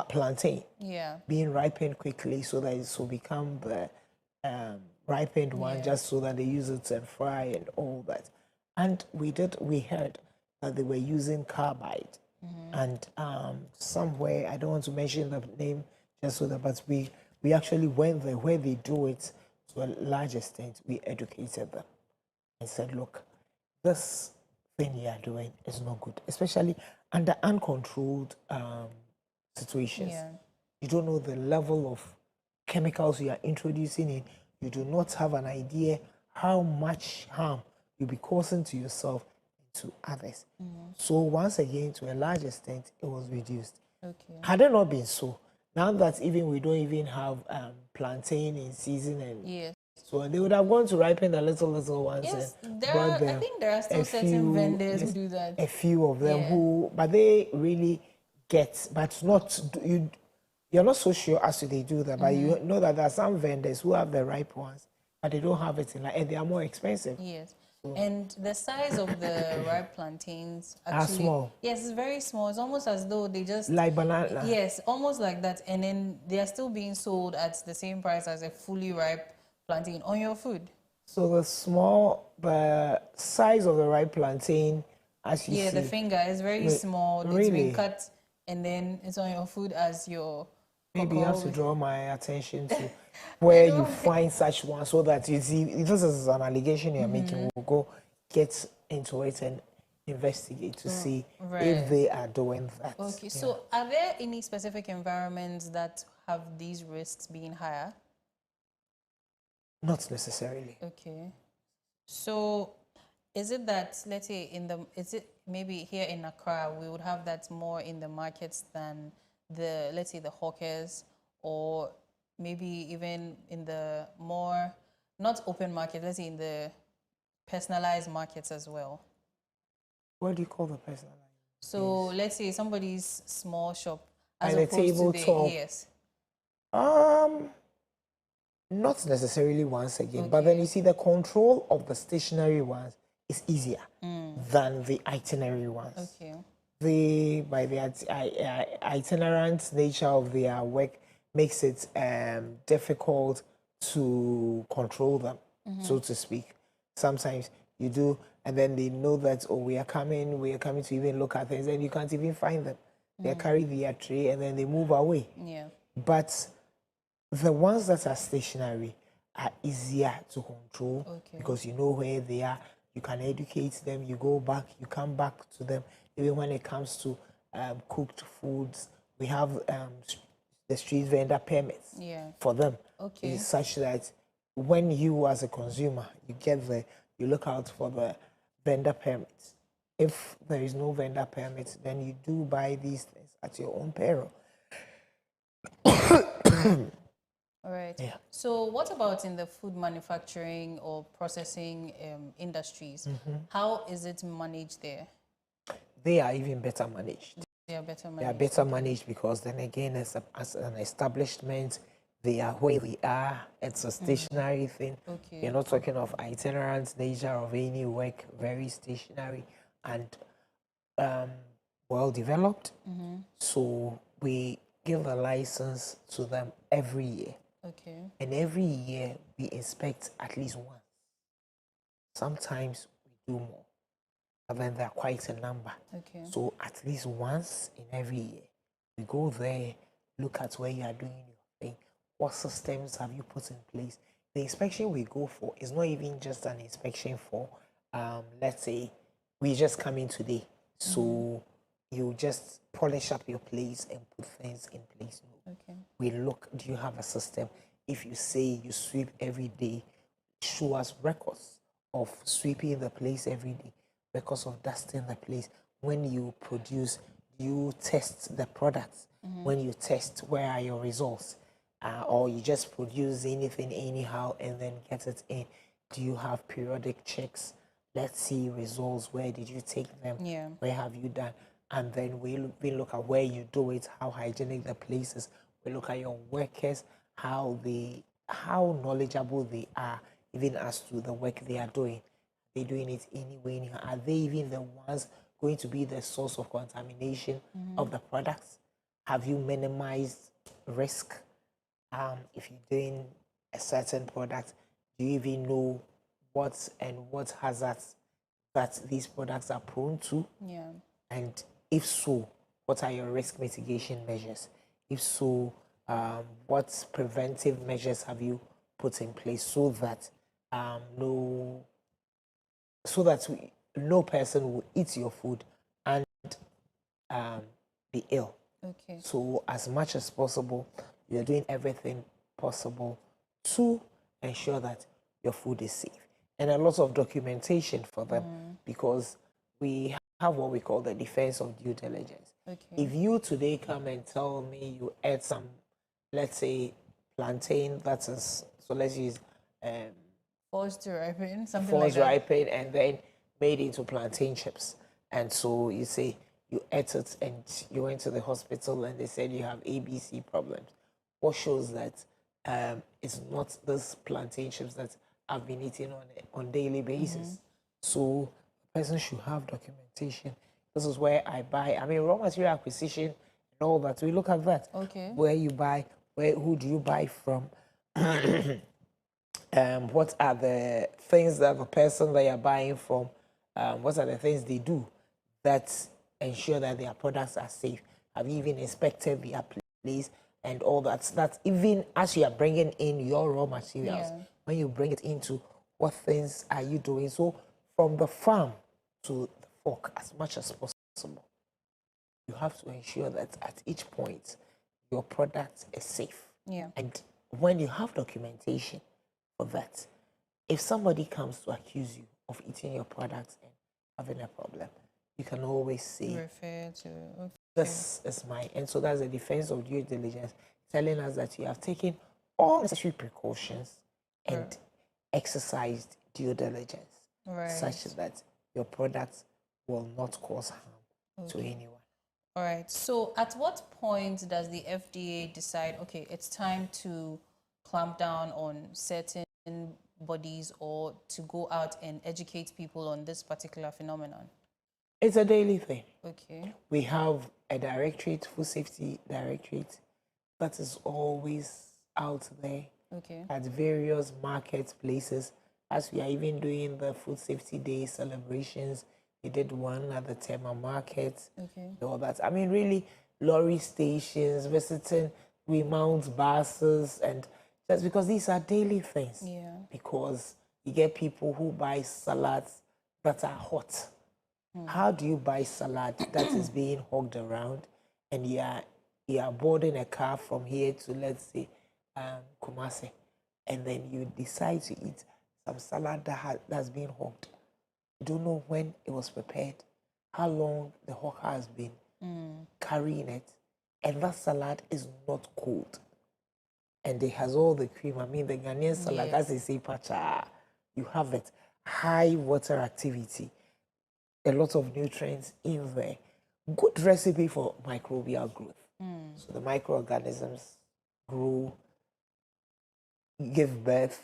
plantain being ripened quickly so that it will become the ripened one, just so that they use it and fry and all that. And we heard that they were using carbide. And somewhere, I don't want to mention the name just so that, but we actually went there where they do it to a large extent. We educated them and said, look, this thing you are doing is not good, especially under uncontrolled situations. You don't know the level of chemicals you are introducing in. You do not have an idea how much harm you'll be causing to yourself and to others. So once again, to a large extent, it was reduced. Had it not been so, now that even we don't even have plantain in season, and so they would have gone to ripen the little ones. Yes, and I think there are still certain vendors who do that. A few of them who, but they really get, but not you. You're not so sure as to they do that, but you know that there are some vendors who have the ripe ones, but they don't have it in and they are more expensive. Yes. And the size of the ripe plantains actually are small. Yes, it's very small. It's almost as though they just like banana. Yes, almost like that. And then they are still being sold at the same price as a fully ripe plantain on your food. So the size of the ripe plantain, as you see. Yeah, the finger is very small. It's been cut and then it's on your food as your. Maybe you have to draw my attention to where you find such one so that you see, if this is an allegation you're making, we'll go get into it and investigate to see if they are doing that. Okay, so are there any specific environments that have these risks being higher? Not necessarily. Okay. So is it that, let's say, is it maybe here in Accra, we would have that more in the markets than let's say the hawkers, or maybe even in the more, not open market, let's say in the personalized markets as well? What do you call the personalized? So let's say somebody's small shop as and opposed a to the, yes. Not necessarily once again, but then you see the control of the stationary ones is easier than the itinerary ones. Okay. By the itinerant nature of their work makes it difficult to control them, so to speak. Sometimes you do, and then they know that, oh, we are coming to even look at things, and you can't even find them. They carry their tray and then they move away. Yeah. But the ones that are stationary are easier to control because you know where they are. You can educate them. You go back. You come back to them. Even when it comes to cooked foods, we have the street vendor permits for them. Okay. It's such that when you as a consumer, you get there, you look out for the vendor permits. If there is no vendor permit, then you do buy these things at your own peril. All right. Yeah. So what about in the food manufacturing or processing industries? How is it managed there? They are even better managed. They are better managed. They are better managed because then again, as an establishment, they are where they are. It's a stationary thing. Okay. You're not talking of itinerant nature of any work, very stationary and well developed. So we give a license to them every year. Okay. And every year we inspect at least once. Sometimes we do more, but then there are quite a number. Okay. So at least once in every year, we go there, look at where you are doing your thing. What systems have you put in place? The inspection we go for is not even just an inspection for, let's say, we just come in today. So you just polish up your place and put things in place. Okay. We look, do you have a system? If you say you sweep every day, show us records of sweeping the place every day, records of dusting the place. When you produce, do you test the products? When you test, where are your results? Or you just produce anything anyhow and then get it in? Do you have periodic checks? Let's see results. Where did you take them? Yeah. Where have you done? And then we look at where you do it, how hygienic the place is. We look at your workers, how knowledgeable they are, even as to the work they are doing. They're doing it anyway, anyhow. Are they even the ones going to be the source of contamination of the products? Have you minimized risk? If you're doing a certain product, do you even know what hazards that these products are prone to? Yeah. And if so, what are your risk mitigation measures? If so, what preventive measures have you put in place so that no person will eat your food and be ill? Okay. So as much as possible, you're doing everything possible to ensure that your food is safe. And a lot of documentation for them because we have what we call the defense of due diligence. Okay. If you today come and tell me you ate some, let's say, plantain that is, so let's use forced to ripen, something forced like that. ripen and then made into plantain chips. And so you say you ate it and you went to the hospital and they said you have ABC problems. What shows that it's not those plantain chips that I've been eating on daily basis. So the person should have documentation. This is where I buy. I mean, raw material acquisition and all that. We look at that. Okay. Where you buy, who do you buy from? What are the things that the person that you're buying from? What are the things they do that ensure that their products are safe? Have you even inspected their place and all that? That's even as you are bringing in your raw materials. Yeah. When you bring it into, what things are you doing? So from the farm to the fork, as much as possible, you have to ensure that at each point, your product is safe. Yeah. And when you have documentation for that, if somebody comes to accuse you of eating your products and having a problem, you can always say, refer to, okay, this is mine. And so that's the defense of due diligence, telling us that you have taken all necessary precautions and exercised due diligence, such that your products will not cause harm to anyone. All right. So at what point does the FDA decide, okay, it's time to clamp down on certain bodies or to go out and educate people on this particular phenomenon? It's a daily thing. Okay. We have a directorate, food safety directorate, that is always out there at various marketplaces. As we are even doing the Food Safety Day celebrations, we did one at the Tema Market, all that. I mean, really, lorry stations, visiting, we mount buses, and just because these are daily things. Yeah. Because you get people who buy salads that are hot. How do you buy salad that is being hogged around and you are boarding a car from here to, let's say, Kumasi, and then you decide to eat some salad that's been hogged? You don't know when it was prepared, how long the hawker has been carrying it, and that salad is not cold. and it has all the cream. I mean, the Ghanaians are like, as they say, pacha, you have it. High water activity, a lot of nutrients in there. Good recipe for microbial growth. So the microorganisms grow, give birth,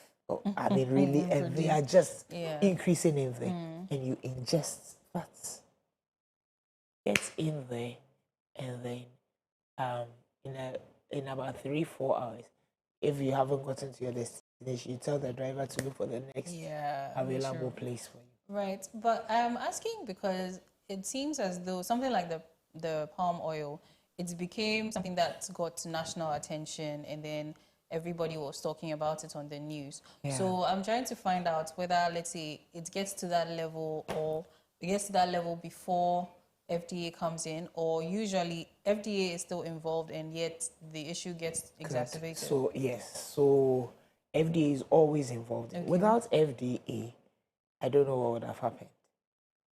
I mean, really, and they are just increasing in there. And you ingest fats, gets in there, and then in about 3-4 hours, if you haven't gotten to your destination, you tell the driver to look for the next available place for you. Right, but I'm asking because it seems as though something like the palm oil, it became something that got national attention, and then everybody was talking about it on the news. So I'm trying to find out whether, let's say, it gets to that level, or it gets to that level before FDA comes in, or usually FDA is still involved and yet the issue gets exacerbated. So yes, so FDA is always involved. Without FDA, I don't know what would have happened.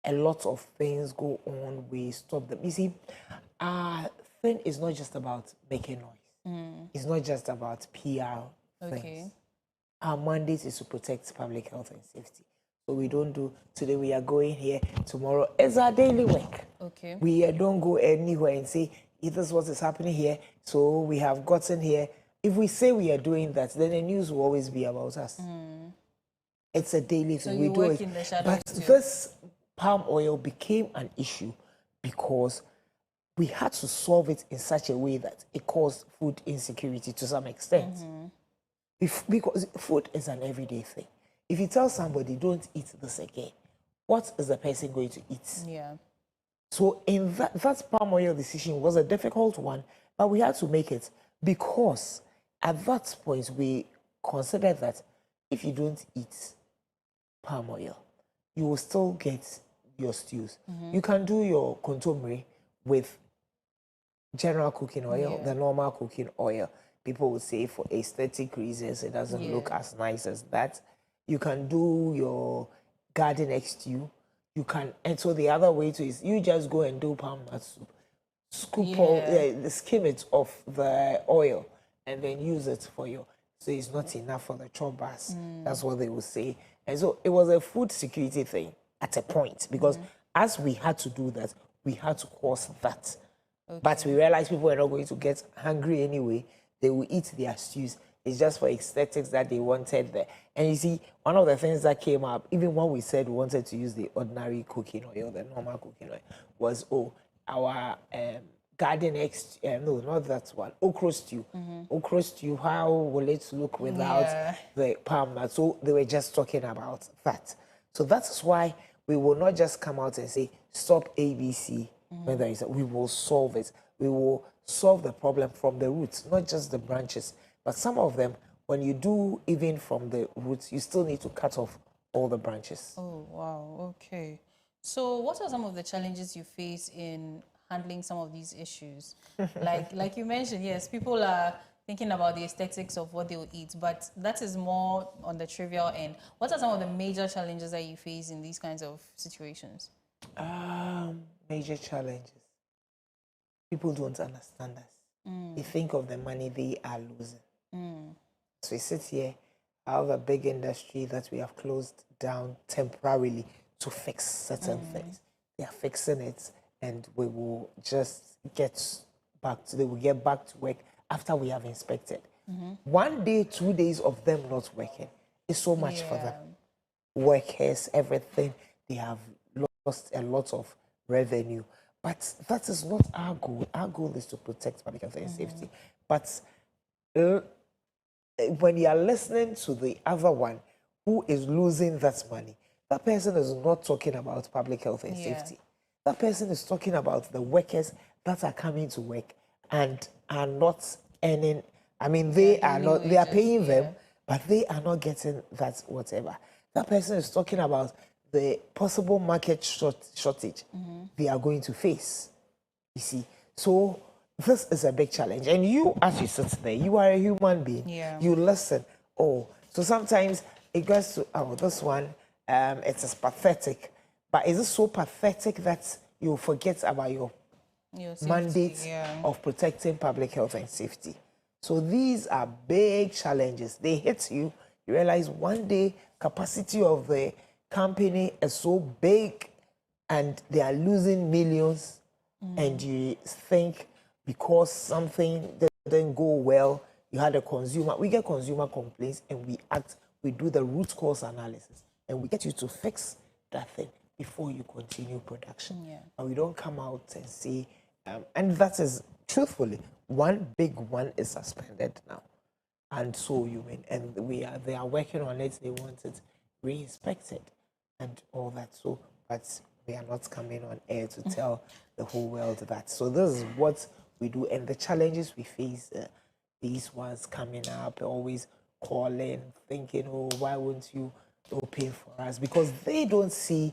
A lot of things go on, we stop them. You see, our thing is not just about making noise. It's not just about PR things. Our mandate is to protect public health and safety. So we don't do, today we are going here, tomorrow it's our daily work. We don't go anywhere and say, this is what is happening here, so we have gotten here. If we say we are doing that, then the news will always be about us. It's a daily thing. So we you do work it. in the shadows But too. this palm oil became an issue because we had to solve it in such a way that it caused food insecurity to some extent. Because food is an everyday thing. If you tell somebody, don't eat this again, what is the person going to eat? So in that palm oil decision was a difficult one, but we had to make it because at that point we considered that if you don't eat palm oil, you will still get your stews. You can do your kontomire with general cooking oil, the normal cooking oil. People will say for aesthetic reasons, it doesn't look as nice as that. You can do your garden egg stew. You can, and so the other way to is you just go and do palm nut soup. Skim it off the oil and then use it for your, so it's not enough for the chobbers. That's what they will say. And so it was a food security thing at a point because as we had to do that, we had to cause that. But we realized people were not going to get hungry anyway. They will eat their stews. It's just for aesthetics that they wanted there. And you see, one of the things that came up, even when we said we wanted to use the ordinary cooking oil, the normal cooking oil, was, our garden eggs, no, not that one, okra stew. Okra stew, how will it look without the palm nut? So they were just talking about that. So that's why we will not just come out and say, stop ABC. When there is we will solve it. We will solve the problem from the roots, not just the branches. But some of them, when you do even from the roots, you still need to cut off all the branches. Oh, wow. Okay. So what are some of the challenges you face in handling some of these issues? like you mentioned, yes, people are thinking about the aesthetics of what they will eat, but that is more on the trivial end. What are some of the major challenges that you face in these kinds of situations? Major challenges. People don't understand us. They think of the money they are losing. So we sit here, I have a big industry that we have closed down temporarily to fix certain things. They are fixing it, and we will just they will get back to work after we have inspected. 1 day, 2 days of them not working is so much for them. Workers, everything, they have lost a lot of revenue. But that is not our goal. Our goal is to protect public health and safety. But when you are listening to the other one who is losing that money, that person is not talking about public health and safety. That person is talking about the workers that are coming to work and are not earning. I mean, they are paying them, but they are not getting that whatever. That person is talking about the possible market shortage they are going to face. You see, so this is a big challenge. And you, as you sit there, you are a human being. You listen. So sometimes it goes to, this one, it is pathetic. But is it so pathetic that you forget about your mandate of protecting public health and safety? So these are big challenges. They hit you. You realize one day capacity of the company is so big and they are losing millions, and you think because something didn't go well, you had a consumer. We get consumer complaints and we do the root cause analysis and we get you to fix that thing before you continue production. Yeah. And we don't come out and say, and that is truthfully, one big one is suspended now. And so they are working on it, they want it re-inspected and all that. So, but we are not coming on air to tell the whole world that. So this is what we do, and the challenges we face, these ones coming up, always calling, thinking, oh, why won't you open for us? Because they don't see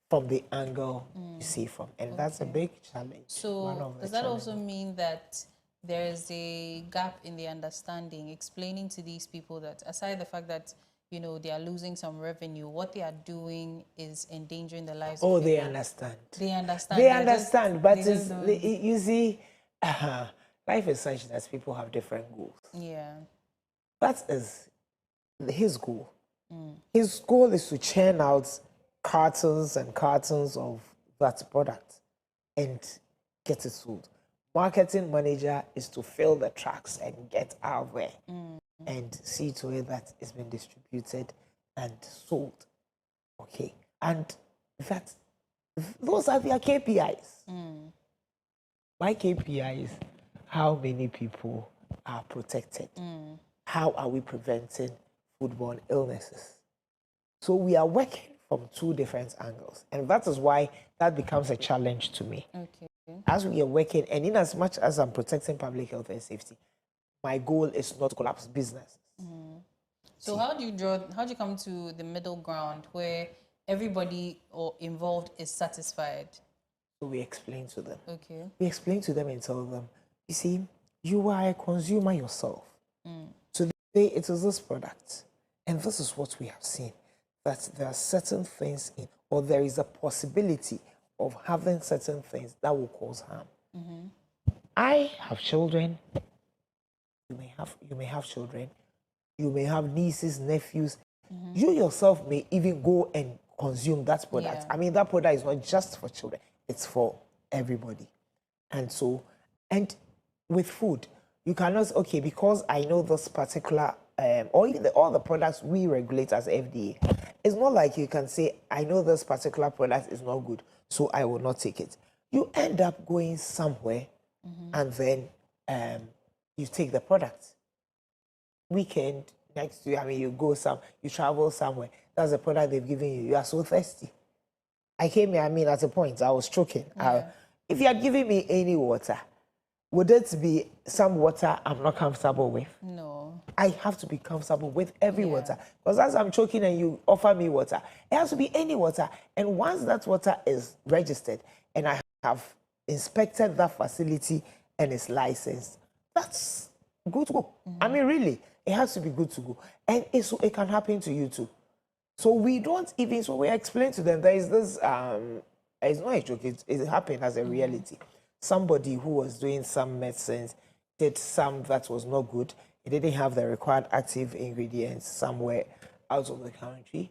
from the angle you see from, and that's a big challenge. So does that also mean that there is a gap in the understanding, explaining to these people that aside the fact that they are losing some revenue, what they are doing is endangering the lives of people? They understand. They understand. They understand, but you see, life is such that people have different goals. Yeah. That is his goal. His goal is to churn out cartons and cartons of that product and get it sold. Marketing manager is to fill the trucks and get out there and see to it that it's been distributed and sold. Okay, and those are their KPIs. My KPI is how many people are protected. How are we preventing foodborne illnesses? So we are working from two different angles, and that is why that becomes a challenge to me. Okay. As we are working, and in as much as I'm protecting public health and safety, my goal is not to collapse business. So how do you come to the middle ground where everybody involved is satisfied? So we explain to them. Okay. We explain to them and tell them, you see, you are a consumer yourself. Today it is this product, and this is what we have seen, that there are certain things in, or there is a possibility of having certain things that will cause harm. I have children. You may have children. You may have nieces, nephews. You yourself may even go and consume that product. I mean, that product is not just for children. It's for everybody. And so, and with food, you cannot, okay, because I know this particular, or even all the products we regulate as FDA, it's not like you can say, I know this particular product is not good, so I will not take it. You end up going somewhere and then you take the product. Weekend, next year, I mean, you travel somewhere. That's the product they've given you. You are so thirsty. I came here, I mean, at a point, I was choking. If you had given me any water, would it be some water I'm not comfortable with? No. I have to be comfortable with every water. Because as I'm choking and you offer me water, it has to be any water. And once that water is registered and I have inspected that facility and it's licensed, that's good to go. I mean, really, it has to be good to go. And it can happen to you too. So we don't even, so we explain to them, there is this, it's not a joke, it happened as a reality. Somebody who was doing some medicines did some that was not good. It didn't have the required active ingredients somewhere out of the country.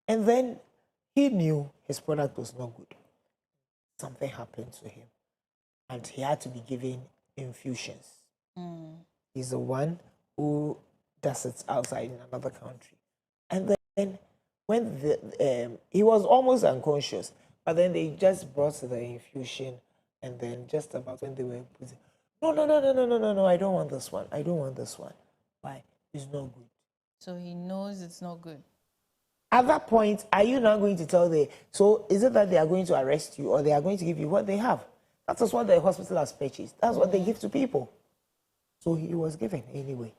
And then he knew his product was not good. Something happened to him. And he had to be given infusions. He's the one who does it outside in another country. And then when he was almost unconscious, but then they just brought the infusion, and then just about when they were putting, no, I don't want this one. I don't want this one. Why? It's not good. So he knows it's not good. At that point, are you now going to tell so is it that they are going to arrest you or they are going to give you what they have? That is what the hospital has purchased. That's what they give to people. So he was given anyway.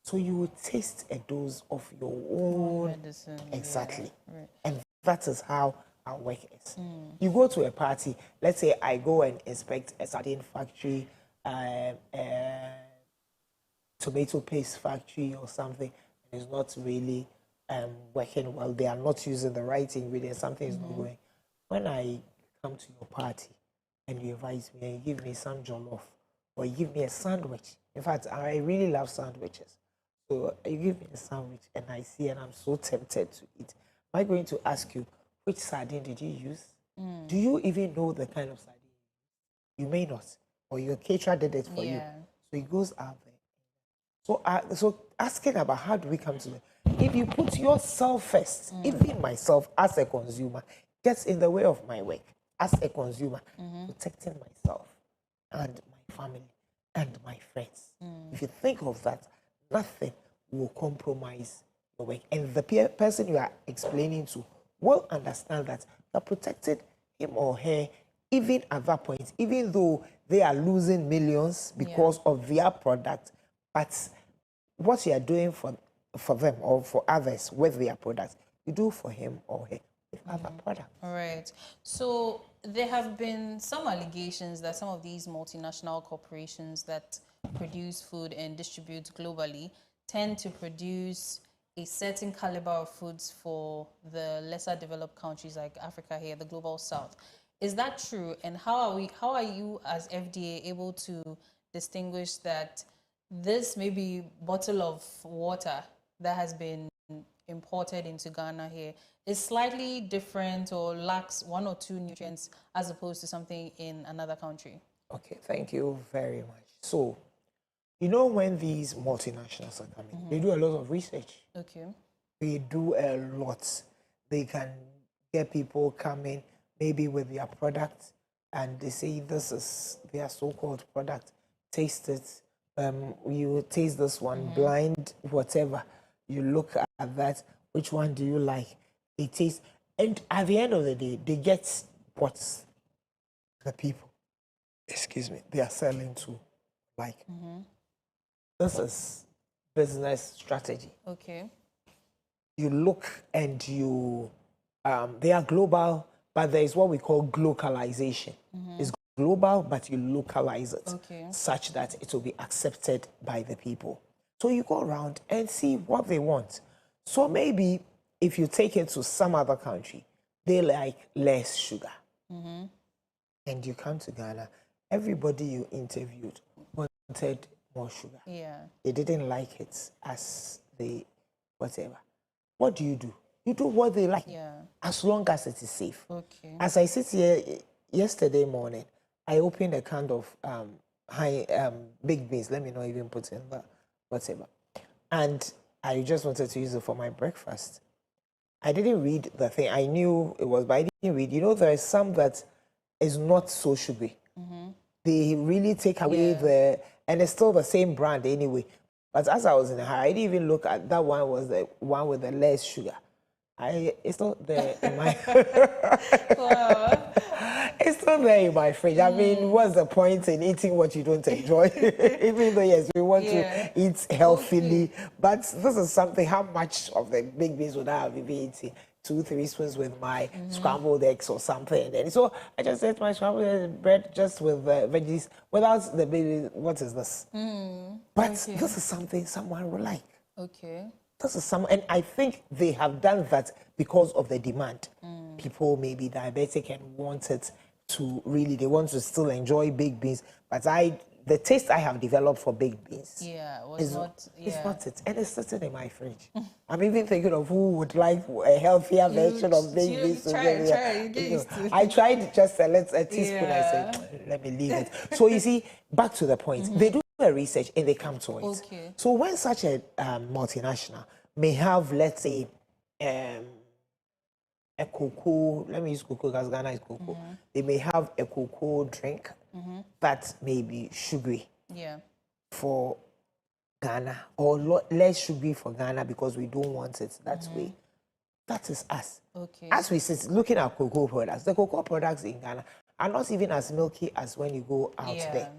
So you would taste a dose of your own medicine. Exactly. Yeah, right. And that is how our work is. You go to a party, let's say I go and inspect a sardine factory, tomato paste factory or something, and it's not really working well. They are not using the right ingredients, something is not going. When I come to your party and you invite me and you give me some jollof or you give me a sandwich. In fact, I really love sandwiches. So you give me a sandwich and I see and I'm so tempted to eat. Am I going to ask you, which sardine did you use? Do you even know the kind of sardine? You may not, or your caterer did it for you. So it goes out there. So asking about how do we come to it? If you put yourself first, even myself as a consumer gets in the way of my work as a consumer, protecting myself and my family and my friends. If you think of that, nothing will compromise your work. And the person you are explaining to will understand that you're protecting him or her even at that point, even though they are losing millions because of their product, but what you are doing for them or for others with their products, you do for him or her with other products. All right. So there have been some allegations that some of these multinational corporations that produce food and distribute globally tend to produce a certain caliber of foods for the lesser developed countries like Africa here, the global south. Is that true? And how are you as FDA able to distinguish that this maybe bottle of water that has been imported into Ghana here is slightly different or lacks one or two nutrients as opposed to something in another country? Okay, thank you very much. So, you know, when these multinationals are coming, they do a lot of research. Okay. They do a lot. They can get people coming maybe with their product and they say this is their so-called product. Taste it. You taste this one, blind, whatever. You look at that. Which one do you like? They taste. And at the end of the day, they get what the people, they are selling to like. This is business strategy. Okay. You look and you, they are global, but there is what we call glocalization. It's global, but you localize it such that it will be accepted by the people. So you go around and see what they want. So maybe if you take it to some other country, they like less sugar. And you come to Ghana, everybody you interviewed wanted more sugar. They didn't like it as they, whatever. What do? You do what they like, as long as it is safe. As I sit here yesterday morning, I opened a can of big beans. Let me not even put in that, whatever. And I just wanted to use it for my breakfast. I didn't read the thing. I knew it was, but I didn't read. You know, there is some that is not so sugary. They really take away and it's still the same brand anyway. But as I was in a hurry, I didn't even look at that one was the one with the less sugar. It's not there in my it's not there in my fridge. I mean, what's the point in eating what you don't enjoy? Even though yes, we want to eat healthily, but this is something. How much of the big beans would I have been eating? 2-3 spoons with my scrambled eggs or something. And so I just ate my scrambled bread just with veggies without the baby. What is this? But this is something someone will like. This is and I think they have done that because of the demand. People may be diabetic and want it to really, they want to still enjoy baked beans. But the taste I have developed for baked beans it's not it. And it's sitting in my fridge. I'm even thinking of who would like a healthier version of baked beans. I tried just a teaspoon. I said, let me leave it. So you see, back to the point. They do the research and they come to it. So when such a multinational may have, let's say, a cocoa, let me use cocoa because Ghana is cocoa. They may have a cocoa drink that may be sugary for Ghana or less sugary for Ghana because we don't want it that way. That is us. As we sit looking at cocoa products, the cocoa products in Ghana are not even as milky as when you go out there.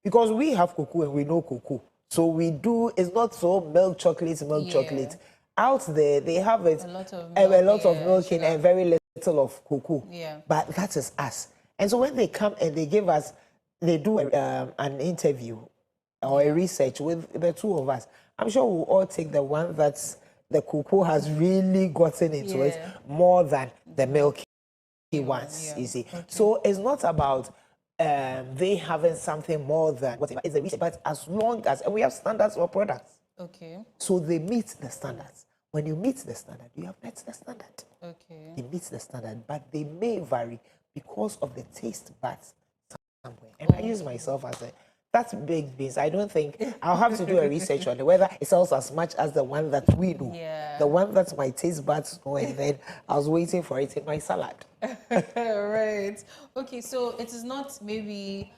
Because we have cocoa and we know cocoa. So we do, it's not so milk chocolate. Out there, they have it, a lot of milk and very little of cocoa. But that is us. And so when they come and they give us, they do an interview or a research with the two of us, I'm sure we'll all take the one that's the cocoa has really gotten into it more than the milky ones, you see. So it's not about they having something more than whatever is the reason. But as long as and we have standards for products, Okay. so they meet the standards. When you meet the standard, you have met the standard. Okay. They meet the standard, but they may vary because of the taste buds somewhere. And I use myself as that's big beans. I don't think I'll have to do a research on whether it sells as much as the one that we do. Yeah. The one that my taste buds know, and then I was waiting for it in my salad. Right. Okay, so it is not maybe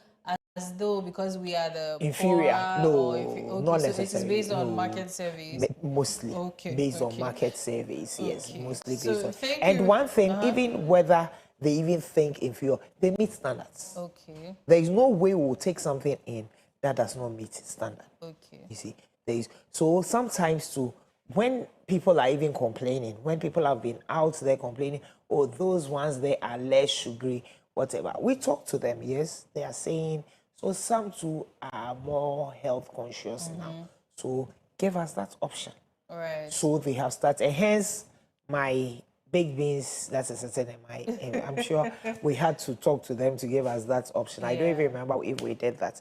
as though because we are the Inferior. poorer No, okay, not so necessarily. it is based on No. market surveys. Mostly. Okay. Based on okay. market surveys, yes. Okay. Mostly So based on. thank And you. one thing, even whether they even think inferior, they meet standards. Okay. There is no way we'll take something in that does not meet standard. Okay. You see, there is. So sometimes too, when people are even complaining, when people have been out there complaining, oh, those ones they are less sugary, whatever. We talk to them, yes, they are saying, so some too are more health conscious now. So give us that option. All right. So they have started, and hence my big beans, that's a certain MI. I'm sure we had to talk to them to give us that option. I don't even remember if we did that.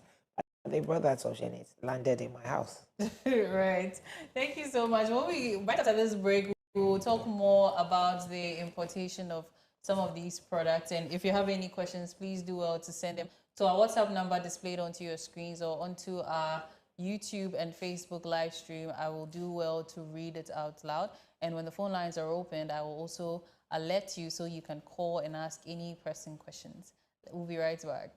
They brought that option, it landed in my house. Right. Thank you so much. When we right after this break, we will talk more about the importation of some of these products. And if you have any questions, please do well to send them to our WhatsApp number displayed onto your screens or onto our YouTube and Facebook live stream. I will do well to read it out loud. And when the phone lines are opened, I will also alert you so you can call and ask any pressing questions. We'll be right back.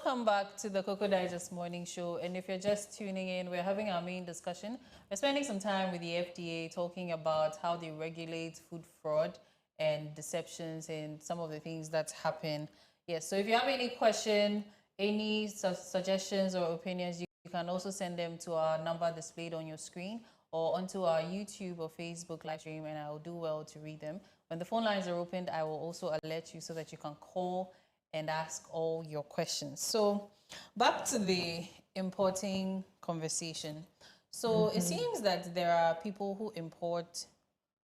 welcome back to the Koko Digest Morning Show. And if you're just tuning in, we're having our main discussion. We're spending some time with the FDA talking about how they regulate food fraud and deceptions and some of the things that happen. Yes, so if you have any question, any suggestions or opinions, you can also send them to our number displayed on your screen or onto our YouTube or Facebook live stream, and I will do well to read them. When the phone lines are opened, I will also alert you so that you can call and ask all your questions. So back to the importing conversation. So it seems that there are people who import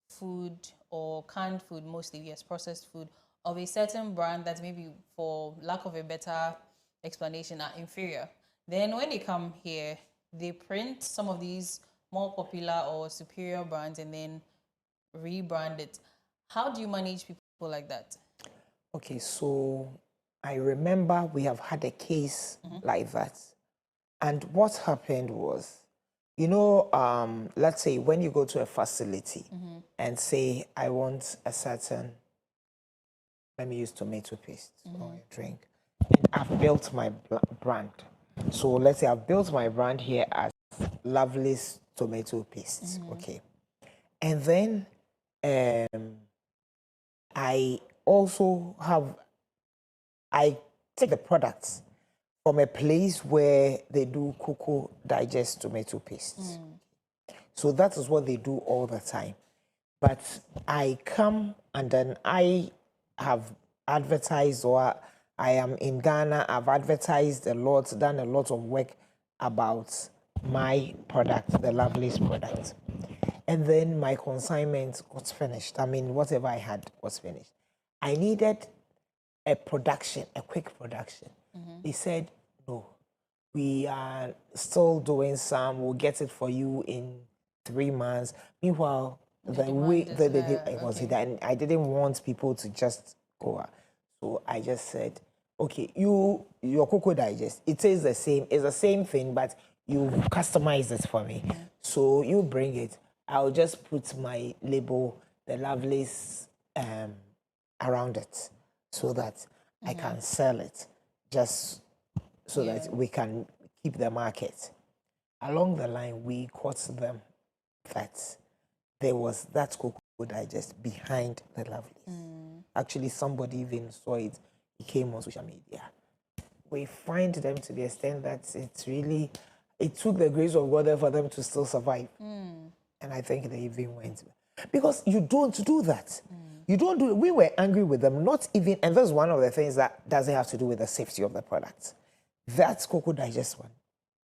food or canned food, mostly, yes, processed food, of a certain brand that maybe, for lack of a better explanation, are inferior. Then when they come here, they print some of these more popular or superior brands and then rebrand it. How do you manage people like that? Okay, so I remember we have had a case like that. And what happened was, you know, let's say when you go to a facility and say, I want a certain, let me use tomato paste or a drink. And I've built my brand. So let's say I've built my brand here as Lovely's tomato paste, okay. And then I also I take the products from a place where they do Koko Digest tomato paste. So that is what they do all the time. But I come and then I have advertised, or I am in Ghana, I've advertised a lot, done a lot of work about my product, the Lovely's product. And then my consignment was finished. I mean, whatever I had was finished. I needed a production, a quick production. They said, no, we are still doing some, we'll get it for you in 3 months. Meanwhile, the way it was, and I didn't want people to just go out. So I just said, okay, your Koko Digest, it is the same, it's the same thing, but you customize it for me. So you bring it, I'll just put my label, the Lovely's, around it so that I can sell it, just so that we can keep the market. Along the line, we caught them that there was that Koko Digest behind the Lovely's. Actually, somebody even saw it. He came on social media. We find them to the extent that it's really, it took the grace of God there for them to still survive. And I think they even went. Because you don't do that. You don't do it. We were angry with them, not even, and that's one of the things that doesn't have to do with the safety of the product. That Koko Digest one,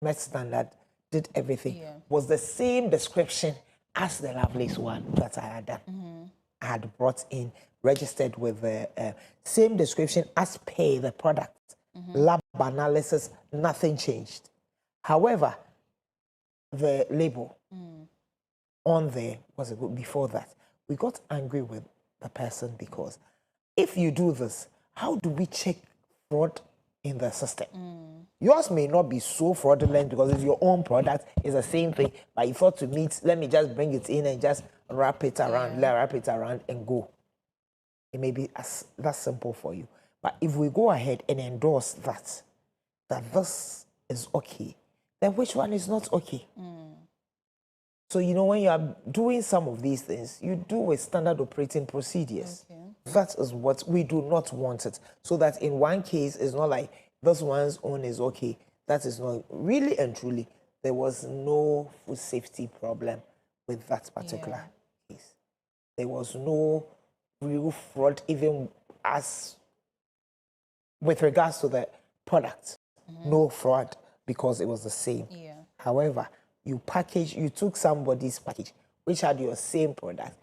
Met Standard, did everything, was the same description as the Lovely's one that I had done. I had brought in, registered with the same description as per the product. Lab analysis, nothing changed. However, the label on there was before that. We got angry with the person because if you do this, how do we check fraud in the system? Yours may not be so fraudulent because it's your own product, it's the same thing, but you thought to meet, let me just bring it in and just wrap it around and go. It may be that simple for you. But if we go ahead and endorse that this is okay, then which one is not okay? So, you know, when you are doing some of these things, you do with standard operating procedures. That is what we do not want it. So that in one case, it's not like this one's own is okay. That is not really and truly. There was no food safety problem with that particular case. There was no real fraud, even as with regards to the product. No fraud because it was the same. However, you took somebody's package, which had your same product,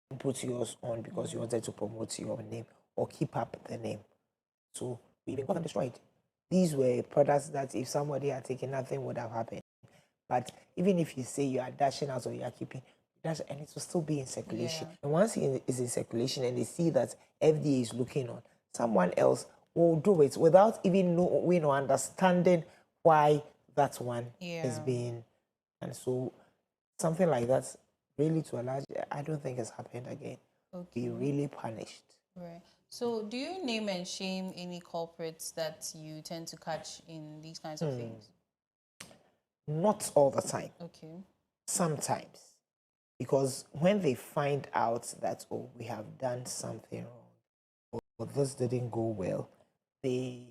and put yours on because you wanted to promote your name or keep up the name. So we even got them destroyed. These were products that if somebody had taken, nothing would have happened. But even if you say you are dashing out or you are keeping, and it will still be in circulation. And once it is in circulation and they see that FDA is looking on, someone else will do it without even knowing or understanding why that one is being. And so something like that, really to a large, I don't think has happened again. Be really punished. Right. So do you name and shame any culprits that you tend to catch in these kinds of things? Not all the time. Okay. Sometimes. Because when they find out that, oh, we have done something wrong, or this didn't go well, they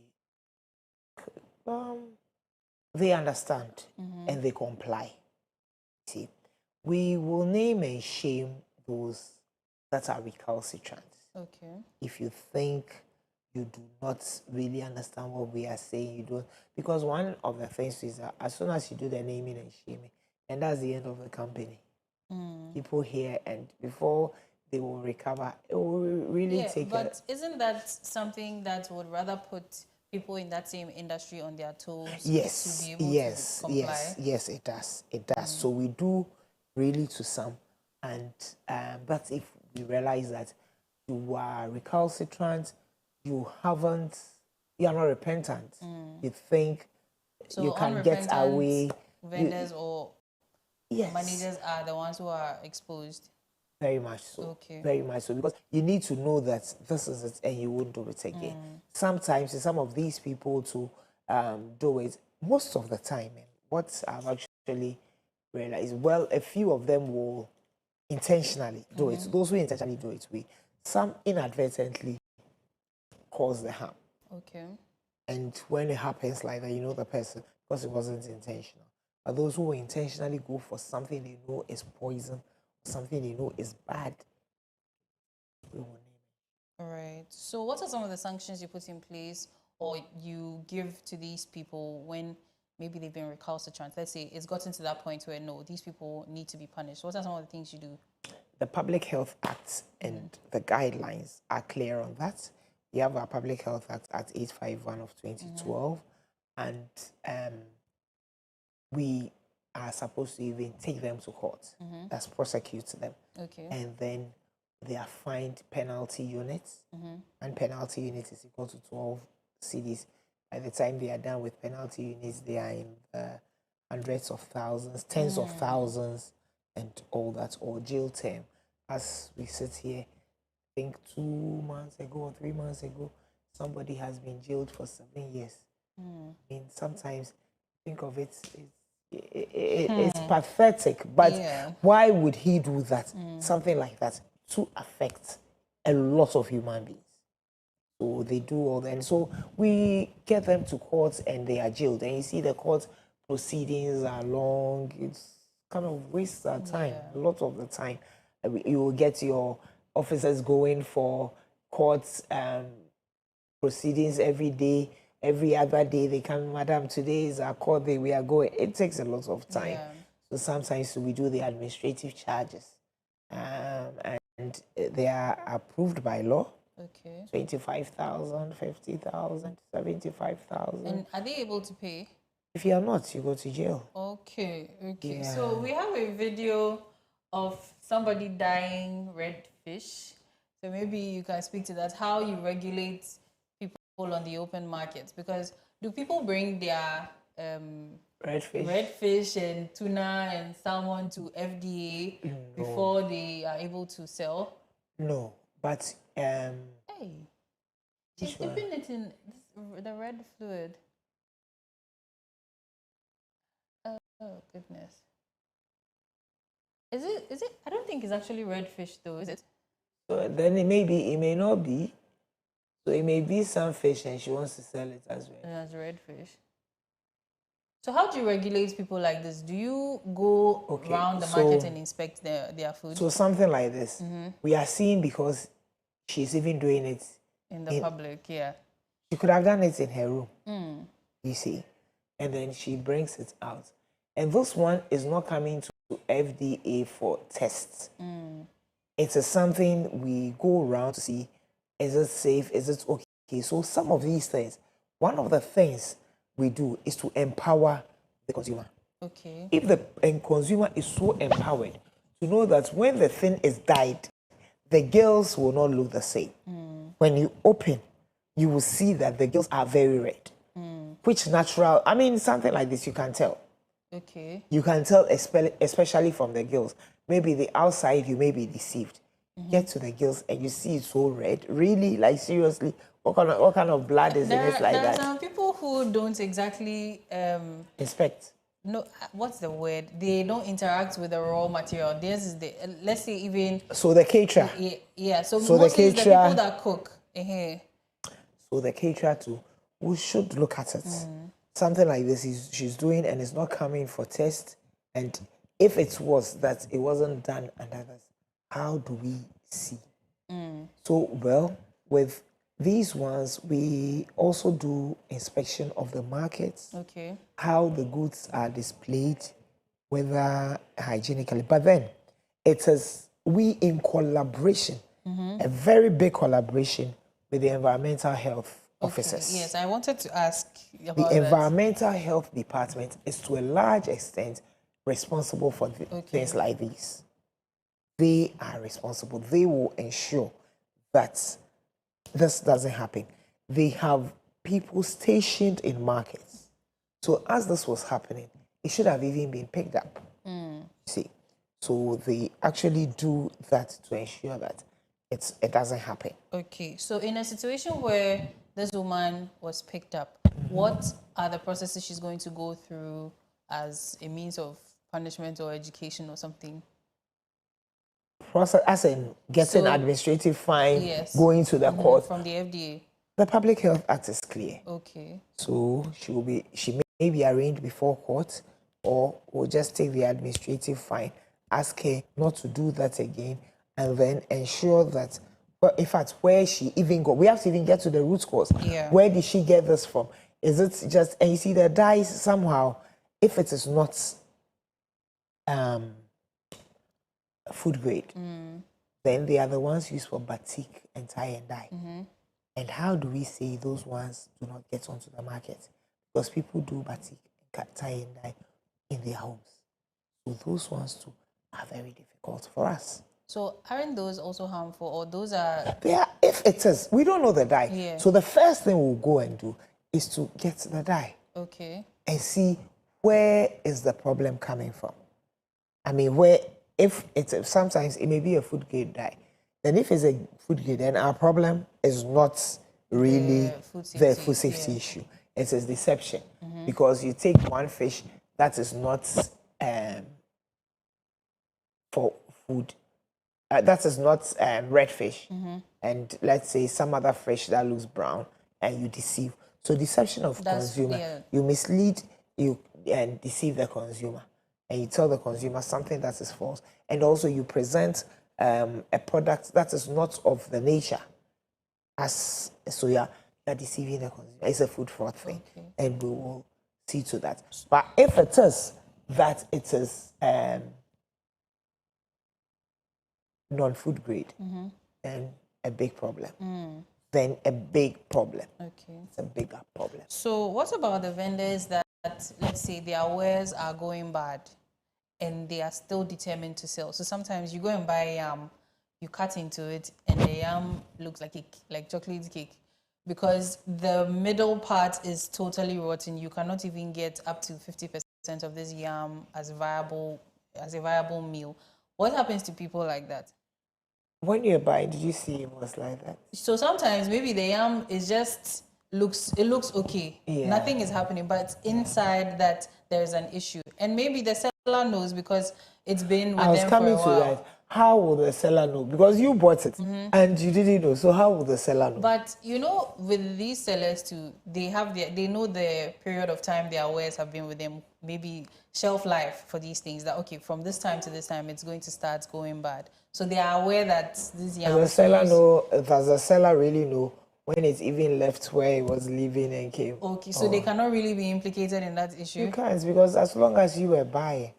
understand and they comply. See, we will name and shame those that are recalcitrant. Okay. If you think you do not really understand what we are saying, you don't, because one of the things is that as soon as you do the naming and shaming, and that's the end of the company. People hear, and before they will recover, it will really take. But isn't that something that would rather put people in that same industry on their toes? Yes, to be able to comply? yes, it does. It does. So we do really to some, and but if we realize that you are recalcitrant, you are not repentant, you think So you can get away. Vendors or managers are the ones who are exposed. Very much so. Okay. Very much so. Because you need to know that this is it and you won't do it again. Sometimes some of these people to do it, most of the time, and what I've actually realized, well, a few of them will intentionally do it. Those who intentionally do it, some inadvertently cause the harm. Okay. And when it happens like that, you know the person because it wasn't intentional. But those who intentionally go for something they know is poison, something they know is bad, we will name it. All right. So what are some of the sanctions you put in place or you give to these people when maybe they've been recalcitrant? Let's say it's gotten to that point where, no, these people need to be punished. What are some of the things you do? The Public Health Act and the guidelines are clear on that. We have our Public Health Act at 851 of 2012, and we are supposed to even take them to court. That's prosecute them. Okay. And then they are fined penalty units, and penalty unit is equal to 12 cedis. By the time they are done with penalty units, they are in the hundreds of thousands, tens of thousands, and all that, or jail term. As we sit here, I think 2 months ago or 3 months ago, somebody has been jailed for 7 years. I mean, sometimes think of it, it's pathetic, but why would he do that? Something like that to affect a lot of human beings. So they do all that. And so we get them to court and they are jailed. And you see the court proceedings are long. It's kind of wastes our time, a lot of the time. You will get your officers going for court proceedings every day. Every other day they come, Madam, today is our court day, we are going. It takes a lot of time. So sometimes we do the administrative charges. And they are approved by law. Okay. 25,000, 50,000, 75,000. And are they able to pay? If you are not, you go to jail. Okay, okay. Yeah. So we have a video of somebody dyeing red fish. So maybe you can speak to that, how you regulate people on the open market. Because do people bring their red fish and tuna and salmon to FDA before they are able to sell? No, but hey, she's dipping it in the red fluid. Oh goodness. Is it? I don't think it's actually red fish though, is it? So then it may not be. So it may be some fish and she wants to sell it as red. As red fish. So how do you regulate people like this? Do you go around the market and inspect their food? So something like this. We are seeing because she's even doing it in the public, yeah. She could have done it in her room, you see, and then she brings it out. And this one is not coming to FDA for tests. It is something we go around to see, is it safe, is it okay? So some of these things, one of the things we do is to empower the consumer. Okay. If the consumer is so empowered to know that when the thing is dyed, the girls will not look the same. When you open, you will see that the girls are very red. Which natural, I mean, something like this, you can tell. Okay. You can tell, especially from the girls. Maybe the outside, you may be deceived. get to the gills and you see it's so red. Really, like seriously, what kind of blood is in it like there that? are some people who don't exactly inspect. No, what's the word? They don't interact with the raw material. Theirs is the let's say even. So the caterer. Yeah. So the mostly it's the people caterer. that cook. So the caterer too, we should look at it. Something like this she's doing and it's not coming for test. And if it was that it wasn't done and others, how do we see? So well, with these ones, we also do inspection of the markets. Okay. How the goods are displayed, whether hygienically. But then it is we in collaboration, a very big collaboration with the environmental health officers. Yes, I wanted to ask about the that. environmental health department is to a large extent responsible for things like these. They are responsible. They will ensure that this doesn't happen. They have people stationed in markets. So as this was happening, it should have even been picked up. See, so they actually do that to ensure that it doesn't happen. Okay, so in a situation where this woman was picked up, what are the processes she's going to go through as a means of punishment or education or something? Process as in getting administrative fine, going to the court from the FDA. The Public Health Act is clear. Okay. So she may be arraigned before court, or we'll just take the administrative fine, ask her not to do that again, and then ensure that, well, in fact, where she even got, we have to even get to the root cause. Yeah. Where did she get this from? Is it just, and you see the dyes somehow, if it is not food grade, then they are the ones used for batik and tie and dye. And how do we say those ones do not get onto the market? Because people do batik and tie and dye in their homes. So those ones too are very difficult for us. So aren't those also harmful, or those are? They are, if it is, we don't know the dye. Yeah. So the first thing we'll go and do is to get the dye. Okay. And see where is the problem coming from. I mean, where, if sometimes it may be a food grade dye. Then if it's a food grade, then our problem is not really the food safety issue. It's a deception. Because you take one fish that is not for food, that is not red fish, and let's say some other fish that looks brown, and you deceive. So deception of consumer, you mislead you and deceive the consumer, and you tell the consumer something that is false, and also you present a product that is not of the nature as so you're deceiving the consumer. It's a food fraud thing, and we will see to that. But if it is that it is non-food grade, then a big problem. Then a big problem. Okay. It's a bigger problem. So what about the vendors that, let's say, their wares are going bad and they are still determined to sell? So sometimes you go and buy yam, you cut into it, and the yam looks like chocolate cake, because the middle part is totally rotten. You cannot even get up to 50% of this yam as a viable meal. What happens to people like that? When you're buying, did you see it was like that? So sometimes maybe the yam is just looks okay. Yeah. Nothing is happening, but inside that there's an issue. And maybe the seller knows because it's been with them for a while. I was coming to that. How will the seller know? Because you bought it and you didn't know. So how will the seller know? But you know, with these sellers too, they know the period of time their wares have been with them. Maybe shelf life for these things, that okay, from this time to this time it's going to start going bad. So they are aware that this yam. Does the seller really know when it's even left where it was living and came? Okay, so they cannot really be implicated in that issue? You can't, because as long as you were buying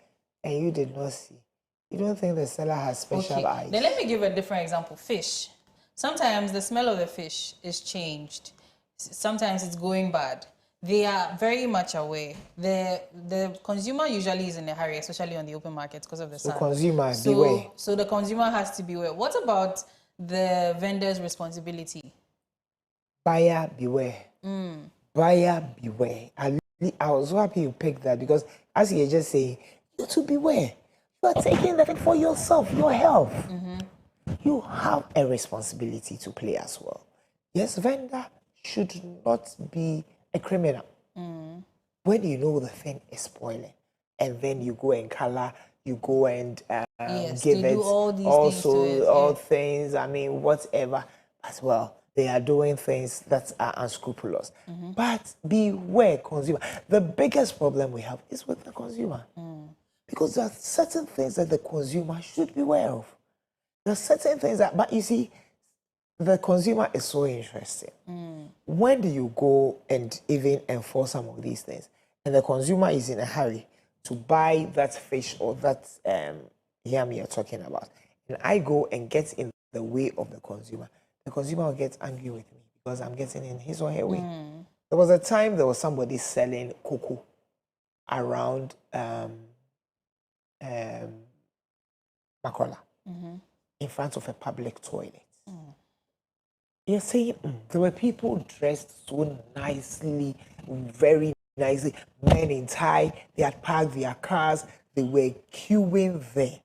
and you did not see, you don't think the seller has special eyes. Then let me give a different example. Fish. Sometimes the smell of the fish is changed. Sometimes it's going bad. They are very much aware. The consumer usually is in a hurry, especially on the open market because of the sun. Beware. So the consumer has to beware. What about the vendor's responsibility? Buyer beware. Buyer beware. I was so happy you picked that, because as you just say, you to beware. You are taking that for yourself, your health. you have a responsibility to play as well. Yes, vendor should not be a criminal. When you know the thing is spoiling, and then you go and color, you go and Yes, give they it do all these things to also it, all yeah. things. I mean, whatever as well. They are doing things that are unscrupulous. But beware, consumer. The biggest problem we have is with the consumer. Because there are certain things that the consumer should be aware of. There are certain things that, but you see, the consumer is so interesting. When do you go and even enforce some of these things? And the consumer is in a hurry to buy that fish or that yam you're talking about. And I go and get in the way of the consumer will get angry with me because I'm getting in his or her way. There was a time there was somebody selling Koko around Makola in front of a public toilet. You're saying there were people dressed so nicely, very nicely, men in tie, they had parked their cars, they were queuing there,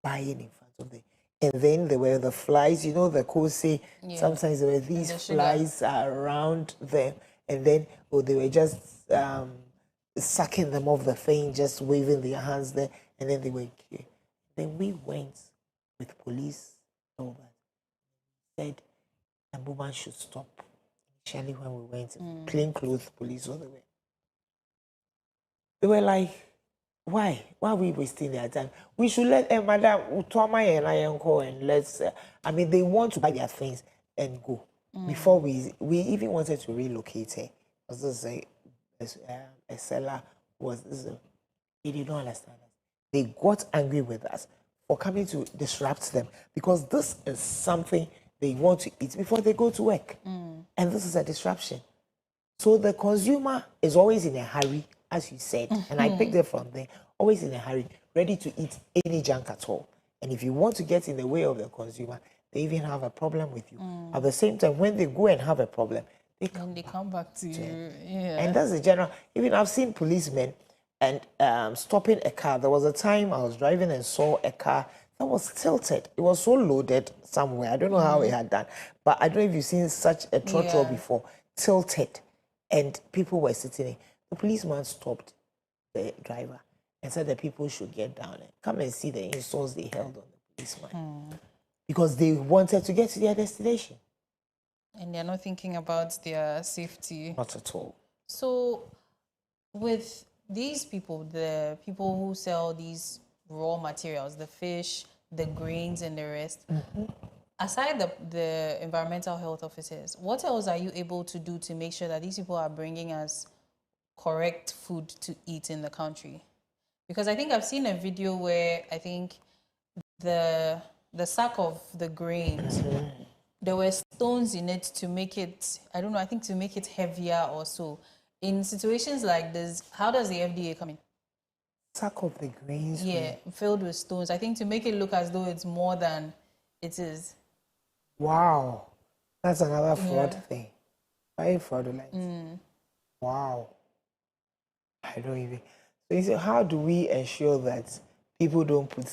buying in front of them. And then there were the flies, you know, the Kose, sometimes there were these flies around them, and then they were just sucking them off the thing, just waving their hands there, and then they were queuing. Then we went with police over, said the movement should stop. Initially, when we went, plain clothes police all the way. They were like, why? Why are we wasting their time? We should let Madam Utoma and I go and let's. I mean, they want to buy their things and go. Before we even wanted to relocate her. Because this is a seller was this. They did not understand us. They got angry with us for coming to disrupt them because this is something they want to eat before they go to work. And this is a disruption. So the consumer is always in a hurry, as you said, and I picked it from there, always in a hurry, ready to eat any junk at all. And if you want to get in the way of the consumer, they even have a problem with you. At the same time, when they go and have a problem, they come back to you. Yeah. And that's the general. Even I've seen policemen and stopping a car. There was a time I was driving and saw a car that was tilted. It was so loaded somewhere. I don't know how it had done, but I don't know if you've seen such a trotro before. Tilted, and people were sitting in. The policeman stopped the driver and said that people should get down and come and see the insults they held on the policeman because they wanted to get to their destination. And they're not thinking about their safety. Not at all. So, with these people, the people who sell these raw materials, the fish, the grains, and the rest, aside the environmental health officers, what else are you able to do to make sure that these people are bringing us correct food to eat in the country? Because I think I've seen a video where I think the sack of the grains, there were stones in it to make it, I don't know, I think to make it heavier or so. In situations like this, how does the FDA come in? Sack of the grains? Yeah, filled with stones. I think to make it look as though it's more than it is. Wow. That's another fraud thing. Very fraudulent. Wow. I don't even. So you say, how do we ensure that people don't put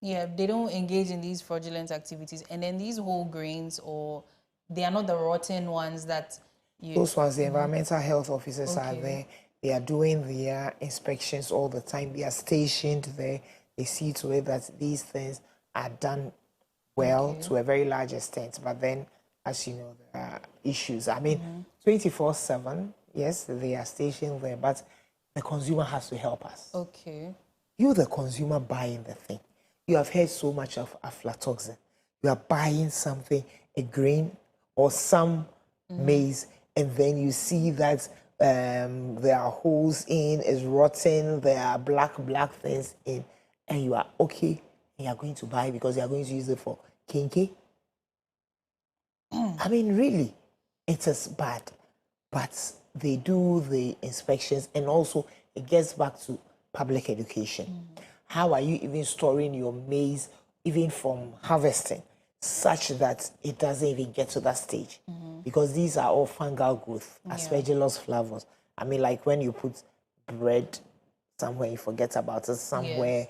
yeah, they don't engage in these fraudulent activities. And then these whole grains, or they are not the rotten ones that you... Those ones, the environmental health officers are there. They are doing their inspections all the time. They are stationed there. They see to it that these things are done well to a very large extent. But then, as you know, there are issues. I mean, 24/7, yes, they are stationed there, but the consumer has to help us. Okay. You, the consumer, buying the thing. You have heard so much of aflatoxin. You are buying something, a grain or some maize, and then you see that there are holes in, is rotten, there are black things in, and you are okay, and you are going to buy because you are going to use it for kinky. I mean, really, it is bad, but they do the inspections, and also it gets back to public education. How are you even storing your maize, even from harvesting, such that it doesn't even get to that stage? Because these are all fungal growth, aspergillus flavus. I mean, like when you put bread somewhere, you forget about it somewhere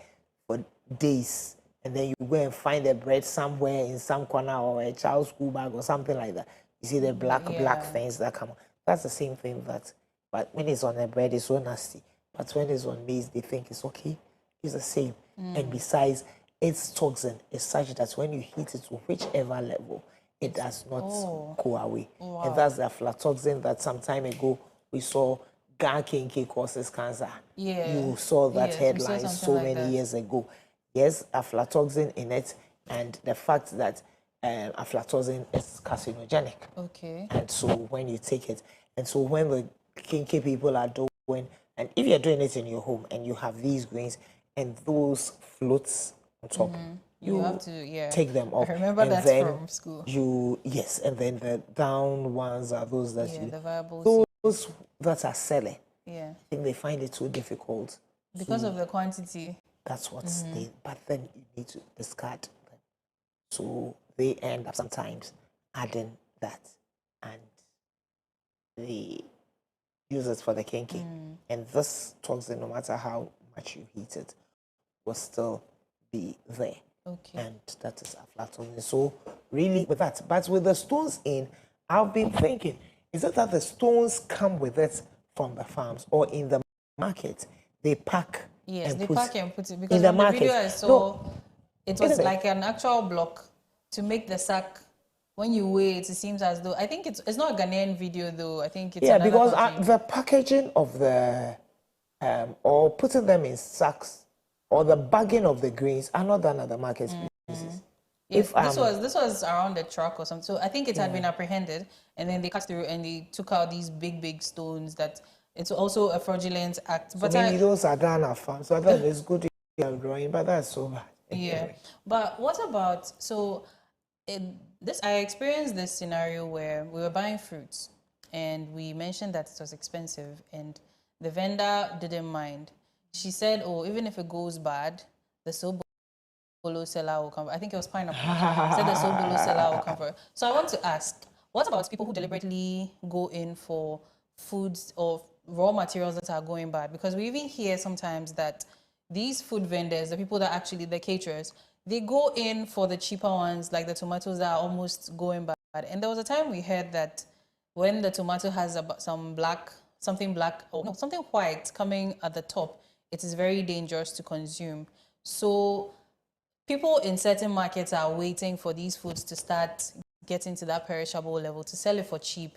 for days, and then you go and find the bread somewhere in some corner or a child's school bag or something like that. You see the black things that come on. That's the same thing but when it's on the bread, it's so nasty. But when it's on maize, they think it's okay. It's the same. And besides, its toxin is such that when you heat it to whichever level, it does not go away. Wow. And that's the aflatoxin that some time ago we saw Kinky causes cancer. Yeah. You saw that headline so like many years ago. Yes, aflatoxin in it, and the fact that aflatoxin is carcinogenic. Okay. And so when you take it, and so when the kinky people are doing, and if you're doing it in your home and you have these greens and those floats on top, you have to take them off. I remember and that then from school. And then the down ones are those that the viable those that are selling. Yeah. I think they find it too difficult because of the quantity. That's what they. But then you need to discard them. So they end up sometimes adding that, and they use it for the kinky. And this toxin, no matter how much you heat it, will still be there. Okay. And that is aflatoxin. So really with that, but with the stones in, I've been thinking, is it that the stones come with it from the farms or in the market they pack? Yes, and they put pack and put it because in the on the market. video I saw it was Isn't it? like an actual block to make the sack. When you weigh it, it seems as though I think it's not a Ghanaian video though. I think it's another because country. the packaging of the or putting them in sacks or the bagging of the greens are not done at the market places. Yes, this was around the truck or something. So I think it had been apprehended, and then they cut through and they took out these big stones. That it's also a fraudulent act. But maybe those are done at farm. So I thought it's good you're drawing, but that's so bad. Yeah, but what about I experienced this scenario where we were buying fruits, and we mentioned that it was expensive, and the vendor didn't mind. She said, "Oh, even if it goes bad, the Sobolo seller will come." I think it was pineapple. Said the Sobolo seller will come for it. So I want to ask, what about people who deliberately go in for foods or raw materials that are going bad? Because we even hear sometimes that these food vendors, the people that actually, the caterers, they go in for the cheaper ones, like the tomatoes that are almost going bad. And there was a time we heard that when the tomato has something white coming at the top, it is very dangerous to consume. So people in certain markets are waiting for these foods to start getting to that perishable level to sell it for cheap.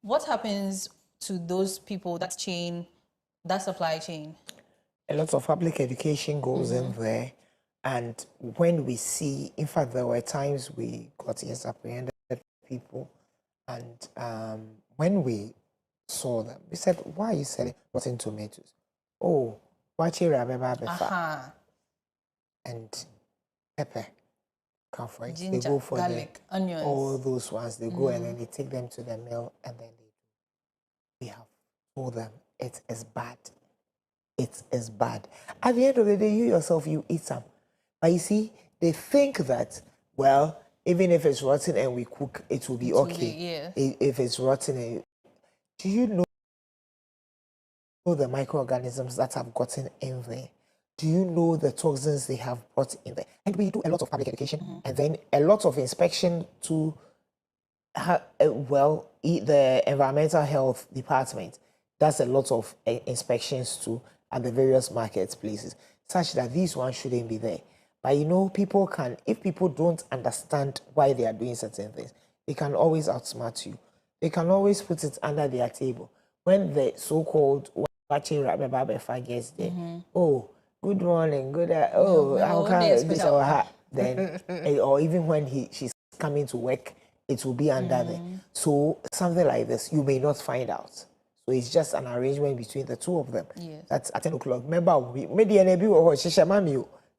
What happens to those people, that supply chain? A lot of public education goes in there. And when we see, in fact, there were times we got apprehended people. And when we saw them, we said, "Why are you selling rotten tomatoes?" "Oh, and pepper. Come for it." Ginger, they go for garlic, onions. all those ones. They go and then they take them to the mill, and then we have told them it is bad. It is bad. At the end of the day, you yourself, you eat some. But you see, they think that, well, even if it's rotten and we cook, it will be okay. If it's rotten, do you know the microorganisms that have gotten in there? Do you know the toxins they have brought in there? And we do a lot of public education and then a lot of inspection to, the environmental health department does a lot of inspections too at the various marketplaces, such that these ones shouldn't be there. But people can, if people don't understand why they are doing certain things, they can always outsmart you. They can always put it under their table. When the so-called watching Rabbi gets there, "Oh, good morning, good how can this or her?" Then, or even when she's coming to work, it will be under there. So something like this, you may not find out. So it's just an arrangement between the two of them. Yes. That's at 10 o'clock. Remember,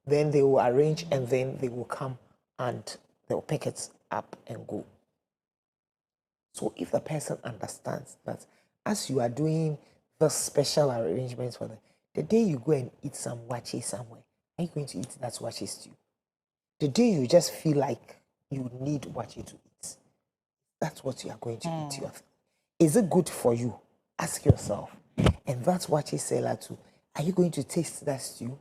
then they will arrange and then they will come and they will pick it up and go. So if the person understands that as you are doing the special arrangements for them, the day you go and eat some wache somewhere, are you going to eat that wache stew? The day you just feel like you need wache to eat, that's what you are going to eat. Is it good for you? Ask yourself. And that's wache seller too. Are you going to taste that stew?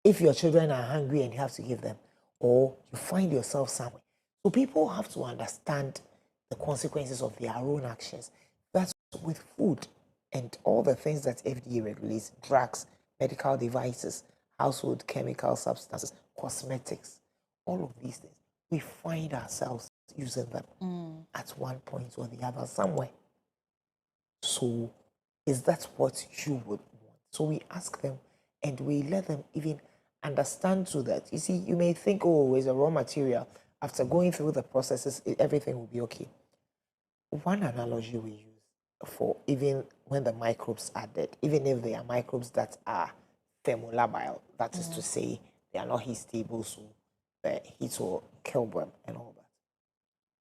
if your children are hungry and you have to give them, or you find yourself somewhere. So people have to understand the consequences of their own actions. That's with food and all the things that FDA regulates, drugs, medical devices, household chemical substances, cosmetics, all of these things. We find ourselves using them at one point or the other somewhere. So is that what you would want? So we ask them and we let them even understand to that. You see, you may think, oh, it's a raw material. After going through the processes, everything will be okay. One analogy we use for even when the microbes are dead, even if they are microbes that are thermolabile, that is to say, they are not heat stable, so the heat will kill them and all that.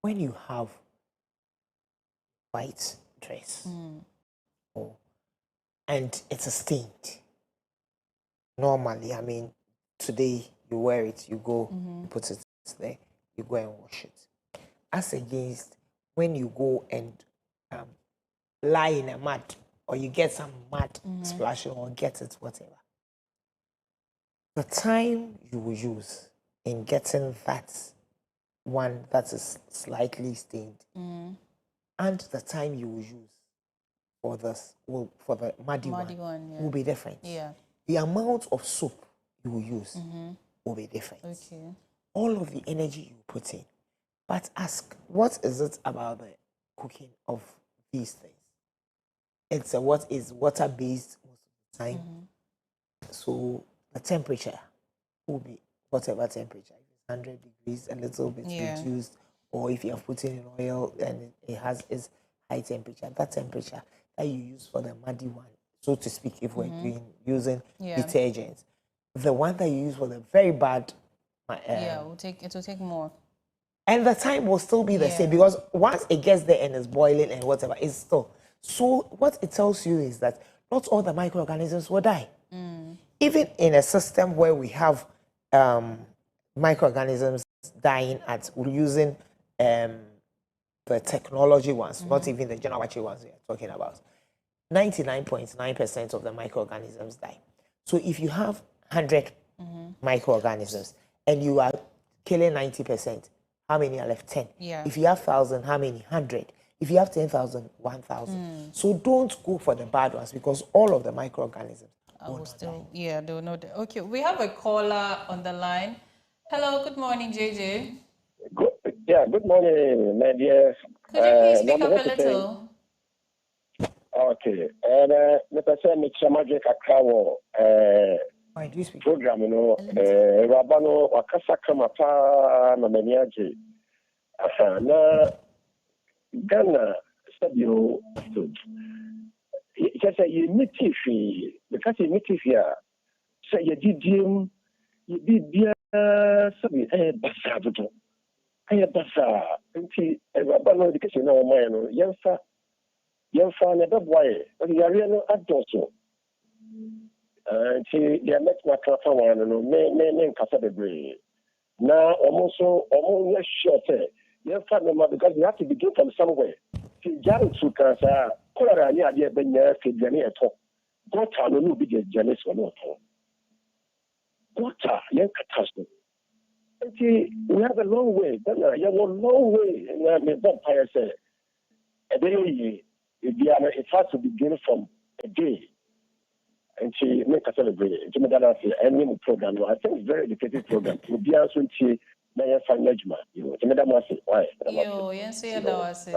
When you have white dress, and it's a stained, normally, I mean, today you wear it, you go, you put it there, you go and wash it. As against when you go and lie in a mud, or you get some mud splashing, or get it, whatever. The time you will use in getting that one that is slightly stained, and the time you will use for the muddy one will be different. Yeah. The amount of soap you will use will be different. Okay. All of the energy you put in. But ask, what is it about the cooking of these things? It's what is water-based most of the time. So the temperature will be whatever temperature. If it's 100 degrees, a little bit reduced, or if you have put in oil and it has its high temperature, that temperature that you use for the muddy one, so to speak, if we're using detergents, the one that you use for the very bad, it will take more. And the time will still be the same, because once it gets there and it's boiling and whatever, it's still. So what it tells you is that not all the microorganisms will die. Even in a system where we have microorganisms dying we're using the technology ones, not even the generative ones we are talking about. 99.9% of the microorganisms die. So if you have 100 microorganisms and you are killing 90%, how many are left? 10. Yeah. If you have 1,000, how many? 100. If you have 10,000, 1,000. So don't go for the bad ones, because all of the microorganisms will still. Yeah, they will not die. Okay, we have a caller on the line. Hello, good morning, JJ. Good morning, my dear. Could you please speak up a little? Okay. And Mr. Sam, it's a magic account. Program, you know, Rabano, Wakasa Kamapa, Mamaniaji. Na Ghana, Sabio, it's a unique fee, because you meet here. So you did him, you did dear Sabi, Basavito. I have Basa, and see, Rabano education, no man, Yanfa, never boy, but you are really adult. They are met my one, and Casa de Bray. Now, almost short, because you have to begin from somewhere. See, Jared Sukasa, Colorado, yeah, Benya, Fidjani at all. Gota, no big Janis or not. Gota, young catastrophe. We have a long way, but you have a long way, and the vampire said, it has to begin from a day. And she make a celebrate. Any program, I think it's a very educated program. We'll be answering to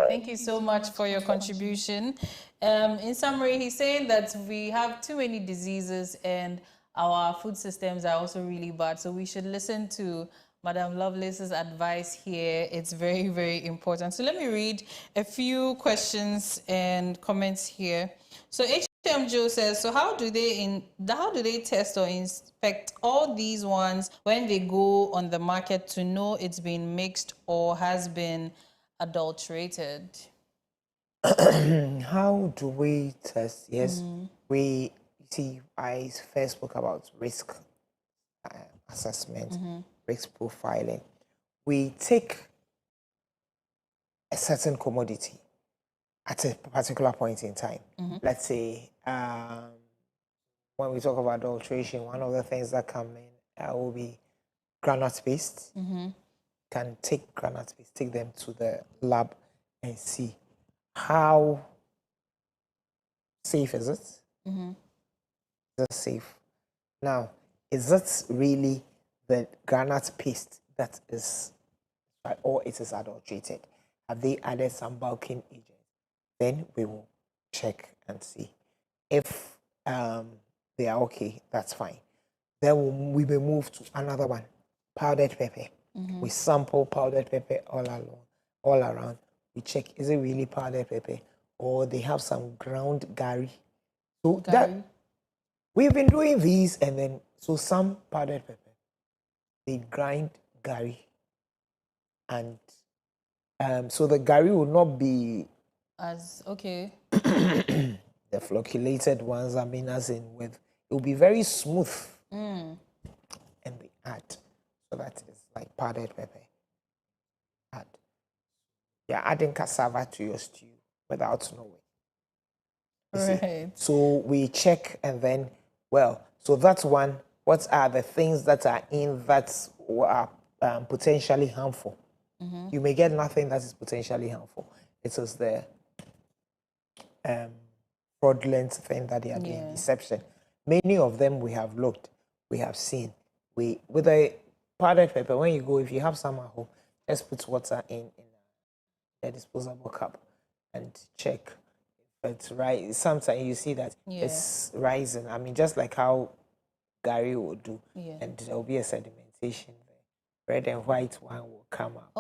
Thank you so much for your contribution. In summary, he's saying that we have too many diseases and our food systems are also really bad. So we should listen to Madam Lovelace's advice here. It's very, very important. So let me read a few questions and comments here. So HM Joe says, so how do they test or inspect all these ones when they go on the market to know it's been mixed or has been adulterated? How do we test? Yes, we see. I first spoke about risk assessment, risk profiling. We take a certain commodity at a particular point in time. Let's say when we talk about adulteration, one of the things that come in will be granite paste. Can take granite paste, take them to the lab and see how safe is it. Is it safe? Now, is it really the granite paste that is, or it is adulterated? Have they added some bulking agent? Then we will check and see. If they are okay, that's fine. Then we will move to another one, powdered pepper. We sample powdered pepper all around. We check, is it really powdered pepper or they have some ground gari? So that we've been doing these, and then so some powdered pepper, they grind gari, and so the gari will not be as okay. The flocculated ones, I mean, as in with, it will be very smooth. And they add, so that is like powdered pepper. Add. You're adding cassava to your stew without knowing. Right. So we check, and then, well, so that's one. What are the things that are in that are potentially harmful? You may get nothing that is potentially harmful. It is the fraudulent thing that they are doing, deception. Many of them we have looked, we have seen. With a powdered pepper, when you go, if you have some at home, just put water in a disposable cup and check if it's right. Sometimes you see that it's rising. I mean, just like how Gary will do, and there will be a sedimentation there. Red and white one will come up,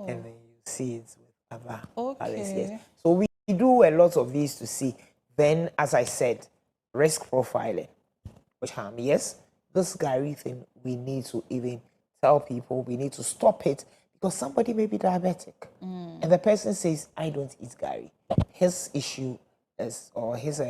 and then you see it with other colors. Yes. So we do a lot of these to see. Then, as I said, risk profiling, which yes, this Gary thing, we need to even tell people, we need to stop it, because somebody may be diabetic, and the person says, I don't eat Gary. His issue is, or his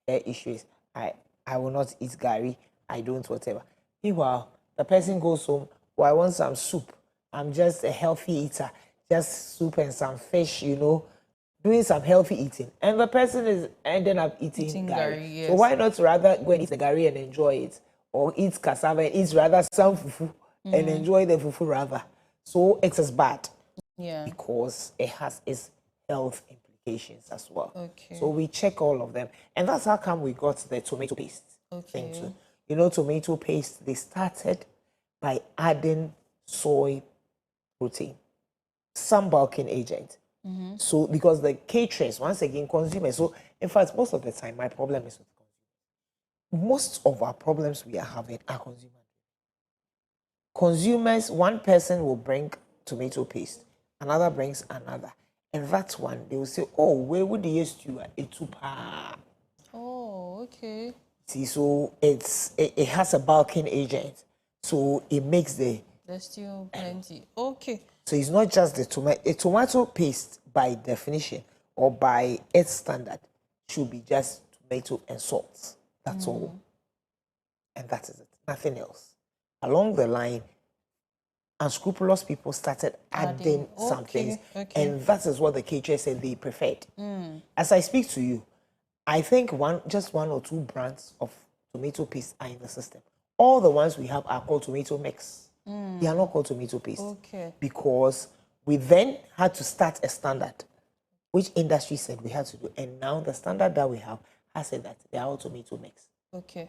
issue is, I will not eat Gary, I don't whatever. Meanwhile, the person goes home, I want some soup. I'm just a healthy eater, just soup and some fish, doing some healthy eating. And the person is ending up eating Gary. So why not rather go and eat the Gary and enjoy it? Or eat cassava and eat rather some fufu and enjoy the fufu rather. So it is bad. Because it has its health implications as well. So we check all of them. And that's how come we got the tomato paste thing too. Tomato paste, they started by adding soy protein, some bulking agent. So because the caterers, once again, consumers. So in fact, most of the time, my problem is with consumers. Most of our problems we are having are consumers. Consumers, one person will bring tomato paste, another brings another. And that one, they will say, oh, where would the stew at? Oh, okay. See, so it has a bulking agent. So it makes the stew plenty. Okay. So it's not just the tomato. A tomato paste, by definition, or by its standard, should be just tomato and salt. That's all. And that is it. Nothing else. Along the line, unscrupulous people started adding some things. And that is what the caterer said they preferred. As I speak to you, I think just one or two brands of tomato paste are in the system. All the ones we have are called tomato mix. They are not called tomato paste. Because we then had to start a standard, which industry said we had to do. And now the standard that we have has said that they are all tomato mix.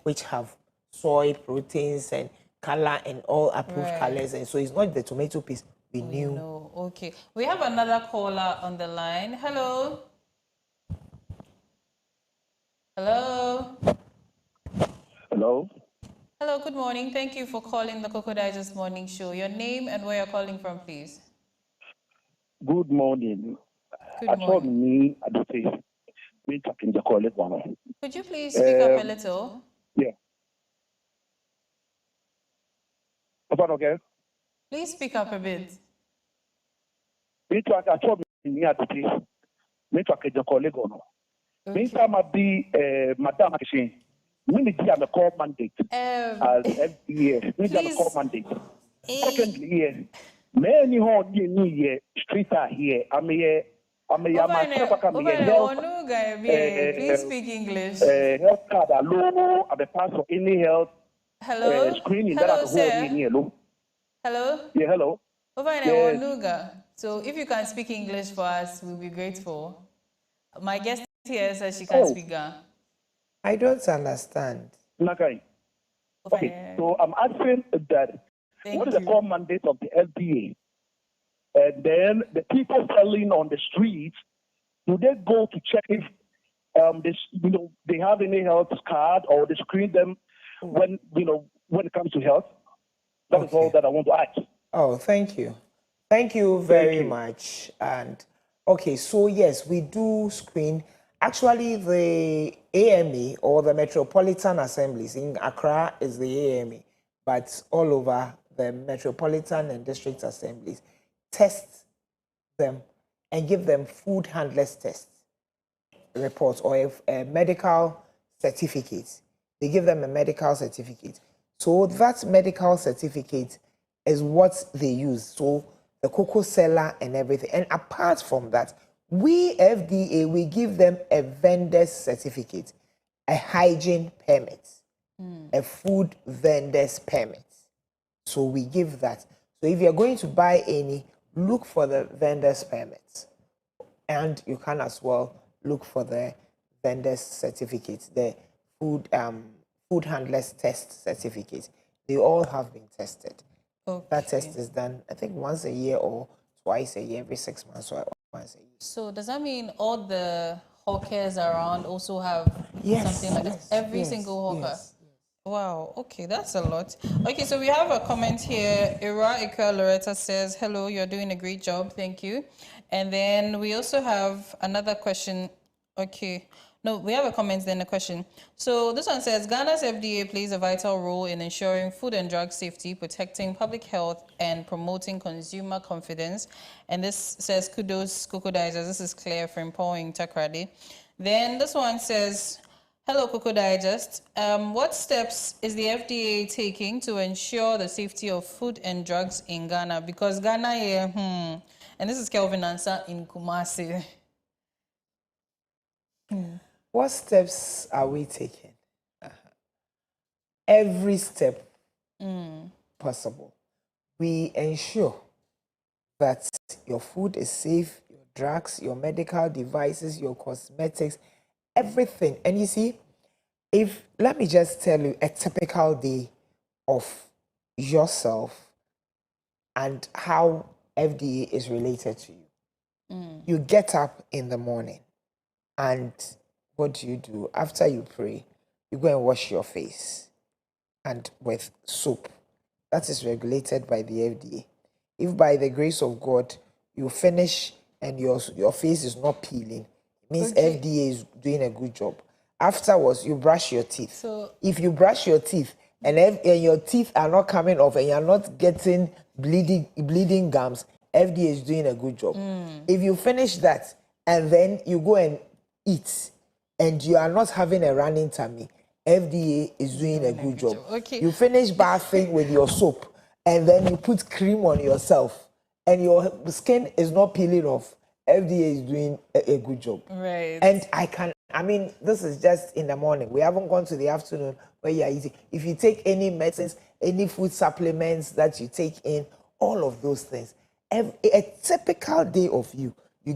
Which have soy, proteins, and color, and all approved colors. And so it's not the tomato paste we knew. No. Okay. We have another caller on the line. Hello. Hello. Hello. Hello, good morning. Thank you for calling the Koko Digest Morning Show. Your name and where you're calling from, please. Good morning. Good morning. Could you please speak up a little? Yeah. Okay. Please speak up a bit. Madam Ministry and the core mandate as FDA. Core mandate. Secondly, many home near street are here. Please speak English. Health card alone, I'm a pass for any health Hello? screening that Hello, at home sir. here. Hello? Yeah, hello. Over in Yes. Nuga. So if you can speak English for us, we'll be grateful. My guest here says she can speak Ghana. I don't understand. Nakai. Okay, so I'm asking that what is the core mandate of the FDA? And then the people selling on the streets, do they go to check if they have any health card or they screen them when it comes to health? That is all that I want to ask. Oh, thank you. Thank you very much. And okay, so yes, we do screen. Actually, the AME or the Metropolitan Assemblies in Accra is the AME, but all over the Metropolitan and District Assemblies test them and give them food handlers test reports or a medical certificate. They give them a medical certificate. So that medical certificate is what they use. So the Koko seller and everything. And apart from that, we FDA, we give them a vendor's certificate, a hygiene permit, a food vendor's permit. So we give that. So if you're going to buy any, look for the vendor's permit. And you can as well look for the vendor's certificate, the food handlers test certificate. They all have been tested. Okay. That test is done, I think, once a year or twice a year, every 6 months or once a year. So does that mean all the hawkers around also have something like that? Every single hawker? Yes. Wow, okay, that's a lot. Okay, so we have a comment here. Ira Ika Loretta says, hello, you're doing a great job, thank you. And then we also have another question. Okay, no, we have a comment, then a question. So this one says, Ghana's FDA plays a vital role in ensuring food and drug safety, protecting public health, and promoting consumer confidence. And this says, kudos, Koko Digest. This is Claire from Paul in Takrady. Then this one says, hello, Koko Digest. What steps is the FDA taking to ensure the safety of food and drugs in Ghana? Because Ghana, and this is Kelvin Answer in Kumasi. What steps are we taking? Every step possible. We ensure that your food is safe, your drugs, your medical devices, your cosmetics, everything. And you see, let me just tell you a typical day of yourself and how FDA is related to you. You get up in the morning and what do? After you pray, you go and wash your face and with soap. That is regulated by the FDA. If by the grace of God you finish and your face is not peeling, it means FDA is doing a good job. Afterwards, you brush your teeth. So if you brush your teeth and your teeth are not coming off and you're not getting bleeding gums, FDA is doing a good job. If you finish that and then you go and eat and you are not having a running tummy, FDA is doing a good job. Okay. You finish bathing with your soap and then you put cream on yourself and your skin is not peeling off, FDA is doing a good job. Right. And this is just in the morning. We haven't gone to the afternoon where you are eating. If you take any medicines, any food supplements that you take in, all of those things, a typical day of you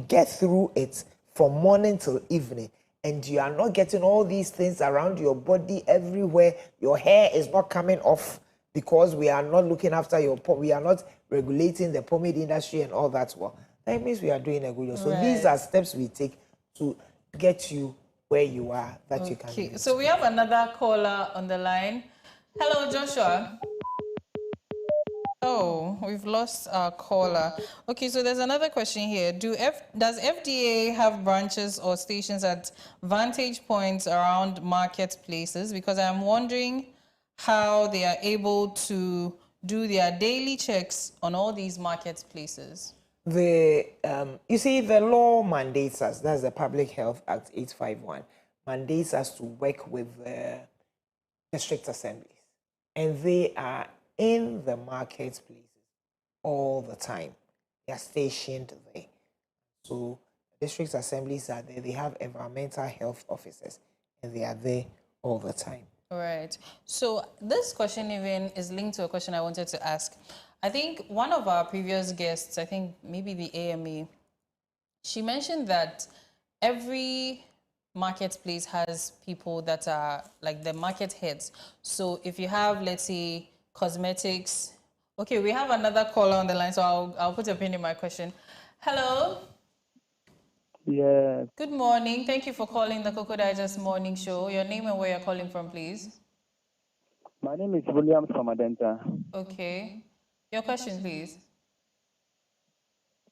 get through it from morning till evening, and you are not getting all these things around your body everywhere. Your hair is not coming off because we are not looking after we are not regulating the pomade industry and all that. Well, that means we are doing a good job. So these are steps we take to get you where you are, that you can. Okay, so we have another caller on the line. Hello, Joshua. Oh, we've lost our caller. Okay, so there's another question here. Does FDA have branches or stations at vantage points around marketplaces? Because I'm wondering how they are able to do their daily checks on all these marketplaces. You see, the law mandates us, that's the Public Health Act 851, mandates us to work with the district assemblies. And they are in the marketplaces all the time. They are stationed there. So district assemblies are there. They have environmental health officers, and they are there all the time. All right. So this question even is linked to a question I wanted to ask. I think one of our previous guests, I think maybe the AMA, she mentioned that every marketplace has people that are like the market heads. So if you have, let's say, cosmetics. Okay, we have another caller on the line, so I'll put a pin in my question. Hello. Yes. Good morning. Thank you for calling the Koko Digest Morning Show. Your name and where you're calling from, please. My name is William from Adenta. Okay. Your question, please.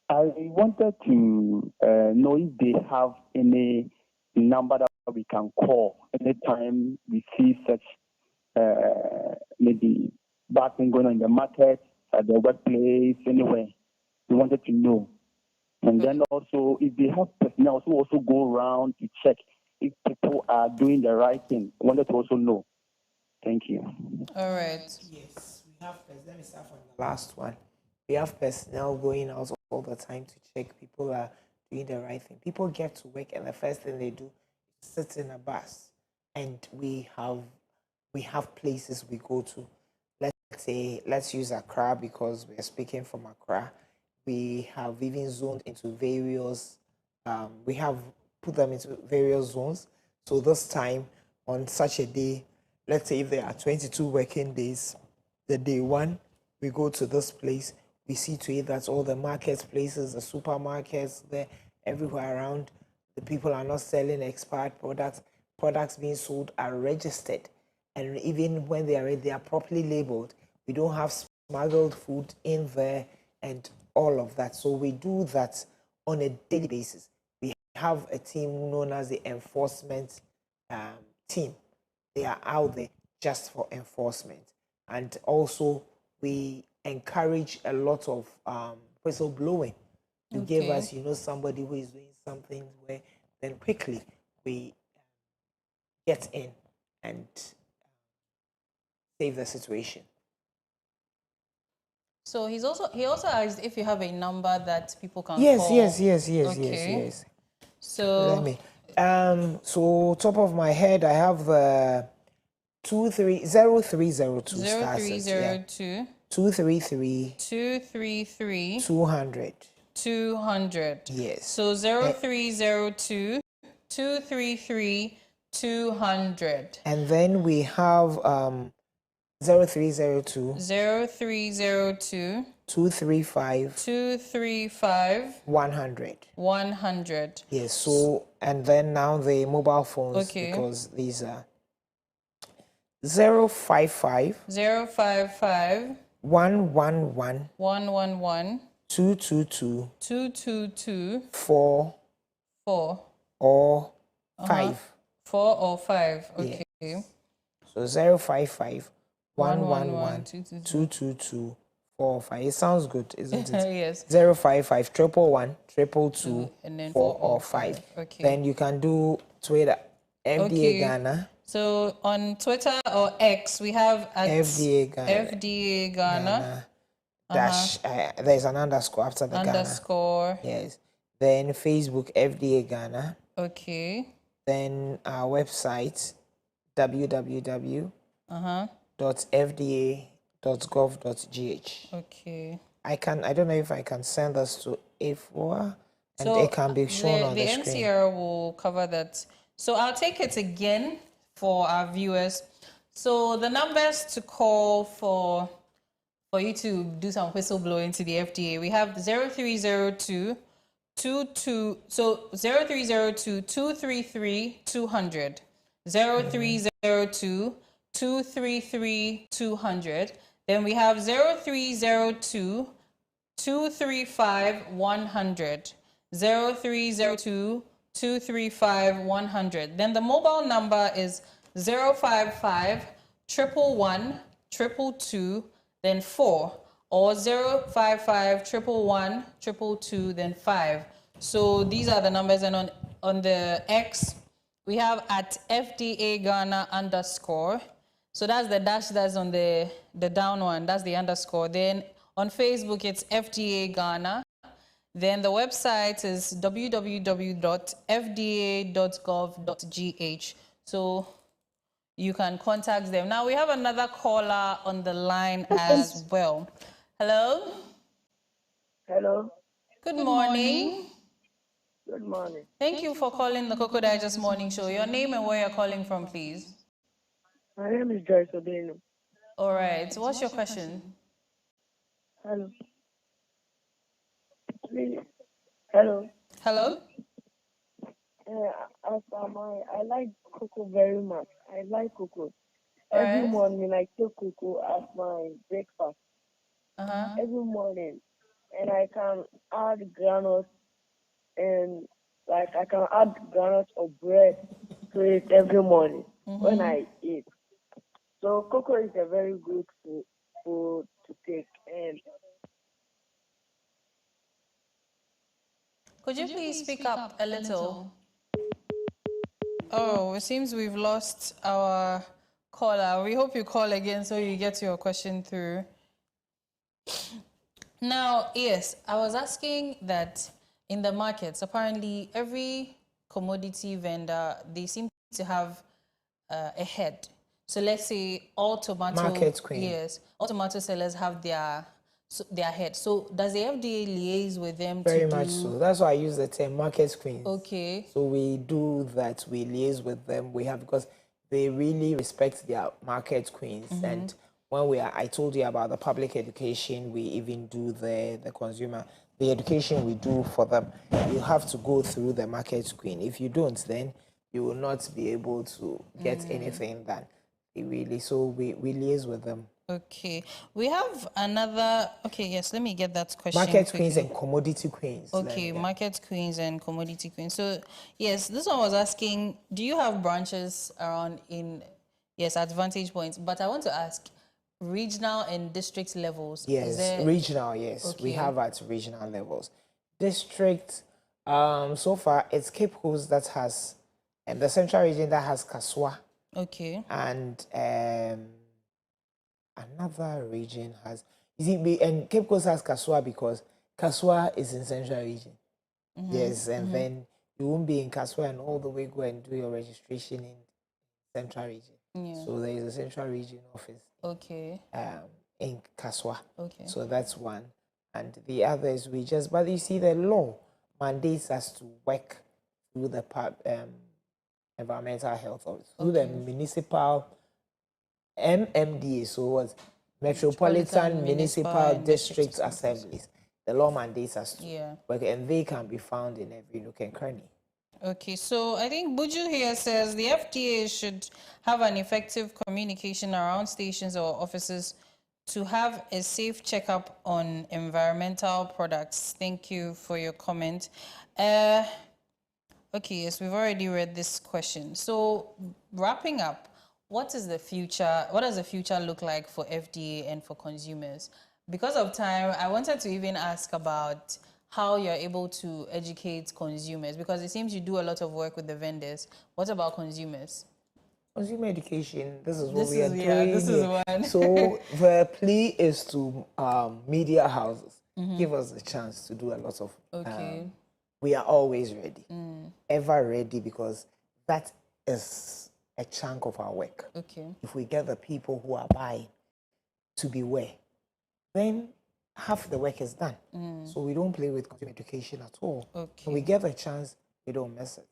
I wanted to know if they have any number that we can call anytime we see such maybe bad thing going on in the market, at the workplace, anywhere. We wanted to know. And then also, if they have personnel who also go around to check if people are doing the right thing, we wanted to also know. Thank you. All right. Yes, we have. Let me start from the last one. We have personnel going out all the time to check people are doing the right thing. People get to work, and the first thing they do is sit in a bus. And we have places we go to. Let's use Accra because we're speaking from Accra. We have even zoned into various. We have put them into various zones. So this time, on such a day, let's say if there are 22 working days, the day one, we go to this place. We see to it that all the marketplaces, the supermarkets, everywhere around, the people are not selling expired products. Products being sold are registered. And even when they are properly labeled. We don't have smuggled food in there and all of that. So we do that on a daily basis. We have a team known as the enforcement team. They are out there just for enforcement. And also, we encourage a lot of whistleblowing. You give us, somebody who is doing something where then quickly we get in and save the situation. So he also asked if you have a number that people can yes, call. Yes. So let me. So top of my head, I have the 0302 0302 233 200. 200. Yes. So 0302 233 200. And then we have 0302 0302 235 100. 100. Yes. So and then now the mobile phones because these are 055 111 111 222 222 4 or 5. 4 or 5. Okay. Yes. So 055 111 222 4 5. It sounds good, isn't it? Yes. 055 111 222 and then 4 or 5. Okay. Then you can do Twitter, FDA Ghana. So on Twitter or X, we have at FDA Ghana. FDA Ghana. Dash. There's an underscore after the underscore. Ghana. Yes. Then Facebook, FDA Ghana. Okay. Then our website, www.fda.gov.gh. Okay. I don't know if I can send this to A4 and it can be shown on the screen. The NCR will cover that. So I'll take it again for our viewers. So the numbers to call for you to do some whistleblowing to the FDA, we have 0302 0302 233 200, 0302 233 200. Then we have 0302 235 100, 0302 235 100. Then the mobile number is 055 111 222 then 4, or 055 111 222 then 5. So these are the numbers, and on the X we have at FDA Ghana _ So that's the dash that's on the down one, that's the underscore. Then on Facebook it's FDA Ghana. Then the website is www.fda.gov.gh. So you can contact them. Now we have another caller on the line as well. Hello? Hello. Good morning. Good morning. Thank you for calling the Koko Digest Morning Show. Your name and where you're calling from, please. My name is Joyce Obeno. All right. What's your question? Hello. Please. Hello. Hello? I like Koko very much. I like Koko. Every Alright. morning I take Koko as my breakfast. Every morning. And I can add granules and I can add granules of bread to it every morning when I eat. So Koko is a very good food to take. And could you please speak up a little? Oh, it seems we've lost our caller. We hope you call again so you get your question through. Now, yes, I was asking that in the markets, apparently every commodity vendor, they seem to have a head. So let's say all tomato Market queen. Yes, all tomato sellers have their head. So does the FDA liaise with them? Very much so. That's why I use the term market queens. Okay. So we do that. We liaise with them. We have, because they really respect their market queens. And when I told you about the public education, we even do the consumer, the education we do for them. You have to go through the market queen. If you don't, then you will not be able to get anything done. So we liaise with them. Okay. We have another. Okay, yes, let me get that question. Market queens and commodity queens. Okay, market queens and commodity queens. So, yes, this one was asking, do you have branches around Advantage Points? But I want to ask, regional and district levels? Yes, regional, yes. Okay. We have at regional levels. District, so far, it's Cape Coast that has, the central region that has Kaswa. Okay. And another region has, and Cape Coast has Kaswa because Kaswa is in central region. Yes, and then you won't be in Kaswa and all the way go and do your registration in central region. Yeah. So there is a central region office. Okay. In Kaswa. Okay. So that's one. And the other is but you see the law mandates us to work through the environmental health office, through the municipal MMDA, so what's Metropolitan Municipal District Assemblies. The law mandates us to work, and they can be found in every nook and cranny. Okay, so I think Buju here says the FDA should have an effective communication around stations or offices to have a safe checkup on environmental products. Thank you for your comment. Okay, yes, we've already read this question. So wrapping up, what does the future look like for FDA and for consumers? Because of time, I wanted to even ask about how you're able to educate consumers, because it seems you do a lot of work with the vendors. What about consumers? Consumer education, this is what we are doing. Yeah, this is one. So the plea is to media houses, give us a chance to do a lot of. We are always ready, ever ready, because that is a chunk of our work. Okay. If we get the people who are buying to beware, then half the work is done. So we don't play with consumer education at all. Okay. When we get a chance, we don't miss it.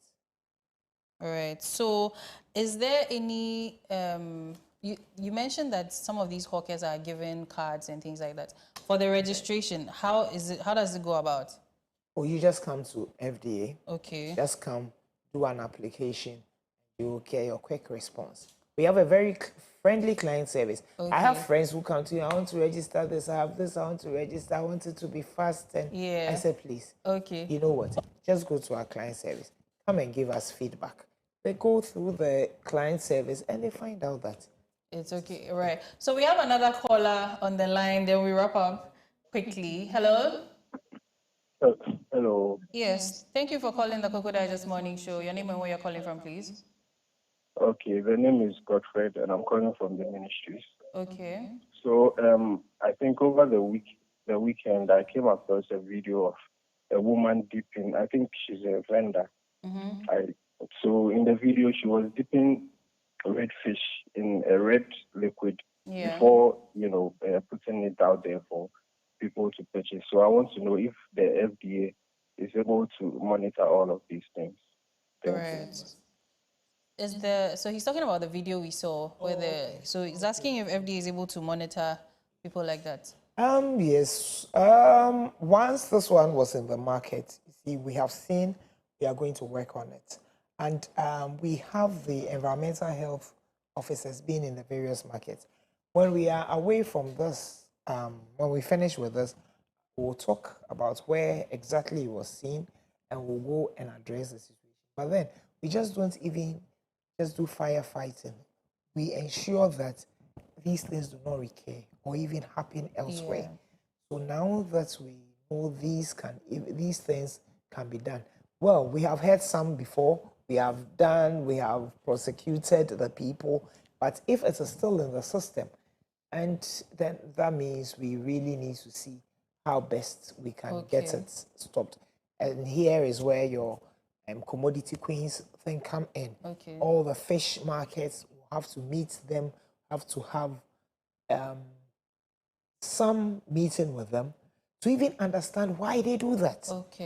All right. So is there any, you mentioned that some of these hawkers are given cards and things like that. For the registration, how does it go about? Oh, you just come to FDA. Okay. Just come, do an application. You will get your quick response. We have a very friendly client service. Okay. I have friends who come to you, I want to register this, I have this, I want to register, I want it to be fast. And I said, please. Okay. You know what? Just go to our client service. Come and give us feedback. They go through the client service and they find out that it's okay. Right. So we have another caller on the line, then we wrap up quickly. Hello? Hello. Yes. Thank you for calling the Koko Digest Morning Show. Your name and where you're calling from, please. Okay, the name is Godfred, and I'm calling from the ministries. Okay. So, I think over the weekend, I came across a video of a woman dipping. I think she's a vendor. So in the video, she was dipping red fish in a red liquid before, putting it out there for people to purchase. So I want to know if the FDA is able to monitor all of these things. Thank you. So he's talking about the video we saw so he's asking if FDA is able to monitor people like that. Yes. Once this one was in the market, you see, we are going to work on it. And we have the environmental health officers being in the various markets. When we are away from this, when we finish with this, we'll talk about where exactly it was seen and we'll go and address the situation. But then we just don't even just do firefighting. We ensure that these things do not recur or even happen elsewhere. Yeah. So now that we know these things can be done. Well, we have had some before. We have prosecuted the people, but if it is still in the system, and then that means we really need to see how best we can get it stopped. And here is where your commodity queens thing come in. All the fish markets will have to meet them, have to have some meeting with them to even understand why they do that.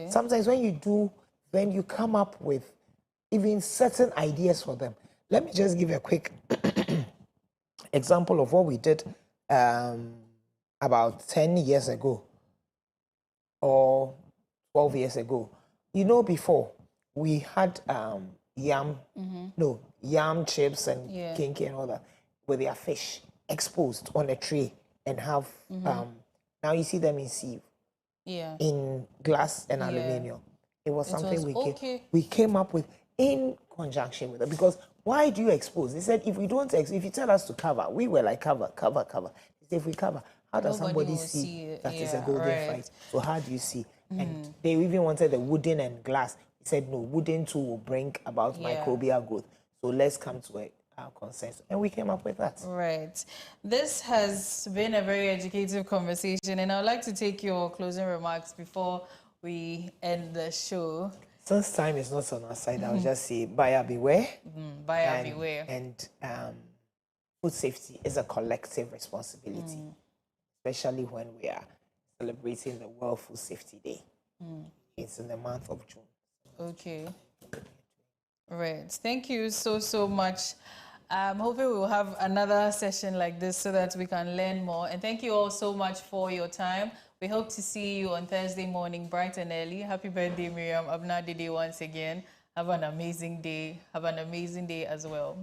Sometimes when you do, then you come up with even certain ideas for them. Let me just give you a quick example of what we did about 10 years ago or 12 years ago. Before we had yam chips and kinky and all that with their fish exposed on a tray and have now you see them in sieve, in glass and aluminium. It was something we came up with in conjunction with them, because why do you expose? They said if you tell us to cover, we were like cover. They said if we cover, how does somebody see that it's a golden fight? So how do you see? And they even wanted the wooden and glass. He said no, wooden too will bring about microbial growth. So let's come to our consensus, and we came up with that. Right. This has been a very educative conversation, and I'd like to take your closing remarks before we end the show. Since time is not on our side, I'll just say buyer beware. Buyer beware. And food safety is a collective responsibility, especially when we are celebrating the World Food Safety Day. It's in the month of June. Okay. Right. Thank you so much. I'm hoping we will have another session like this so that we can learn more. And thank you all so much for your time. We hope to see you on Thursday morning, bright and early. Happy birthday, Miriam. Abna Dede once again. Have an amazing day. Have an amazing day as well.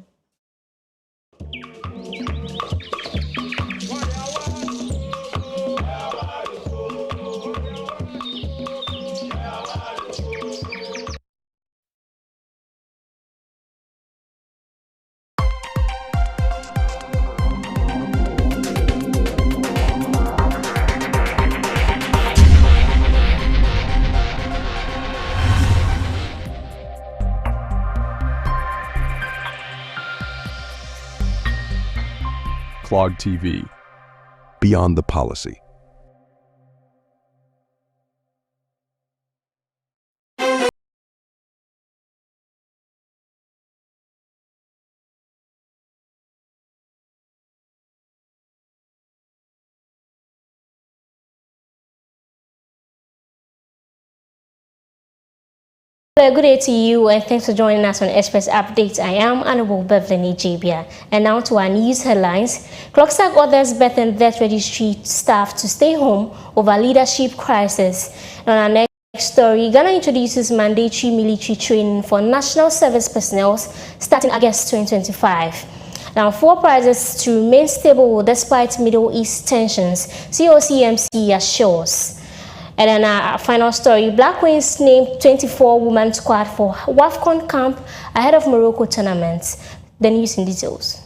Clog TV, Beyond the Policy. Good day to you, and thanks for joining us on Express Updates. I am Honorable Beverly Jabia. And now to our news headlines. Clocksack orders birth and death registry staff to stay home over leadership crisis. And on our next story, Ghana introduces mandatory military training for national service personnel starting August 2025. Now, 4 prizes to remain stable despite Middle East tensions, COCMC assures. And then our final story, Black Queens named 24-woman squad for WAFCON camp ahead of Morocco tournament. The news in details.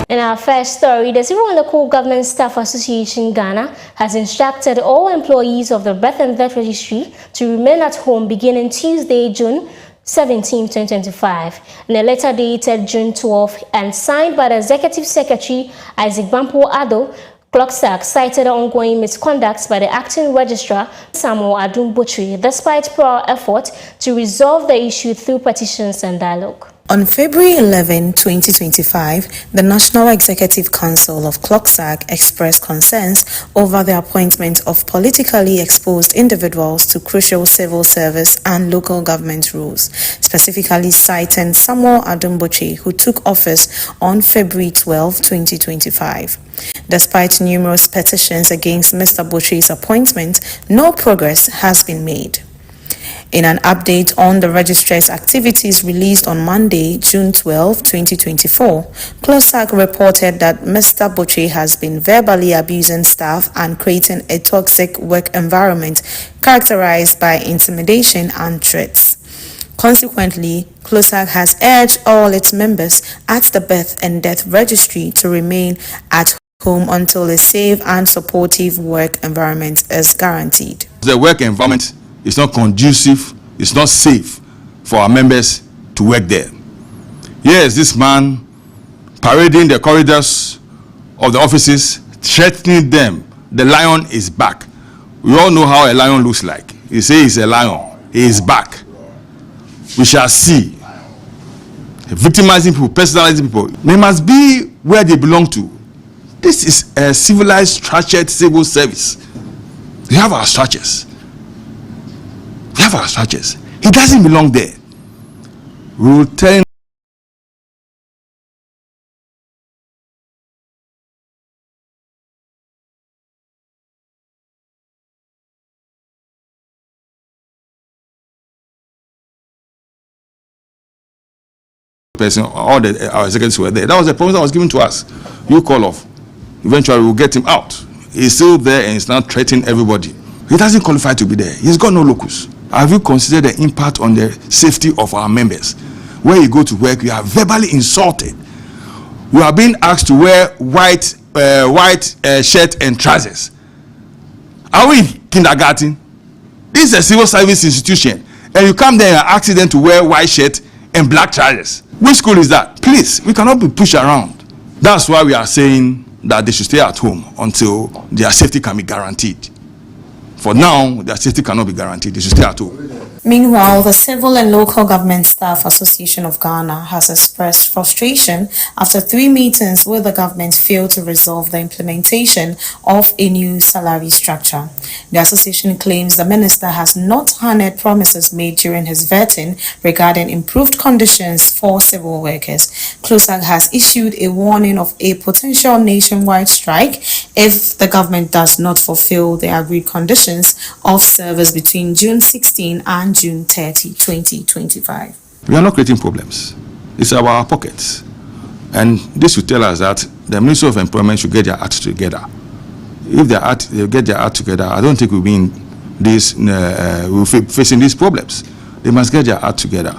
In our first story, the Civil and Local Government Staff Association Ghana has instructed all employees of the Birth and Death Registry to remain at home beginning Tuesday, June 17, 2025. In a letter dated June 12 and signed by the Executive Secretary Isaac Bampo Addo, Clocksack cited ongoing misconduct by the acting registrar, Samuel Adumbochi, despite prior effort to resolve the issue through petitions and dialogue. On February 11, 2025, the National Executive Council of Clocksack expressed concerns over the appointment of politically exposed individuals to crucial civil service and local government roles, specifically citing Samuel Adumbochi, who took office on February 12, 2025. Despite numerous petitions against Mr. Bochi's appointment, no progress has been made. In an update on the registrar's activities released on Monday, June 12, 2024, Clocksack reported that Mr. Bochi has been verbally abusing staff and creating a toxic work environment characterized by intimidation and threats. Consequently, Clocksack has urged all its members at the birth and death registry to remain at home until a safe and supportive work environment is guaranteed. The work environment is not conducive, it's not safe for our members to work there. Yes, this man parading the corridors of the offices, threatening them. The lion is back. We all know how a lion looks like. He says he's a lion. He is back. We shall see. Victimizing people, personalizing people. They must be where they belong to. This is a civilized, structured civil service. We have our structures. We have our structures. He doesn't belong there. We will tell him person, all our executives were there. That was the promise that was given to us. You call off. Eventually we'll get him out. He's still there and he's not threatening everybody. He doesn't qualify to be there. He's got no locus. Have you considered the impact on the safety of our members? Where you go to work, you are verbally insulted. You are being asked to wear white shirt and trousers. Are we in kindergarten? This is a civil service institution, and you come there and ask them to wear white shirt and black trousers. Which school is that? Please, we cannot be pushed around. That's why we are saying that they should stay at home until their safety can be guaranteed. For now, their safety cannot be guaranteed. They should stay at home. Meanwhile, the Civil and Local Government Staff Association of Ghana has expressed frustration after 3 meetings with the government failed to resolve the implementation of a new salary structure. The association claims the minister has not honored promises made during his vetting regarding improved conditions for civil workers. Clocksack has issued a warning of a potential nationwide strike if the government does not fulfill the agreed conditions of service between June 16 and June 30, 2025. We are not creating problems. It's our pockets. And this will tell us that the Ministry of Employment should get their act together. If they get their act together, I don't think we'll be in this, we'll be facing these problems. They must get their act together.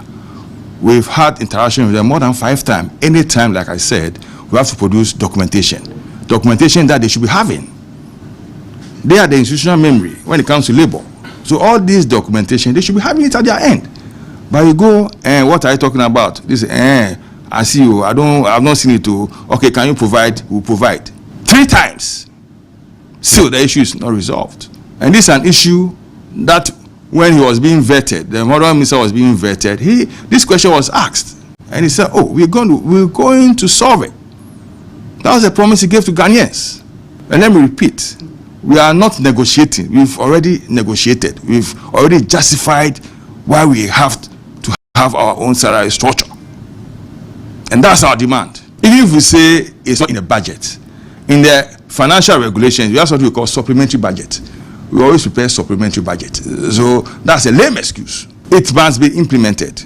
We've had interaction with them more than 5 times. Anytime, like I said, we have to produce documentation. Documentation that they should be having. They are the institutional memory when it comes to labor. So all this documentation, they should be having it at their end. But you go, and what are you talking about? This, I see you, I've not seen it too. Okay, can you provide? We'll provide. 3 times. Still, the issue is not resolved. And this is an issue that when he was being vetted, the model minister was being vetted, this question was asked. And he said, oh, we're going to solve it. That was a promise he gave to Ghanaians. And let me repeat. We are not negotiating. We've already negotiated. We've already justified why we have to have our own salary structure. And that's our demand. Even if we say it's not in the budget, in the financial regulations, we have something we call supplementary budget. We always prepare supplementary budget. So that's a lame excuse. It must be implemented.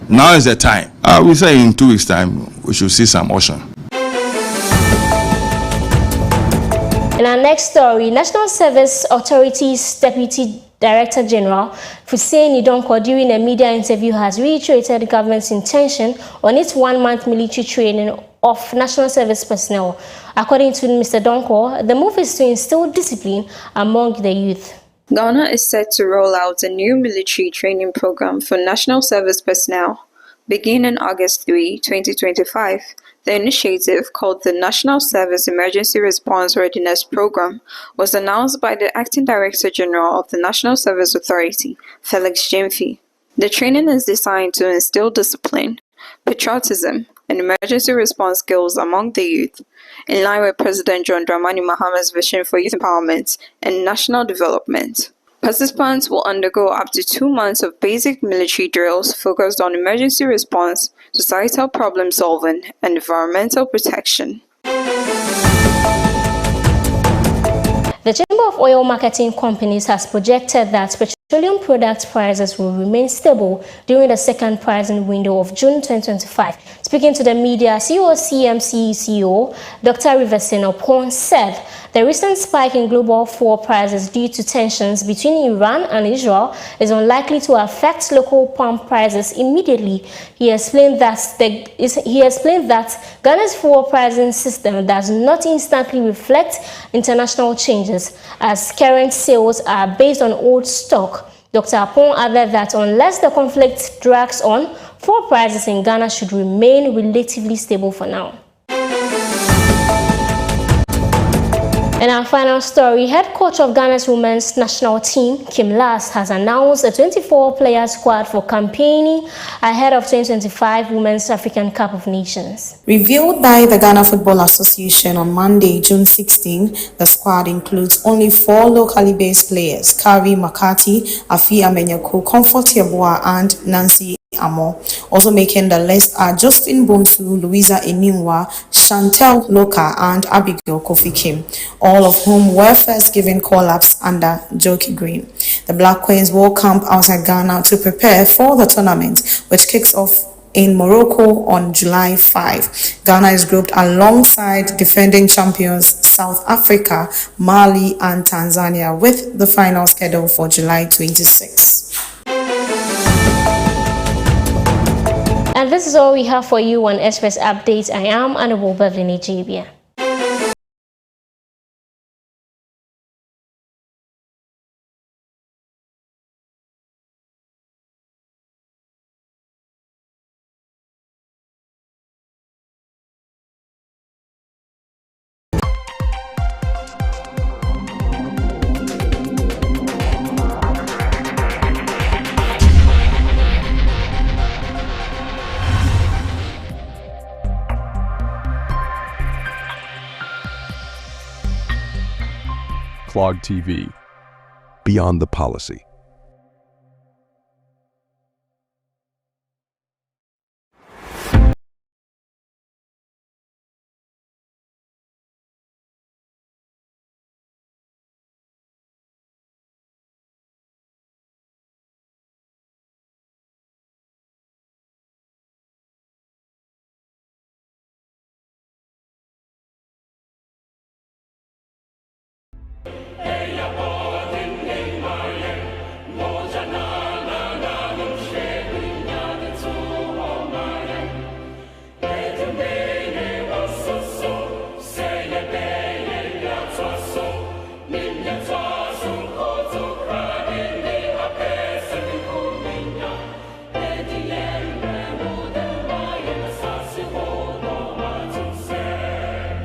Now is the time. We say in 2 weeks' time, we should see some motion. In our next story, National Service Authority's Deputy Director General Hussein Idonko, during a media interview, has reiterated the government's intention on its 1-month military training of national service personnel. According to Mr. Donko, the move is to instill discipline among the youth. Ghana is set to roll out a new military training program for national service personnel. Beginning August 3, 2025, The initiative, called the National Service Emergency Response Readiness Program, was announced by the Acting Director General of the National Service Authority, Felix Jemfi. The training is designed to instill discipline, patriotism, and emergency response skills among the youth, in line with President John Dramani Mahama's vision for youth empowerment and national development. Participants will undergo up to 2 months of basic military drills focused on emergency response, societal problem solving, and environmental protection. The Chamber of Oil Marketing Companies has projected that petroleum product prices will remain stable during the second pricing window of June 2025. Speaking to the media, COCMC CEO Dr. Riverson Opon said the recent spike in global fuel prices due to tensions between Iran and Israel is unlikely to affect local pump prices immediately. He explained that Ghana's fuel pricing system does not instantly reflect international changes, as current sales are based on old stock. Dr. Opon added that unless the conflict drags on, fuel prices in Ghana should remain relatively stable for now. In our final story, head coach of Ghana's women's national team, Kim Lass, has announced a 24-player squad for campaigning ahead of 2025 Women's African Cup of Nations. Revealed by the Ghana Football Association on Monday, June 16, the squad includes only 4 locally based players: Kari Makati, Afi Amenyako, Comfort Yeboah, and Nancy Amo. Also making the list are Justin Bonsu, Louisa Enimwa, Chantel Loka, and Abigail Kofi Kim, all of whom were first given call-ups under Jockey Green. The Black Queens will camp outside Ghana to prepare for the tournament, which kicks off in Morocco on July 5. Ghana is grouped alongside defending champions South Africa, Mali, and Tanzania, with the final scheduled for July 26. And this is all we have for you on Express Updates. I am Honorable Beverly Jabia. Clog TV, Beyond the Policy.